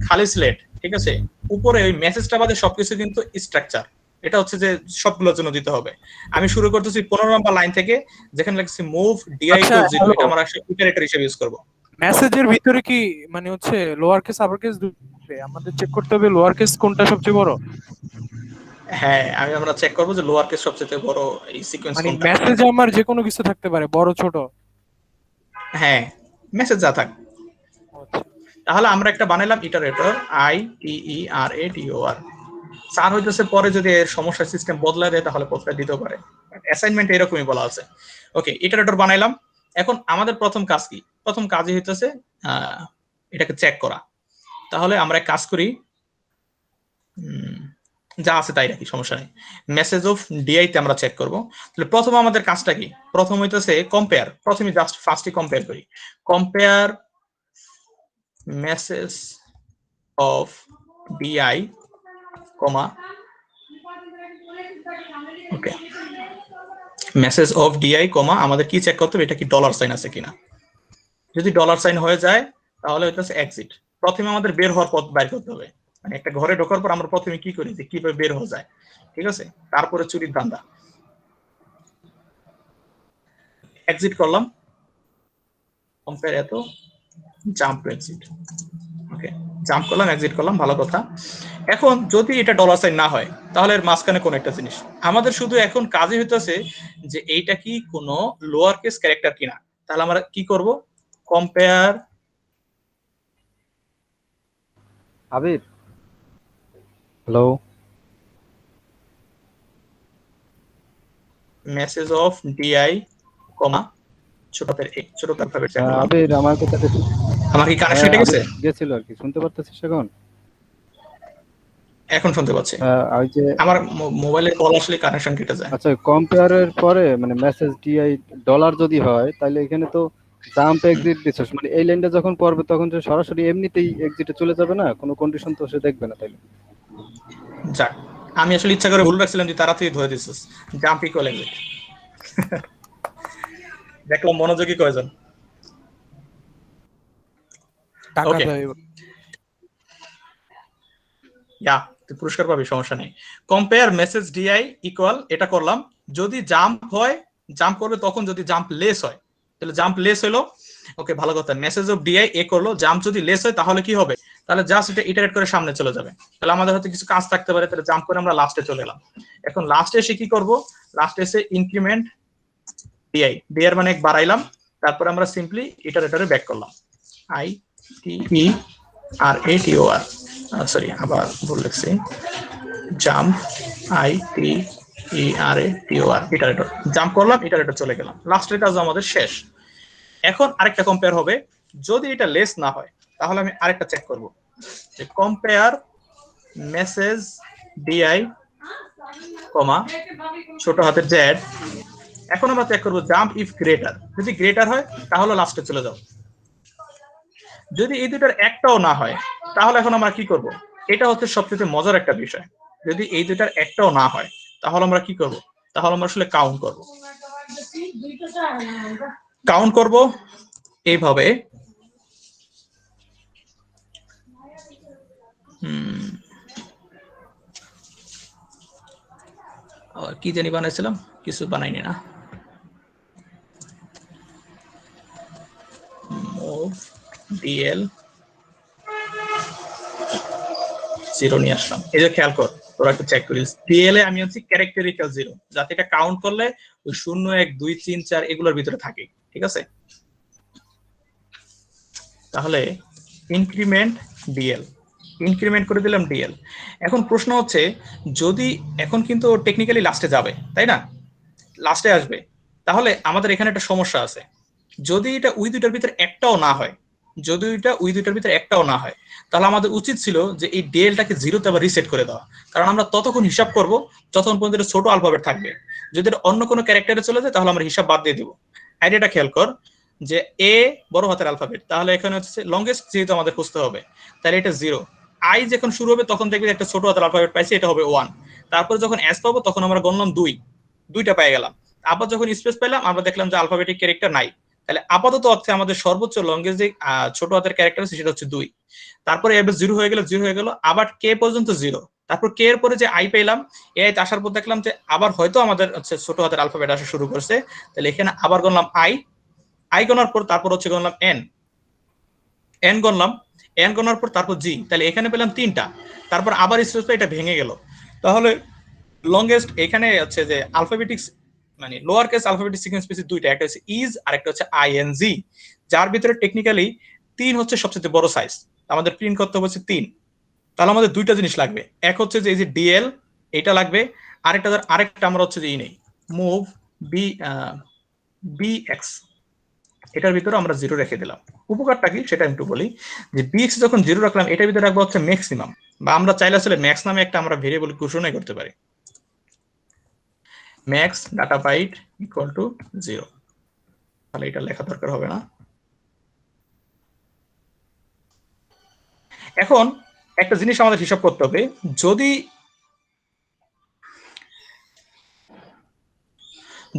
খালি স্লেট, ঠিক আছে, উপরে ওই মেসেজটা বাদে সবকিছু কিন্তু স্ট্রাকচার, এটা হচ্ছে যে সবগুলোর জন্য দিতে হবে। আমি শুরু করতেছি 15 নম্বর লাইন থেকে, যেখানে লিখছি মুভ ডিআই ইকুয়াল 0, এটা আমরা ইটারেটর হিসেবে ইউজ করব। মেসেজের ভিতরে কি মানে হচ্ছে লোয়ার কেস আপার কেস দুটো, আমাদের চেক করতে হবে লোয়ার কেস কোনটা সবচেয়ে বড়। হ্যাঁ, আমরা চেক করব যে লোয়ার কেস সবচেয়ে বড় এই সিকোয়েন্স মানে কোনটা। মেসেজে আমার যে কোনো কিছু থাকতে পারে, বড় ছোট। হ্যাঁ, মেসেজ যা থাক। তাহলে আমরা একটা বানাইলাম ইটারেটর ITERATOR। স্যার হইতেছে পরে যদি এর সমস্যা সিস্টেম বদলায় দেয় তাহলে কোডটা দিতে পারে, অ্যাসাইনমেন্ট এরকমই বলা আছে। ওকে, ইটারেটর বানাইলাম। এখন আমাদের প্রথম কাজ কি? প্রথম কাজই হইতেছে এটাকে চেক করা। তাহলে আমরা এক কাজ করি, যা আছে তাই রাখি, সমস্যা নেই। মেসেজ অফ ডিআই তে আমরা চেক করব। তাহলে প্রথম আমাদের কাজটা কি? প্রথম হইতেছে কম্পেয়ার। প্রথমে জাস্ট ফার্স্টে কম্পেয়ার করি। Compare message of DI comma, okay, message of DI comma, আমাদের কি চেক করতে হবে, এটা কি ডলার সাইন আছে কিনা। যদি ডলার সাইন হয়ে যায় তাহলে হইতেছে এক্সিট। প্রথমে আমাদের বের হওয়ার পথ বাইর করতে হবে, মানে একটা ঘরে ঢোকার পর আমরা প্রথমে কি করি যে কিভাবে বের হওয়া যায়, ঠিক আছে, তারপরে চুরির ধান্দা। এক্সিট করলাম, কম্পেয়ার এত jump to exit, okay, jump করলাম, এক্সিট করলাম, ভালো কথা। এখন যদি এটা ডলার সাইন না হয় তাহলে এর মাঝখানে কোন একটা জিনিস আমাদের শুধু এখন কাজই হইতেছে যে এইটা কি কোনো লোয়ার কেস ক্যারেক্টার কিনা। তাহলে আমরা কি করব? Compare Abir, hello, message of DI comma ছোটদের এই ছোট অ্যালফাবেট চেক করলাম। আবির আমার কথা আমার কি কানেকশন ঠিক আছে? গেছিল আর কি, শুনতে পারতেছিস এখন? এখন শুনতে পাচ্ছি। ওই যে আমার মোবাইলে কল আসলে কানেকশন কেটে যায়। আচ্ছা, কম্পেয়ারের পরে মানে মেসেজ ডিআই ডলার যদি হয় তাহলে এখানে তো জাম্প এক্সিট দিছস, মানে এই লাইনটা যখন পড়বে তখন তো সরাসরি এমনিতেই এক্সিটে চলে যাবে না, কোনো কন্ডিশন তো সে দেখবে না তাইলে। যাক, আমি আসলে ইচ্ছা করে ভুল রাখছিলাম, তুই তাড়াতাড়ি ধরে দিছিস। Jump equal exit. দেখলাম মনোযোগী কয়জন। টাকা ওকে, দেয় ইয়া, তুই পুরস্কার পাবি, সমস্যা নেই। কম্পেয়ার মেসেজ ডিআই ইকুয়াল, এটা করলাম। যদি জাম্প হয় জাম্প করবে তখন, যদি জাম্প লেস হয় তাহলে জাম্প লেস হলো, ওকে, ভালো কথা। মেসেজ অফ ডিআই এ করলো, জাম্প যদি লেস হয় তাহলে কি হবে? তাহলে জাস্ট এটা ইটারেট করে সামনে চলে যাবে। তাহলে আমাদের হয়তো কিছু কাজ থাকতে পারে, তাহলে জাম্প করে আমরা লাস্টে চলে এলাম। এখন লাস্টে এসে কি করব? লাস্টে এসে ইনক্রিমেন্ট ডিআই, ডিআর মানে বাড়াইলাম, তারপরে আমরা সিম্পলি ইটারেটরে ব্যাক করলাম, ITERATOR, সরি আবার ভুল লিখছি, জাম্প ITERATOR, ইটারেটর, জাম্প করলাম, ইটারেটর চলে গেলাম, লাস্টের কাজ আমাদের শেষ। এখন আরেকটা কম্পেয়ার হবে, যদি এটা লেস না হয় তাহলে আমি আরেকটা চেক করব যে কম্পেয়ার মেসেজ ডিআই কমা ছোট হাতের জেড। এখন আমরা চেক করব জাম্প ইফ গ্রেটার, যদি গ্রেটার হয় তাহলে লাস্টে চলে যাও। যদি এই দুটার একটাও না হয় তাহলে এখন আমরা কি করব? এটা হচ্ছে সবচেয়ে মজার একটা বিষয়। যদি এই দুটার একটাও না হয় তাহলে আমরা কি করব? তাহলে আমরা আসলে কাউন্ট করব। কাউন্ট করব এইভাবে, কি জানি বানাইছিলাম, কিছু বানাইনি না। মুভ ডিএল 0 নিয়ে আসলাম। এই যে খেয়াল কর, তোরা একটু চেক করিস, ডিএল এ আমি হচ্ছে ক্যারেক্টারিক্যাল 0, যাতে এটা কাউন্ট করলে ওই 0 1 2 3 4 এগুলোর ভিতরে থাকে, ঠিক আছে? তাহলে ইনক্রিমেন্ট ডিএল, ইনক্রিমেন্ট করে দিলাম ডিএল। এখন প্রশ্ন হচ্ছে যদি এখন কিন্তু টেকনিক্যালি লাস্টে যাবে, তাই না, লাস্টে আসবে, তাহলে আমাদের এখানে একটা সমস্যা আছে। যদি এটা ওই দুইটার ভিতরে একটাও না হয়, যদি এটা ওই দুইটার ভিতরে একটাও না হয়, তাহলে আমাদের উচিত ছিল যে এই ডিএলটাকে জিরোতে আবার রিসেট করে দেওয়া, কারণ আমরা ততক্ষণ হিসাব করব যতক্ষণ পর্যন্ত এটা ছোট আলফাবেট থাকবে। যদি এটা অন্য কোনো ক্যারেক্টারে চলে যায় তাহলে আমরা হিসাব বাদ দিয়ে দিব। আইডিয়াটা খেয়াল কর যে এ বড় হাতের আলফাবেট, তাহলে এখানে হচ্ছে লংগেস্ট যেহেতু আমাদের খুঁজতে হবে, তাহলে এটা 0। আই যখন শুরু হবে তখন দেখবি একটা ছোট হাতের আলফাবেট পাইছি, এটা হবে 1। তারপর যখন এস পাবো তখন আমরা গণলাম 2, দুইটা পেয়ে গেলাম। আবার যখন স্পেস পেলাম আমরা দেখলাম যে আলফাবেটিক ক্যারেক্টার নাই, তাহলে আপাতত অর্থে আমাদের সর্বোচ্চ লংগেস্ট যে ছোট হাতের ক্যারেক্টার আছে সেটা হচ্ছে 2। তারপরে এবার 0 হয়ে গেল, 0 হয়ে গেল, আবার কে পর্যন্ত 0। তারপর কে এর পরে যে আই পেলাম, এ আই আসার পর দেখলাম যে আবার হয়তো আমাদের হচ্ছে ছোট হাতের আলফাবেট আসা শুরু করছে, তাহলে এখানে আবার গণলাম আই, আই গণার পর তারপর হচ্ছে গণলাম এন, এন গণলাম, এন গণার পর তারপর জি, তাহলে এখানে পেলাম 3টা। তারপর আবার স্পেস এটা ভেঙে গেল। তাহলে লংগেস্ট এখানে হচ্ছে যে আলফাবেটিক্স মানে লোয়ার কেস আলফাবেটিক সিকোয়েন্স পেয়েছি দুইটা, একটা হচ্ছে ইজ আর একটা হচ্ছে আইএনজি, যার ভিতরে টেকনিক্যালি 3 হচ্ছে সবচেয়ে বড় সাইজ। আমাদের প্রিন্ট করতে হচ্ছে 3। তাহলে আমাদের দুইটা জিনিস লাগবে, এক হচ্ছে যে এই যে ডিএল এটা লাগবে, আরেকটা আমরা হচ্ছে যে ই নেই মুভ বিএক্স, এটার ভিতরে আমরা 0 রেখে দিলাম। উপকারটা কি সেটা একটু বলি, যে বিএক্স যখন 0 রাখলাম এটার ভিতরে রাখবো হচ্ছে ম্যাক্সিমাম, বা আমরা চাইলে আসলে ম্যাক্স নামে একটা আমরা ভেরিয়েবল ঘোষণা করতে পারি, max data byte equal to 0। তাহলে এটা লেখা দরকার হবে না। এখন একটা জিনিস আমাদের হিসাব করতে হবে,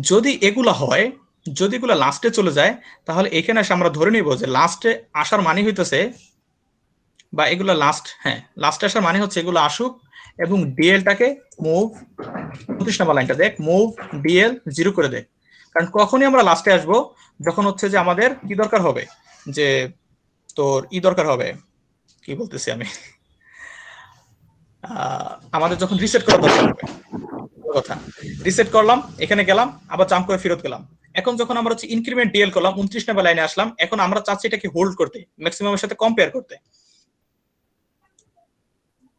যদি এগুলা হয়, যদি এগুলা লাস্টে চলে যায়, তাহলে এখানে এসে আমরা ধরে নিব যে লাস্টে আসার মানে হইতেছে, বা এগুলা লাস্ট, হ্যাঁ লাস্টে আসার মানে হচ্ছে এগুলো আসুক এবং ডিএলটাকে মুভ 29 নম্বর লাইনটা দেখ, মুভ ডিএল 0 করে দেখ। কারণ কখনই আমরা লাস্টে আসবো যখন হচ্ছে যে আমাদের কি দরকার হবে, যে তোর ই দরকার হবে, কি বলতেছি আমি, আমাদের যখন রিসেট করার দরকার হবে, কথা রিসেট করলাম, এখানে গেলাম, আবার জাম্প করে ফেরত গেলাম। এখন যখন আমরা হচ্ছে ইনক্রিমেন্ট ডিএল করলাম 29 নম্বর লাইনে আসলাম, এখন আমরা চাচ্ছি এটাকে হোল্ড করতে, ম্যাক্সিমামের সাথে কম্পেয়ার করতে।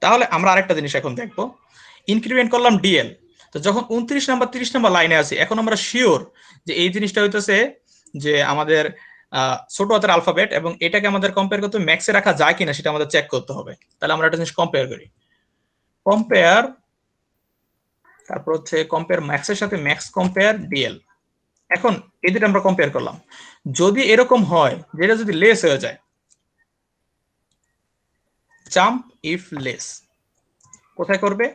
তাহলে আমরা আরেকটা জিনিস এখন দেখবো, ইনক্রিমেন্ট করলাম ডিএল, তো যখন 29 নাম্বার 30 নাম্বার লাইনে আছি, এখন আমরা শিওর যে এই জিনিসটা হইতেছে যে আমাদের ছোট হাতের আলফাবেট, এবং এটাকে আমাদের কম্পেয়ার করতে ম্যাক্সে রাখা যায় কিনা সেটা আমাদের চেক করতে হবে। তাহলে আমরা একটা জিনিস কম্পেয়ার করি, কম্পেয়ার, তারপর হচ্ছে কম্পেয়ার ম্যাক্সের সাথে ম্যাক্স কম্পেয়ার ডিএল। এখন এই দুটো আমরা কম্পেয়ার করলাম, যদি এরকম হয় যেটা যদি লেস হয়ে যায়, জাম্প ইফ লেস, কোথায় করবে,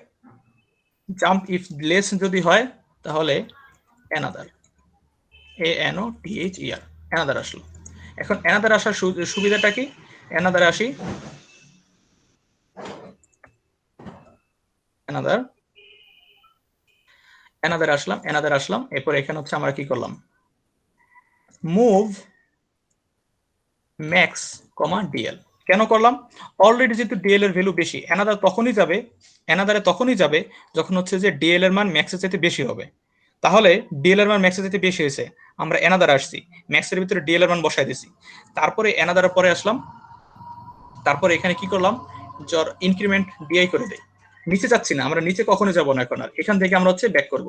জাম্প ইফ লেস যদি হয় তাহলে অ্যানাদার, ANOTHER, অ্যানাদার আসলো। এখন অ্যানাদার আসার সুবিধাটা কি, অ্যানাদারে আসি, অ্যানাদার আসলাম, এরপর এখানে হচ্ছে আমরা কি করলাম, মুভ ম্যাক্স কমা ডিএল। কেন করলাম, অলরেডি যেহেতু ডিএল এর ভ্যালু বেশি, অ্যানাদারে তখনই যাবে যখন হচ্ছে যে ডিএল এর মান ম্যাক্সের চাইতে বেশি হবে। তাহলে ডিএল এর মান ম্যাক্সের চাইতে বেশি হয়েছে, আমরা অ্যানাদার আসছি, ম্যাক্সের ভিতরে ডিএল এর মান বসাই দিছি, তারপরে অ্যানাদারের পরে আসলাম, তারপরে এখানে কি করলাম, ইনক্রিমেন্ট ডিআই করে দেই। নিচে যাচ্ছি না, আমরা নিচে কখনো যাব না এখন আর, এখান থেকে আমরা হচ্ছে ব্যাক করব।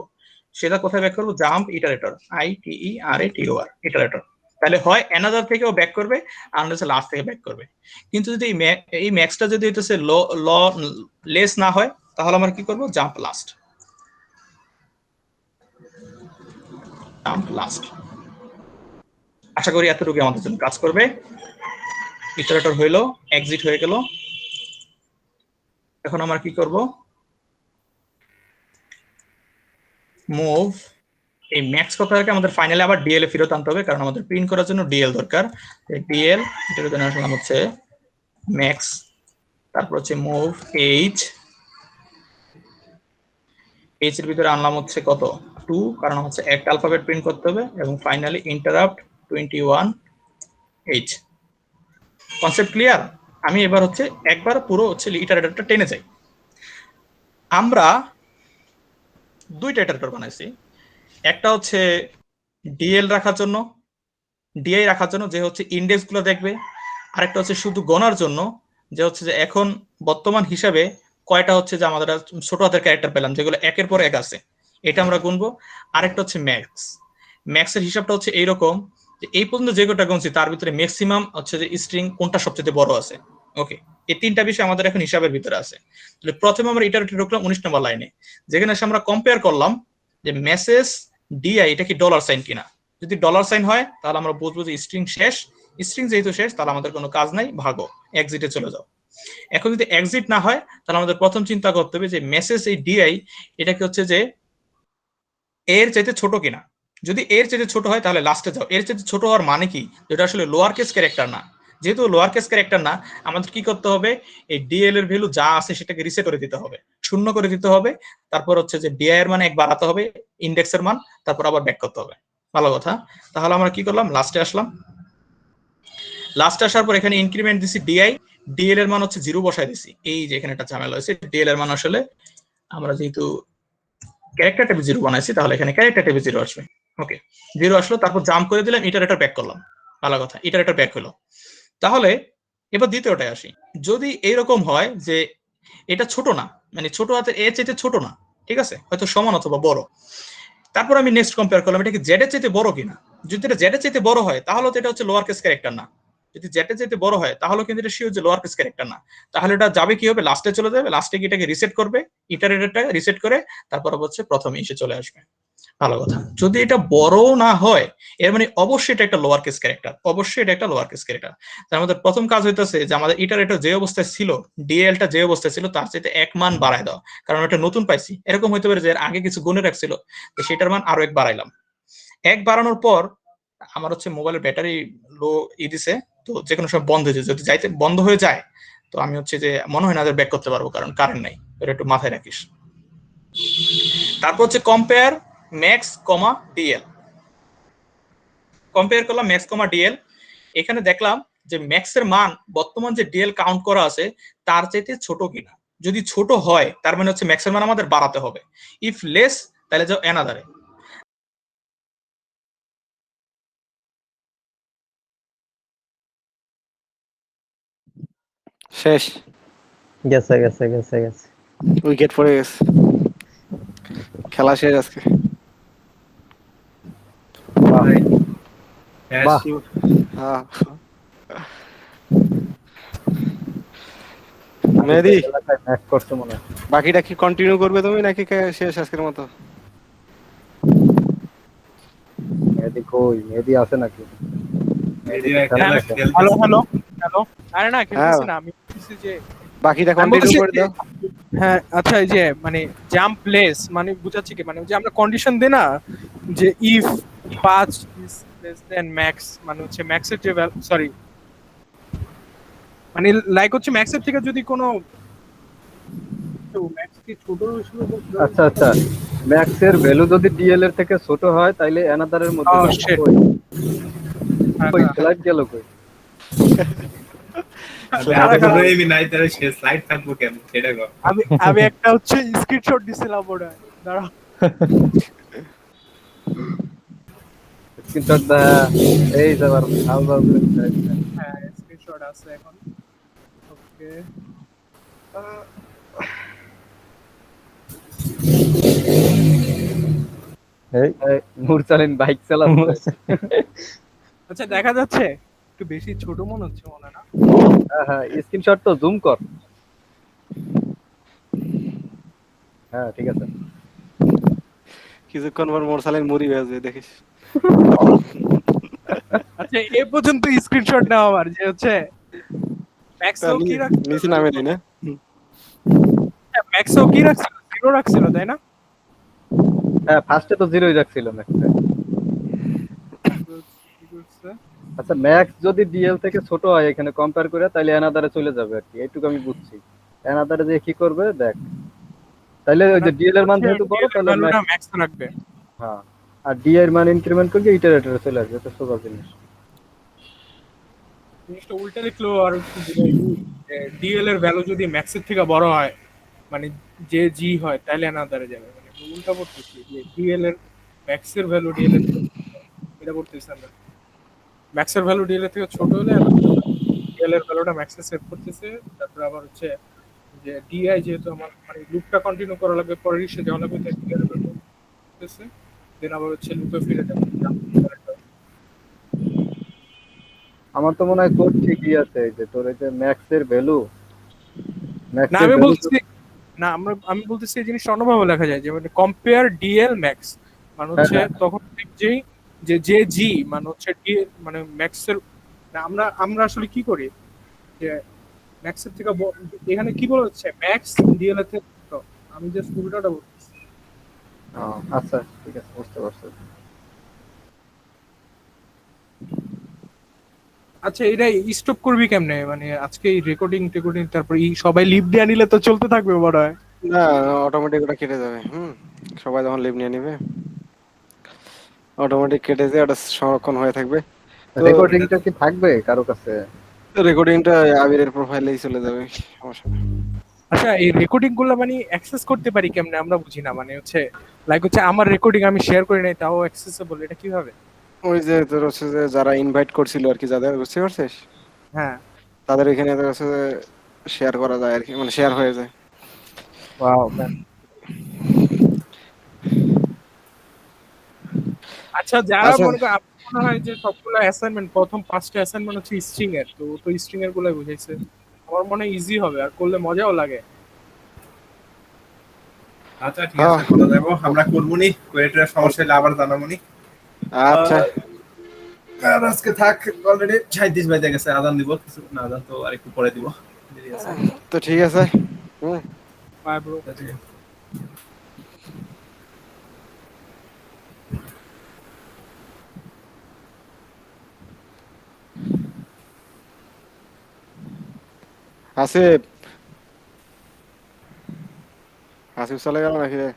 সেটা কোথায় ব্যাক করব, জাম্প ইটারেটর, ITERATOR, ইটারেটর। তাহলে হয় অ্যানাদার থেকেও ব্যাক করবে, আর হচ্ছে লাস্ট থেকে ব্যাক করবে। কিন্তু যদি এই ম্যাক্সটা যদি হচ্ছে লেস না হয়, তাহলে আমরা কি করব, জাম্প লাস্ট, আশা করি এতটুকু আমাদের জন্য কাজ করবে। ইটারেটর হইলো, এক্সিট হয়ে গেল। এখন আমরা কি করব, মুভ এই ম্যাক্স কথাটাকে আমাদের ফাইনালি আবার ডিএল এ ফেরত আনতে হবে, কারণ আমাদের প্রিন্ট করার জন্য ডিএল দরকার। ডিএল এটার জন্য আসলাম হচ্ছে ম্যাক্স, তারপর হচ্ছে মুভ এইচ এর ভিতরে আনলাম হচ্ছে কত 2, কারণ হচ্ছে একটা অ্যালফাবেট প্রিন্ট করতে হবে, এবং finally interrupt 21H। Concept clear? আমি এবার হচ্ছে একবার পুরো হচ্ছে ইটারেটরটা টেনে যাই। আমরা দুইটা ইটারেটর বানাইছি, একটা হচ্ছে ডিএল রাখার জন্য, ডিআই রাখার জন্য, যে হচ্ছে ইন্ডেক্স গুলো দেখবে, আরেকটা হচ্ছে শুধু গণার জন্য, যে হচ্ছে যে এখন বর্তমান হিসাবে কয়টা হচ্ছে যে আমাদের ছোট হাতের ক্যারেক্টার পেলাম যেগুলো একের পর এক আছে, এটা আমরা গুনবো। আরেকটা হচ্ছে ম্যাক্স। ম্যাক্সের হিসাবটা হচ্ছে এইরকম যে এই পর্যন্ত যে কটা গুনছি তার ভিতরে ম্যাক্সিমাম হচ্ছে যে স্ট্রিং কোনটা সবচেয়ে বড় আছে। ওকে, এই তিনটা বিষয় আমাদের এখন হিসাবের ভিতরে আছে। তাহলে প্রথমে আমরা ইটারেটে ঢুকলাম 19 নম্বর লাইনে, যেখানে এসে আমরা কম্পেয়ার করলাম যে মেসেজ ডিআই এটা কি ডলার সাইন কিনা। যদি ডলার সাইন হয় তাহলে আমরা বুঝবো যে স্ট্রিং শেষ, স্ট্রিং যেহেতু শেষ তাহলে আমাদের কোনো কাজ নাই, ভাগো এক্সিটে চলে যাও। এখন যদি এক্সিট না হয় তাহলে আমাদের প্রথম চিন্তা করতে হবে যে মেসেজ এই ডিআই এটা কি হচ্ছে যে এর চাইতে ছোট কিনা। যদি এর চাইতে ছোট হয় তাহলে লাস্টে যাও। এর চাইতে ছোট হওয়ার মানে কি, যেটা আসলে লোয়ার কেস ক্যারেক্টার না। যেহেতু লোয়ার কেস ক্যারেক্টার না, আমাদের কি করতে হবে, এই ডিএল এর ভ্যালু যা আছে সেটাকে রিসেট করে দিতে হবে, শূন্য করে দিতে হবে। তারপর হচ্ছে যে ডিআই এর মানে এক বাড়াতে হবে ইন্ডেক্সের মান, তারপর আবার ব্যাক করতে হবে। ভালো কথা। তাহলে আমরা কি করলাম, লাস্টে আসলাম। লাস্টে আসার পর এখানে ইনক্রিমেন্ট দিছি ডিআই, ডিএল এর মান হচ্ছে 0 বসায় দিছি। এই যে এখানে একটা ঝামেলা হয়েছে, ডিএল এর মান আসলে আমরা যেহেতু ক্যারেক্টার ট্যাবে 0 বানাইছি তাহলে এখানে ক্যারেক্টার ট্যাবে 0 আসবে। ওকে, 0 আসলো, তারপর জাম্প করে দিলাম, ইটারেটর ব্যাক করলাম। ভালো কথা, ইটারেটর ব্যাক হলো। তাহলে এবার দ্বিতীয়টায় আসি। যদি এইরকম হয় যে এটা ছোট না, মানে ছোট হাতের এর চাইতে ছোট না, ঠিক আছে, হয়তো সমান অথবা বড়, তারপর আমি নেক্সট কম্পেয়ার করলাম এটা কি জেড এর চাইতে বড় কিনা। যদি এটা জেড এর চাইতে বড় হয় তাহলে তো এটা হচ্ছে লোয়ার কেস ক্যারেক্টার না। যদি জেড এর চাইতে বড় হয় তাহলে কিন্তু এটা শিওর যে লোয়ার কেস ক্যারেক্টার না। তাহলে এটা যাবে কি হবে, লাস্টে চলে যাবে, লাস্টে কি এটাকে রিসেট করবে, ইটারেটরটা রিসেট করে তারপর হচ্ছে প্রথমে এসে চলে আসবে। ভালো কথা। যদি এটা বড় না হয় এর মানে অবশ্যই এটা একটা লোয়ার কেস ক্যারেক্টার, অবশ্যই এটা একটা লোয়ার কেস ক্যারেক্টার। তার আমাদের প্রথম কাজ হইতেছে যে আমাদের ইটারেটর যে অবস্থায় ছিল, ডিএলটা যে অবস্থায় ছিল তার চাইতে এক মান বাড়ায় দাও, কারণ এটা নতুন পাইছি। এরকম হইতে পারে যে এর আগে কিছু গুণে রাখছিল, তো সেটার মান আরো এক বাড়াইলাম। এক বাড়ানোর পর আমার হচ্ছে মোবাইলের ব্যাটারি লো দিছে, তো যে কোনো সময় বন্ধ হয়ে যায়। যদি যাইতে বন্ধ হয়ে যায় তো আমি হচ্ছে যে মনে হয় না যে ব্যাক করতে পারবো, কারণ কারেন্ট নাই। এটা একটু মাথায় রাখিস। তারপর হচ্ছে কম্পেয়ার ম্যাক্স কমা ডিএল। কম্পেয়ার করলাম ম্যাক্স কমা ডিএল। এখানে দেখলাম যে ম্যাক্স এর মান বর্তমান যে ডিএল কাউন্ট করা আছে তার চাইতে ছোট কিনা। যদি ছোট হয় তার মানে হচ্ছে ম্যাক্স এর মান আমাদের বাড়াতে হবে। ইফ লেস তাহলে যাও অ্যানাদারে। শেষ, গেছে গেছে গেছে গেছে। উইকেট পড়ে গেছে, খেলা শেষ আজকে। বাহ, হ্যাঁ মেহেদি, এলাকায় ম্যাচ করছে মনে হয়। বাকিটা কি কন্টিনিউ করবে তুমি নাকি শেষ আজকের মতো? মেহেদি কই, মেহেদি আছে নাকি? মেহেদি তো খেলা হ্যালো দেখে। Hello hello. আরে না, হ্যাঁ, খেলতেছি না, আমি বলতেছি যে বাকিটা আমি কন্টিনিউ বলতেছি করে দাও। হ্যাঁ আচ্ছা, এই যে মানে জাম্প প্লেস মানে বুঝাচ্ছি কি, মানে যে আমরা কন্ডিশন দেই না যে if 5 is less than max, মানে হচ্ছে ম্যাক্সের যে সরি মানে লাইক হচ্ছে ম্যাক্সের থেকে যদি কোনো ম্যাক্স কি ছোট হিসেবে আচ্ছা আচ্ছা, ম্যাক্স এর ভ্যালু যদি ডিএল এর থেকে ছোট হয় তাহলে অ্যানাদারের মধ্যে Oh, যাও। shit. কই, কই ফ্লাইট গেল কই? নাই তাহলে সে স্লাইড থাকবো কেন সেটা কর। আমি একটা হচ্ছে স্ক্রিনশট দিছিলাম ওটা, দাঁড়া। স্ক্রিনশট দা, এই যাবার আউট হ্যাঁ স্ক্রিনশট আছে এখন। ওকে এই মুরসালিন বাইক চালাচ্ছে। আচ্ছা দেখা যাচ্ছে, একটু বেশি ছোট মনে হচ্ছে মনে না। হ্যাঁ হ্যাঁ, স্ক্রিনশট তো জুম কর। হ্যাঁ ঠিক আছে। কিছুক্ষণ পর মোরসালের মুড়ি বেজে দেখিস। আচ্ছা এ পর্যন্ত স্ক্রিনশট নাও আমার, যে হচ্ছে ম্যাক্সও কি রাখছিল, নিচে নামে দিই না। ম্যাক্সও কি রাখছিল, 0 রাখছিল তাই না? হ্যাঁ ফার্স্টে তো 0ই রাখছিল ম্যাক্সে। আচ্ছা ম্যাক্স যদি ডিএল থেকে ছোট হয় এখানে কম্পেয়ার করে তাহলে অ্যানাদারে চলে যাবে আর কি, এইটুকু আমি বুঝছি। অ্যানাদারে যে কি করবে দেখ, তাহলে ওই যে ডিএল এর মান যেহেতু বড় তাহলে ম্যাক্স রাখবে। হ্যাঁ, আর ডি এর মান ইনক্রিমেন্ট করলে ইটারেটরে চলে আসবে, এটা সোজা জিনিস। জিনিসটা উল্টা লিখলো আর ডিএল এর ভ্যালু যদি ম্যাক্সের থেকে বড় হয়, মানে যে জি হয় তাহলে অ্যানাদারে যাবে, মানে উল্টা পড়তেছি যে ডিএল এর ম্যাক্সের ভ্যালু ডিএল এর এটা পড়তেছি আমরা। ম্যাক্সের ভ্যালু ডিএল এর থেকে ছোট হলে ডিএল এর ভ্যালুটা ম্যাক্সে সেভ করতেছে, তারপর আবার হচ্ছে যে ডিআই যেহেতু আমার মানে লুপটা কন্টিনিউ করা লাগবে, পরের সে যাওয়া লাগবে, তাই ডিএল এর ভ্যালু করতেছে, দেন আবার হচ্ছে লুপে ফিরে যাবে। আমার তো মনে হয় কোড ঠিকই আছে, এই যে তোর এই যে ম্যাক্স এর ভ্যালু, ম্যাক্স না এর আমি ভ্যালু বলছি, না আমি বলতেছি এই জিনিসটা অন্যভাবে লেখা যায়, যে মানে কম্পেয়ার ডিএল ম্যাক্স মানে হচ্ছে তখন যেই যে জি মানে হচ্ছে ডিএল মানে ম্যাক্স এর, না আমরা আমরা আসলে কি করি যে ম্যাক্স এর থেকে এখানে কি বলা হচ্ছে ম্যাক্স ডিএল এর থেকে ছোট। আমি জাস্ট উল্টাটা বলতেছি। আচ্ছা ঠিক আছে, বুঝতে পারছি। আচ্ছা এটা স্টপ করবি কেমনে, মানে আজকে এই রেকর্ডিং তারপর এই সবাই লিভ দিয়ে নিলে তো চলতে থাকবে মনে হয়। না, অটোমেটিক ওটা কেটে যাবে। সবাই যখন লিভ নিয়ে নিবে অটোমেটিক কেটে যায়, ওটা সংরক্ষণ হয়ে থাকবে। রেকর্ডিংটা কি থাকবে কারো কাছে? রেকর্ডিংটা আবিরের প্রোফাইলেই চলে যাবে, সমস্যা নেই। আচ্ছা এই রেকর্ডিং গুলো মানে অ্যাক্সেস করতে পারি কেমনে আমরা বুঝি না, মানে হচ্ছে লাইক হচ্ছে আমার রেকর্ডিং আমি শেয়ার করে নাই তাও অ্যাক্সেসেবল, এটা কিভাবে? ওই যে তোর হচ্ছে যে যারা ইনভাইট করছিল আর কি, যাদের, বুঝতে পারছিস, হ্যাঁ তাদের এখানে তোর হচ্ছে যে শেয়ার করা যায় আর কি, মানে শেয়ার হয়ে যায়। Wow man. আচ্ছা যারা আচ্ছা, মনে করে আমার মনে হয় যে সবগুলো অ্যাসাইনমেন্ট প্রথম 5টা অ্যাসাইনমেন্ট হচ্ছে স্ট্রিং এর, তো ও তো স্ট্রিং এর গুলাই বুঝাইছে, আমার মনে হয় ইজি হবে আর করলে মজাও লাগে। আচ্ছা ঠিক আছে, করা যাবো, আমরা করবনি, কোয়েটের সমস্যা হলে আবার জানাবনি। আচ্ছা আর আজকে থাক, অলরেডি 37 বাজে গেছে, আজান দিব কিছু না, আজান তো আরেকটু পরে দিব, দেরি আছে। তো ঠিক আছে। By bro. আসিফ, আসিফ চলে গেল নাকি রে?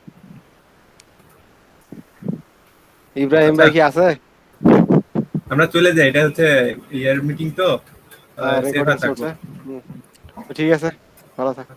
ইব্রাহিম ভাই কি আছে? আমরা চলে যাই, এটা হচ্ছে ইয়ার মিটিং তো, সেফ রেকর্ডিং থাকবো। চলছে। ঠিক আছে, ভালো থাক।